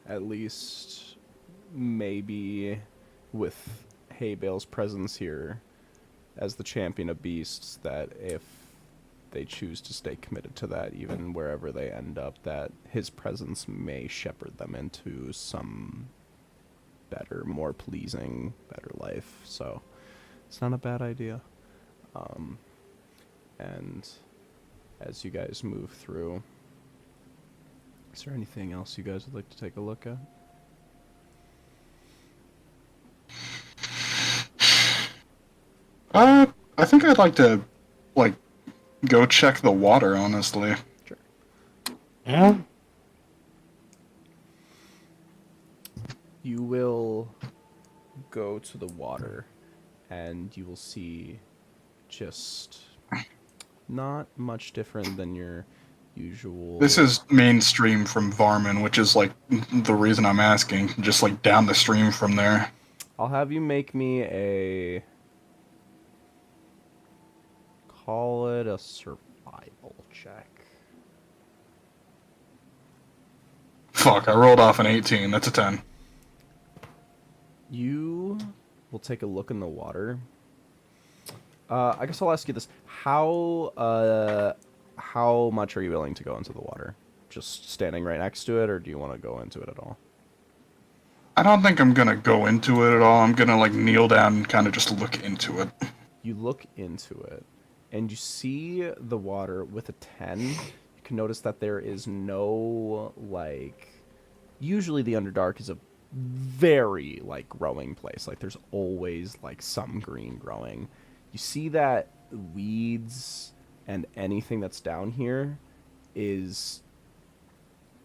At least, maybe with Haybale's presence here as the champion of beasts, that if they choose to stay committed to that, even wherever they end up, that his presence may shepherd them into some better, more pleasing, better life. So it's not a bad idea. And as you guys move through, is there anything else you guys would like to take a look at? I think I'd like to, like, go check the water, honestly. Sure. Yeah? You will go to the water, and you will see just not much different than your usual... This is mainstream from Varman, which is, like, the reason I'm asking. Just, like, down the stream from there. I'll have you make me a... call it a survival check. Fuck, I rolled off an 18. That's a 10. You will take a look in the water. I guess I'll ask you this: how much are you willing to go into the water? Just standing right next to it, or do you want to go into it at all? I don't think I'm gonna go into it at all. I'm gonna, like, kneel down and kind of just look into it. You look into it, and you see the water with a 10. You can notice that there is no, like... Usually the Underdark is a very, like, growing place. Like, there's always, like, some green growing. You see that weeds and anything that's down here is...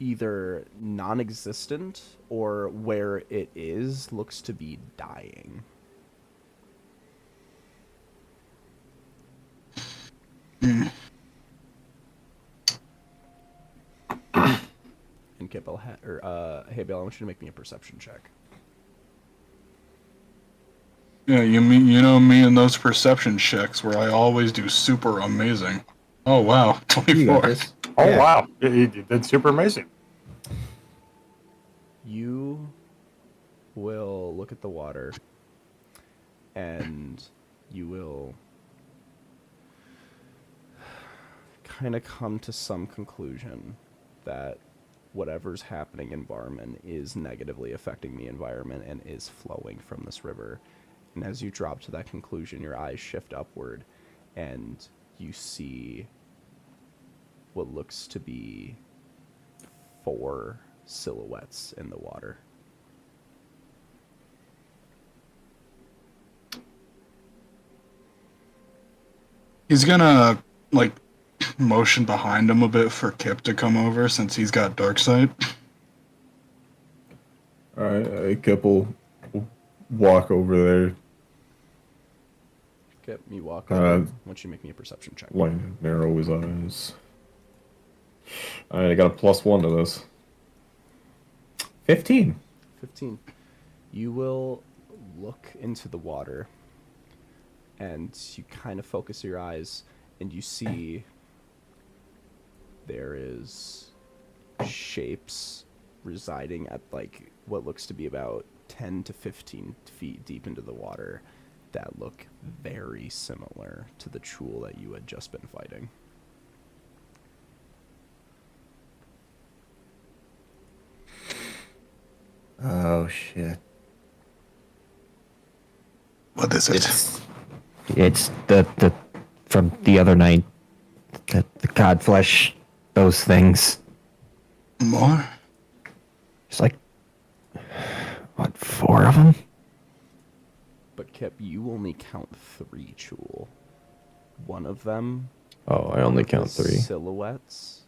either non-existent or where it is looks to be dying. And Kip, hey Bill, I want you to make me a perception check. Yeah, you know me and those perception checks where I always do super amazing. Oh wow, You 24. got this. Oh Yeah. wow, you did super amazing. You will look at the water and you will kind of come to some conclusion that whatever's happening in Barman is negatively affecting the environment and is flowing from this river. And as you drop to that conclusion, your eyes shift upward and you see what looks to be 4 silhouettes in the water. He's gonna like motion behind him a bit for Kip to come over since he's got dark sight. Alright, Kip will walk over there, Okay, you walk Uh, over. I want you to make me a perception check. like narrow his eyes. Alright, I got a +1 to this. 15. 15. You will look into the water and you kind of focus your eyes and you see there is shapes residing at like what looks to be about 10 to 15 feet deep into the water that look very similar to the Chul that you had just been fighting. Oh shit! What is it? It's the from the other night. The codflesh, those things. More? It's like what, 4 of them? But Kip, you only count 3 Chul. One of them, Oh, I only the count 3. silhouettes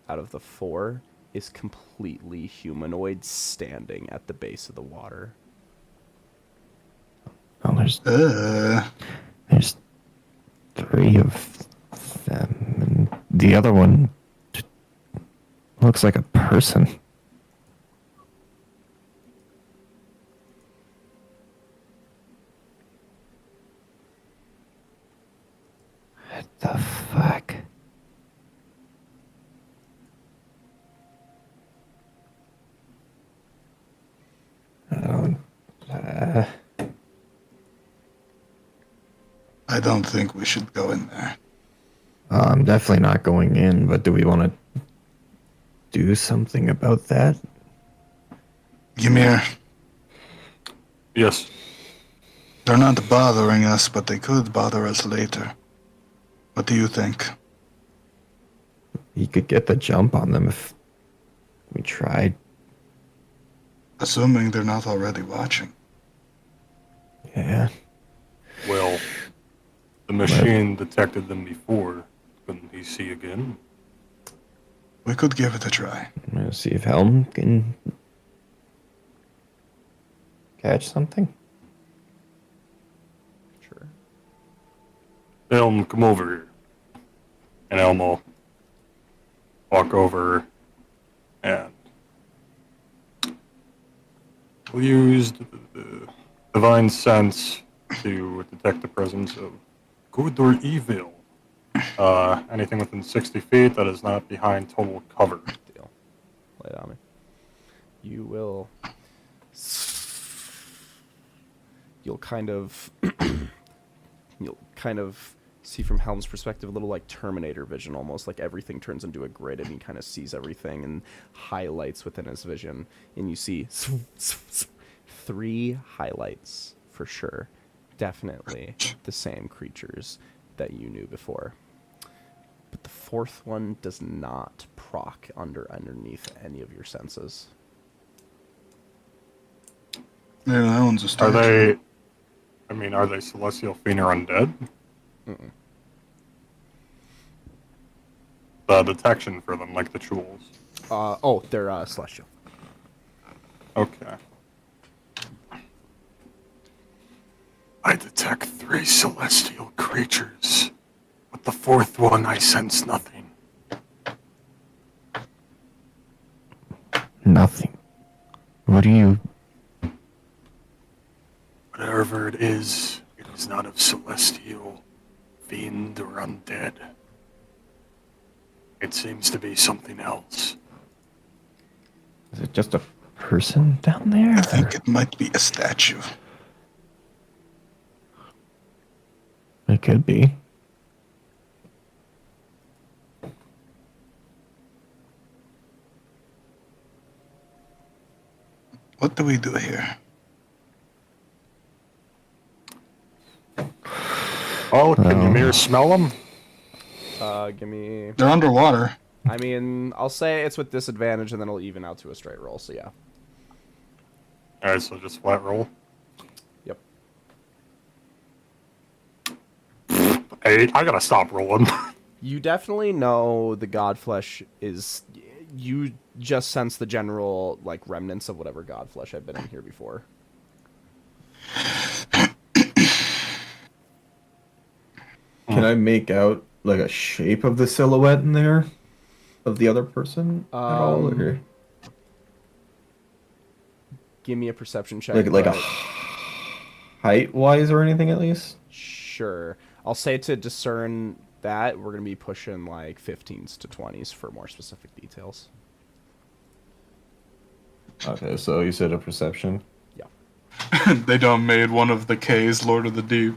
out of the 4 is completely humanoid standing at the base of the water. Oh, there's 3 of them, and the other one looks like a person. What the fuck? I don't think we should go in there. I'm definitely not going in, but do we want to do something about that? Ymir, Yes. they're not bothering us, but they could bother us later. What do you think? You could get the jump on them if we tried. Assuming they're not already watching. Yeah. Well, the machine detected them before. Couldn't he see again? We could give it a try. I'm gonna see if Helm can catch something. Sure. Elm, come over here. And Elm will walk over and we'll use the divine sense to detect the presence of good or evil. Anything within 60 feet that is not behind total cover. Deal. Lay it on me. You will. You'll kind of. You'll kind of see from Helm's perspective a little like Terminator vision, almost like everything turns into a grid and he kind of sees everything and highlights within his vision. And you see 3 highlights for sure. Definitely the same creatures that you knew before. But the 4th one does not proc underneath any of your senses. Yeah, that one's a Are start. are they celestial fiend or undead? Mm-mm. The detection for them, like the Chuls. They're celestial. Okay. I detect 3 celestial creatures. With the 4th one, I sense nothing. Nothing. What do you... Whatever it is not of celestial, fiend, or undead. It seems to be something else. Is it just a person down there? I think it might be a statue. It could be. What do we do here? Oh, can you mirror smell them? Give me... They're underwater. I mean, I'll say it's with disadvantage, and then it'll even out to a straight roll, so yeah. Alright, so just flat roll. Yep. Hey, I gotta stop rolling. You definitely know the Godflesh is... You just sense the general, like, remnants of whatever Godflesh had been in here before. Can I make out like a shape of the silhouette in there of the other person at all, or Give me a perception check. like a but- height wise or anything at least? Sure. I'll say to discern that, we're going to be pushing like 15s to 20s for more specific details. Okay, so you said a perception. Yeah. They done made one of the K's Lord of the Deep.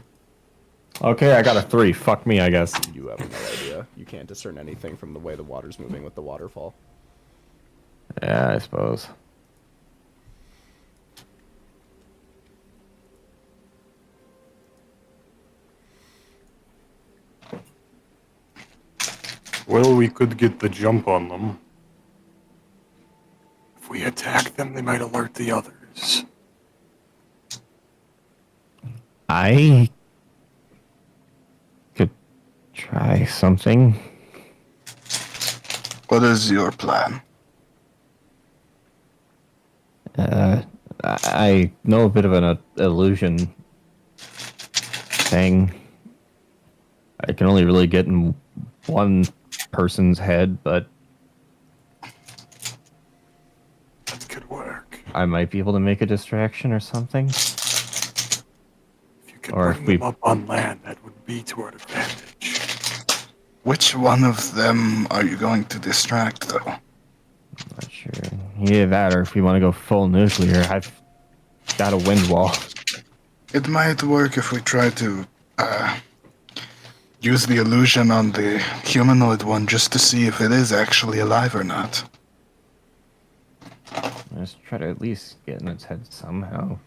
Okay, I got a 3. Fuck me, I guess. You have no idea. You can't discern anything from the way the water's moving with the waterfall. Yeah, I suppose. Well, we could get the jump on them. If we attack them, they might alert the others. I could try something. What is your plan? I know a bit of an illusion thing. I can only really get in one person's head, but That could work. I might be able to make a distraction or something. If you could Or bring if we- them up on land, that would be to our advantage. Which one of them are you going to distract, though? Not sure. Either that, or if we want to go full nuclear, I've got a wind wall. It might work if we try to use the illusion on the humanoid one just to see if it is actually alive or not. Let's try to at least get in its head somehow.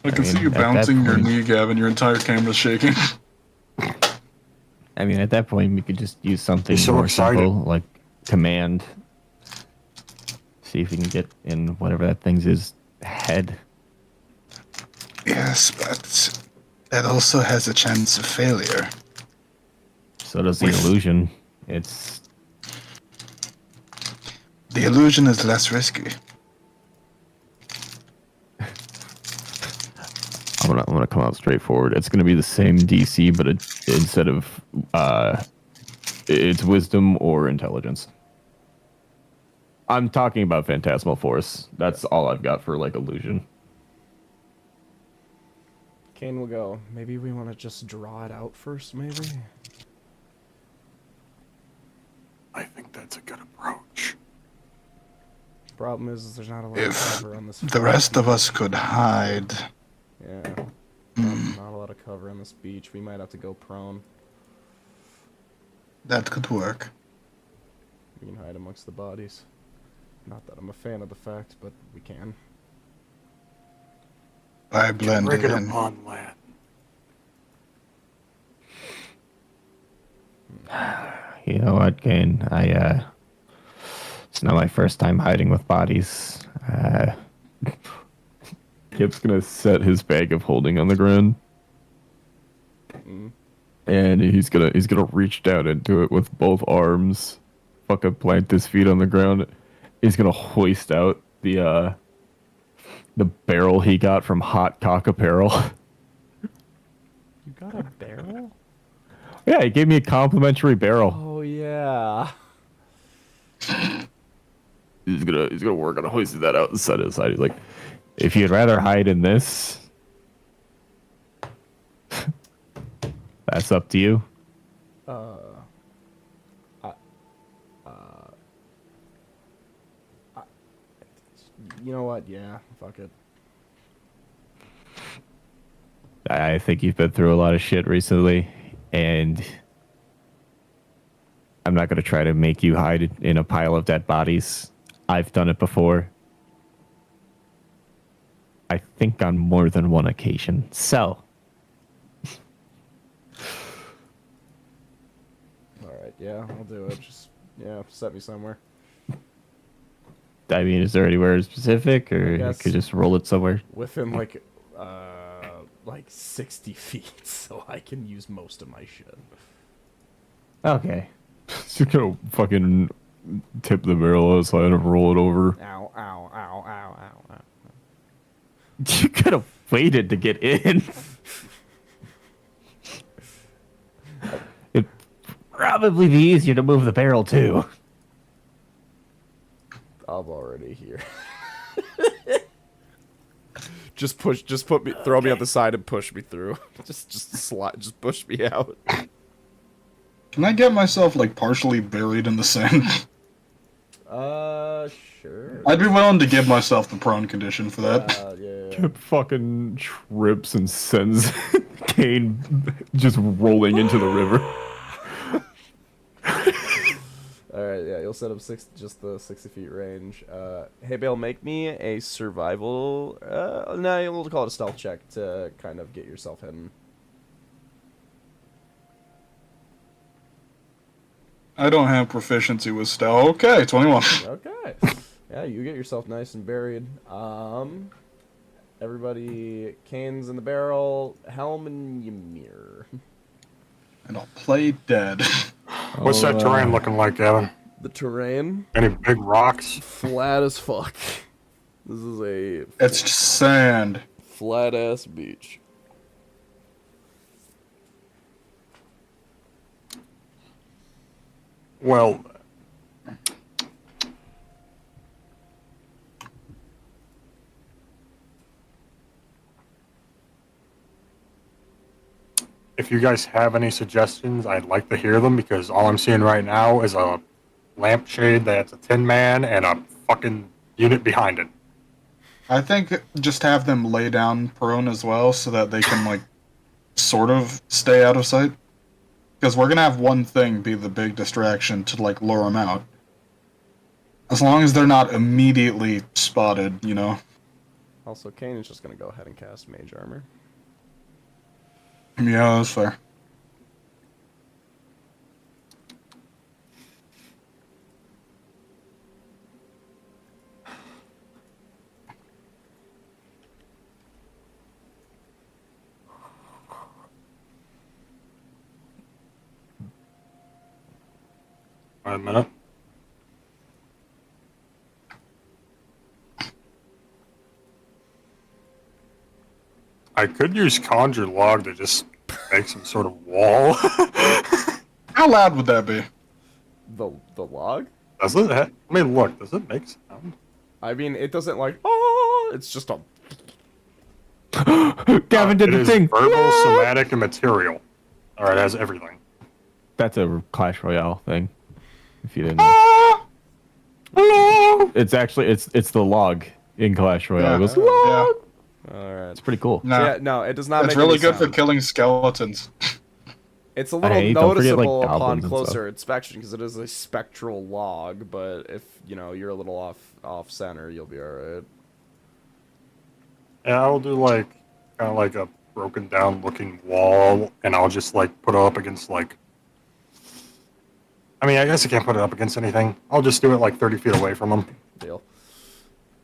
I can mean, see you at that bouncing your point- knee, Gavin. Your entire camera's shaking. I mean, at that point, we could just use something You're so more excited. simple, like command. See if we can get in whatever that thing's head. Yes, but that also has a chance of failure. So does the illusion. It's The illusion is less risky. I'm gonna come out straightforward. It's gonna be the same DC, but instead of it's wisdom or intelligence. I'm talking about phantasmal force. That's all I've got for like illusion. Kane will go. Maybe we want to just draw it out first, maybe? I think that's a good approach. Problem is there's not a lot If of cover on this. the rest of us could hide. Yeah. Not a lot of cover on this beach. We might have to go prone. That could work. We can hide amongst the bodies. Not that I'm a fan of the fact, but we can. I blend Bring it it in. up on land. You know what, Kane? It's not my first time hiding with bodies. Kip's gonna set his bag of holding on the ground, and he's gonna reach down into it with both arms, fucking plant his feet on the ground. He's gonna hoist out the barrel he got from Hot Cock Apparel. You got a barrel? Yeah, he gave me a complimentary barrel. Oh yeah. He's gonna work on hoisting that out and set it aside. He's like, if you'd rather hide in this, that's up to you. You know what? Yeah, fuck it. I think you've been through a lot of shit recently, and I'm not gonna try to make you hide in a pile of dead bodies. I've done it before. I think on more than one occasion. So, All right, yeah, I'll do it. Just set me somewhere. I mean, is there anywhere specific, or you guess- could just roll it somewhere? Within like 60 feet, so I can use most of my shit. Okay. Just gonna fucking tip the barrel outside and roll it over. Ow, ow, ow, ow, ow, ow. You could have waited to get in. It'd probably be easier to move the barrel too. I'm already here. Just throw me on the side and push me through. Just push me out. Can I get myself like partially buried in the sand? Sure. I'd be willing to give myself the prone condition for that. Yeah. Kip fucking trips and sends Kane just rolling into the river. Alright, yeah, you'll set up just the 60 feet range. Hey, Bale, make me a survival... no, we'll call it a stealth check to kind of get yourself hidden. I don't have proficiency with stealth. Okay, 21. Okay. Yeah, you get yourself nice and buried. Everybody, Kane's in the barrel, Helm and Ymir. And I'll play dead. What's that terrain looking like, Gavin? The terrain, Any big rocks? flat as fuck. This is a It's just sand. flat ass beach. Well, if you guys have any suggestions, I'd like to hear them because all I'm seeing right now is a lampshade that's a Tin Man and a fucking unit behind it. I think just have them lay down prone as well so that they can, like, sort of stay out of sight. Because we're gonna have one thing be the big distraction to, like, lure them out. As long as they're not immediately spotted, you know? Also, Kane is just gonna go ahead and cast Mage Armor. Yeah, that's fair. Wait a minute. I could use Conjure Log to just make some sort of wall. How loud would that be? The log? Does it? I mean, look, does it make sound? I mean, it doesn't like, oh, it's just a... Gavin did It the is thing. verbal, somatic, and material. Alright, it has everything. That's a Clash Royale thing. If you didn't know. Hello. It's actually it's the log in Clash Royale. It goes, Yeah. log. Alright. It's pretty cool. No, Yeah, no, it does not it's make really any good for sound. killing skeletons. It's a little Hey, don't forget, like, noticeable upon goblins and closer inspection because it is a spectral log, but if, you know, you're a little off center, you'll be alright. Yeah, I'll do like kind of like a broken down looking wall, and I'll just like put it up against like. I mean, I guess I can't put it up against anything. I'll just do it like 30 feet away from them. Deal.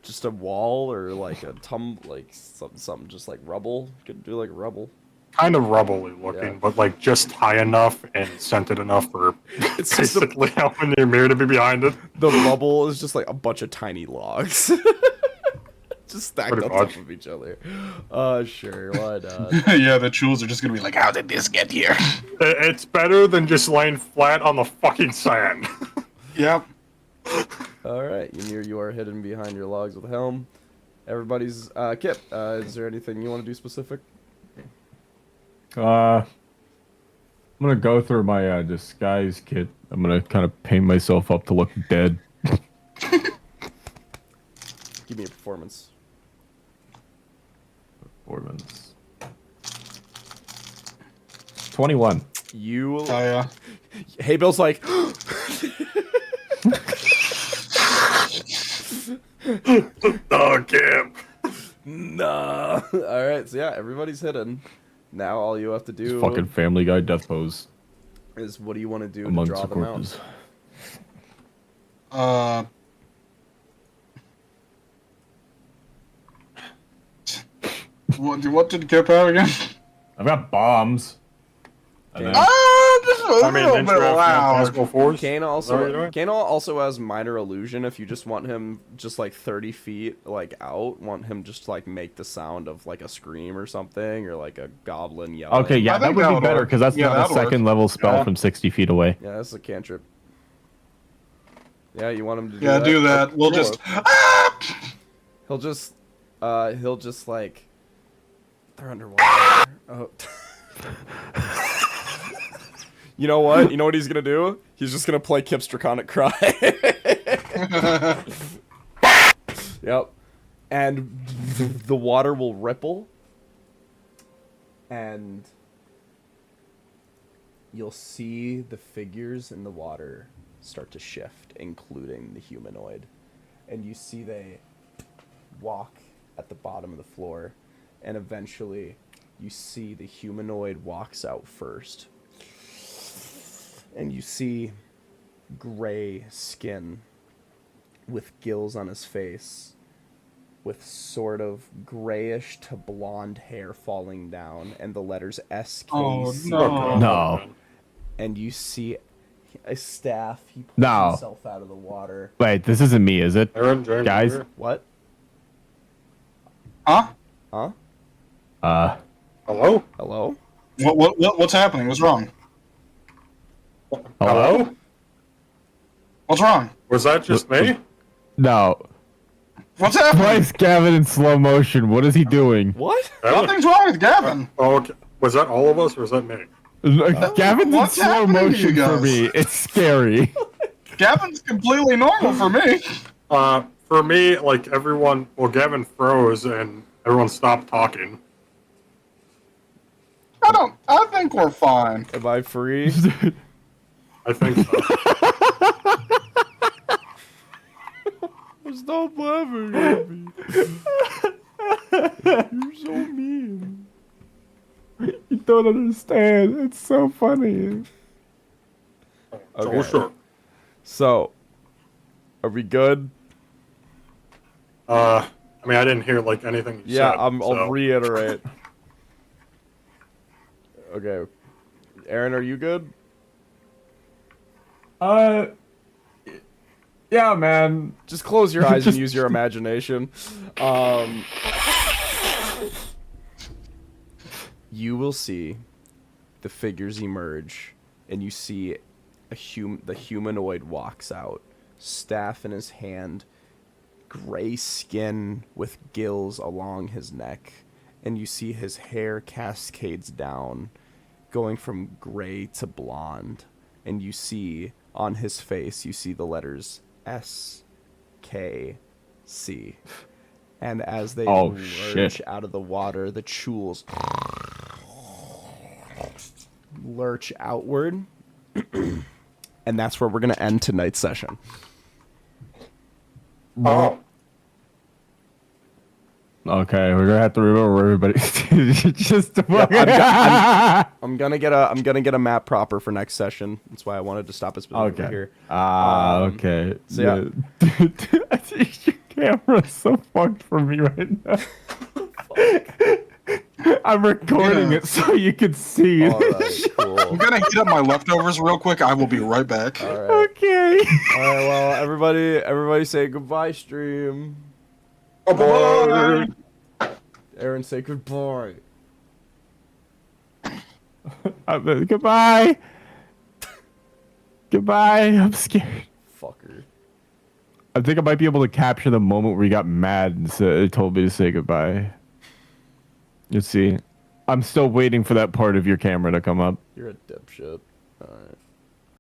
just a wall or like a like something just like rubble? Could do like rubble. Kind of rubbly looking, Yeah. but like just high enough and scented enough for It's just the, basically having your mirror to be behind it. the rubble is just like a bunch of tiny logs. Just stacked Pretty on top much. of each other. Sure, why not? Yeah, the Chules are just gonna be like, how did this get here? It's better than just laying flat on the fucking sand. Yep. Alright, Ymir, you are hidden behind your logs with helm. Everybody's Kip, is there anything you want to do specific? I'm gonna go through my disguise kit. I'm gonna kind of paint myself up to look dead. Give me a performance. Performance. 21. You Oh yeah. Hey Bill's like Oh, Kim. nah. Alright, so yeah, everybody's hidden. Now all you have to do Fucking Family Guy death pose is what do you want to do to amongst draw the them out? corpses. What did Kip have again? I've got bombs. And then, Just a I mean, little didn't bit you have loud. Phantasmal Force? Kane Is that what you're doing? also has minor illusion if you just want him just like 30 feet like out, want him just to, like make the sound of like a scream or something or like a goblin yelling. okay, yeah, I that think would that be would better work. because that's Yeah, not a that'd work. second level spell Yeah. from 60 feet away. Yeah, that's a cantrip. Yeah, you want him to do Yeah, that? do that. We'll Roll just. it. He'll just like they're underwater. Oh. You know what? You know what he's gonna do? He's just gonna play Kip's Draconic Cry. Yep. And the water will ripple, and you'll see the figures in the water start to shift, including the humanoid. And you see they walk at the bottom of the floor, and eventually you see the humanoid walks out first. And you see gray skin with gills on his face, with sort of grayish to blonde hair falling down, and the letters SKC. Oh, no. No. And you see a staff. He pulls No. himself out of the water. Wait, this isn't me, is it? Aaron, Jeremy, Guys? here. What? Huh? Huh? Hello? Hello? What's happening? What's wrong? Hello? What's wrong? Was that just me? No. What's Why happening? is Gavin in slow motion? What is he doing? What? Nothing's wrong with Gavin. Oh, okay. Was that all of us or was that me? Gavin's in what's slow happening to motion you for guys? me. It's scary. Gavin's completely normal for me. For me, like everyone, well, Gavin froze and everyone stopped talking. I think we're fine. Am I free? I think so. Stop laughing at me. You're so mean. You don't understand. It's so funny. So sure. So, are we good? I mean, I didn't hear like anything you Yeah, said. I'll so. reiterate. Okay. Aaron, are you good? Yeah, man. Just close your eyes and use your imagination. You will see the figures emerge, and you see the humanoid walks out, staff in his hand, gray skin with gills along his neck, and you see his hair cascades down, going from gray to blonde, and you see on his face, you see the letters SKC. And as they lurch shit. out of the water, the chules lurch outward. And that's where we're going to end tonight's session. Oh. Okay, we're gonna have to remember everybody. Just I'm gonna get a map proper for next session. That's why I wanted to stop it specifically okay. here. Okay. so yeah. Dude, I think your camera's so fucked for me right now. I'm recording it so you can see it. All right, cool. I'm gonna heat up my leftovers real quick. I will be right back. All right. Okay. All right. Well, everybody say goodbye, stream. Bye. Aaron, say goodbye. Goodbye. Goodbye. I'm scared. Fucker. I think I might be able to capture the moment where he got mad and told me to say goodbye. Let's see. I'm still waiting for that part of your camera to come up. You're a dipshit. All right.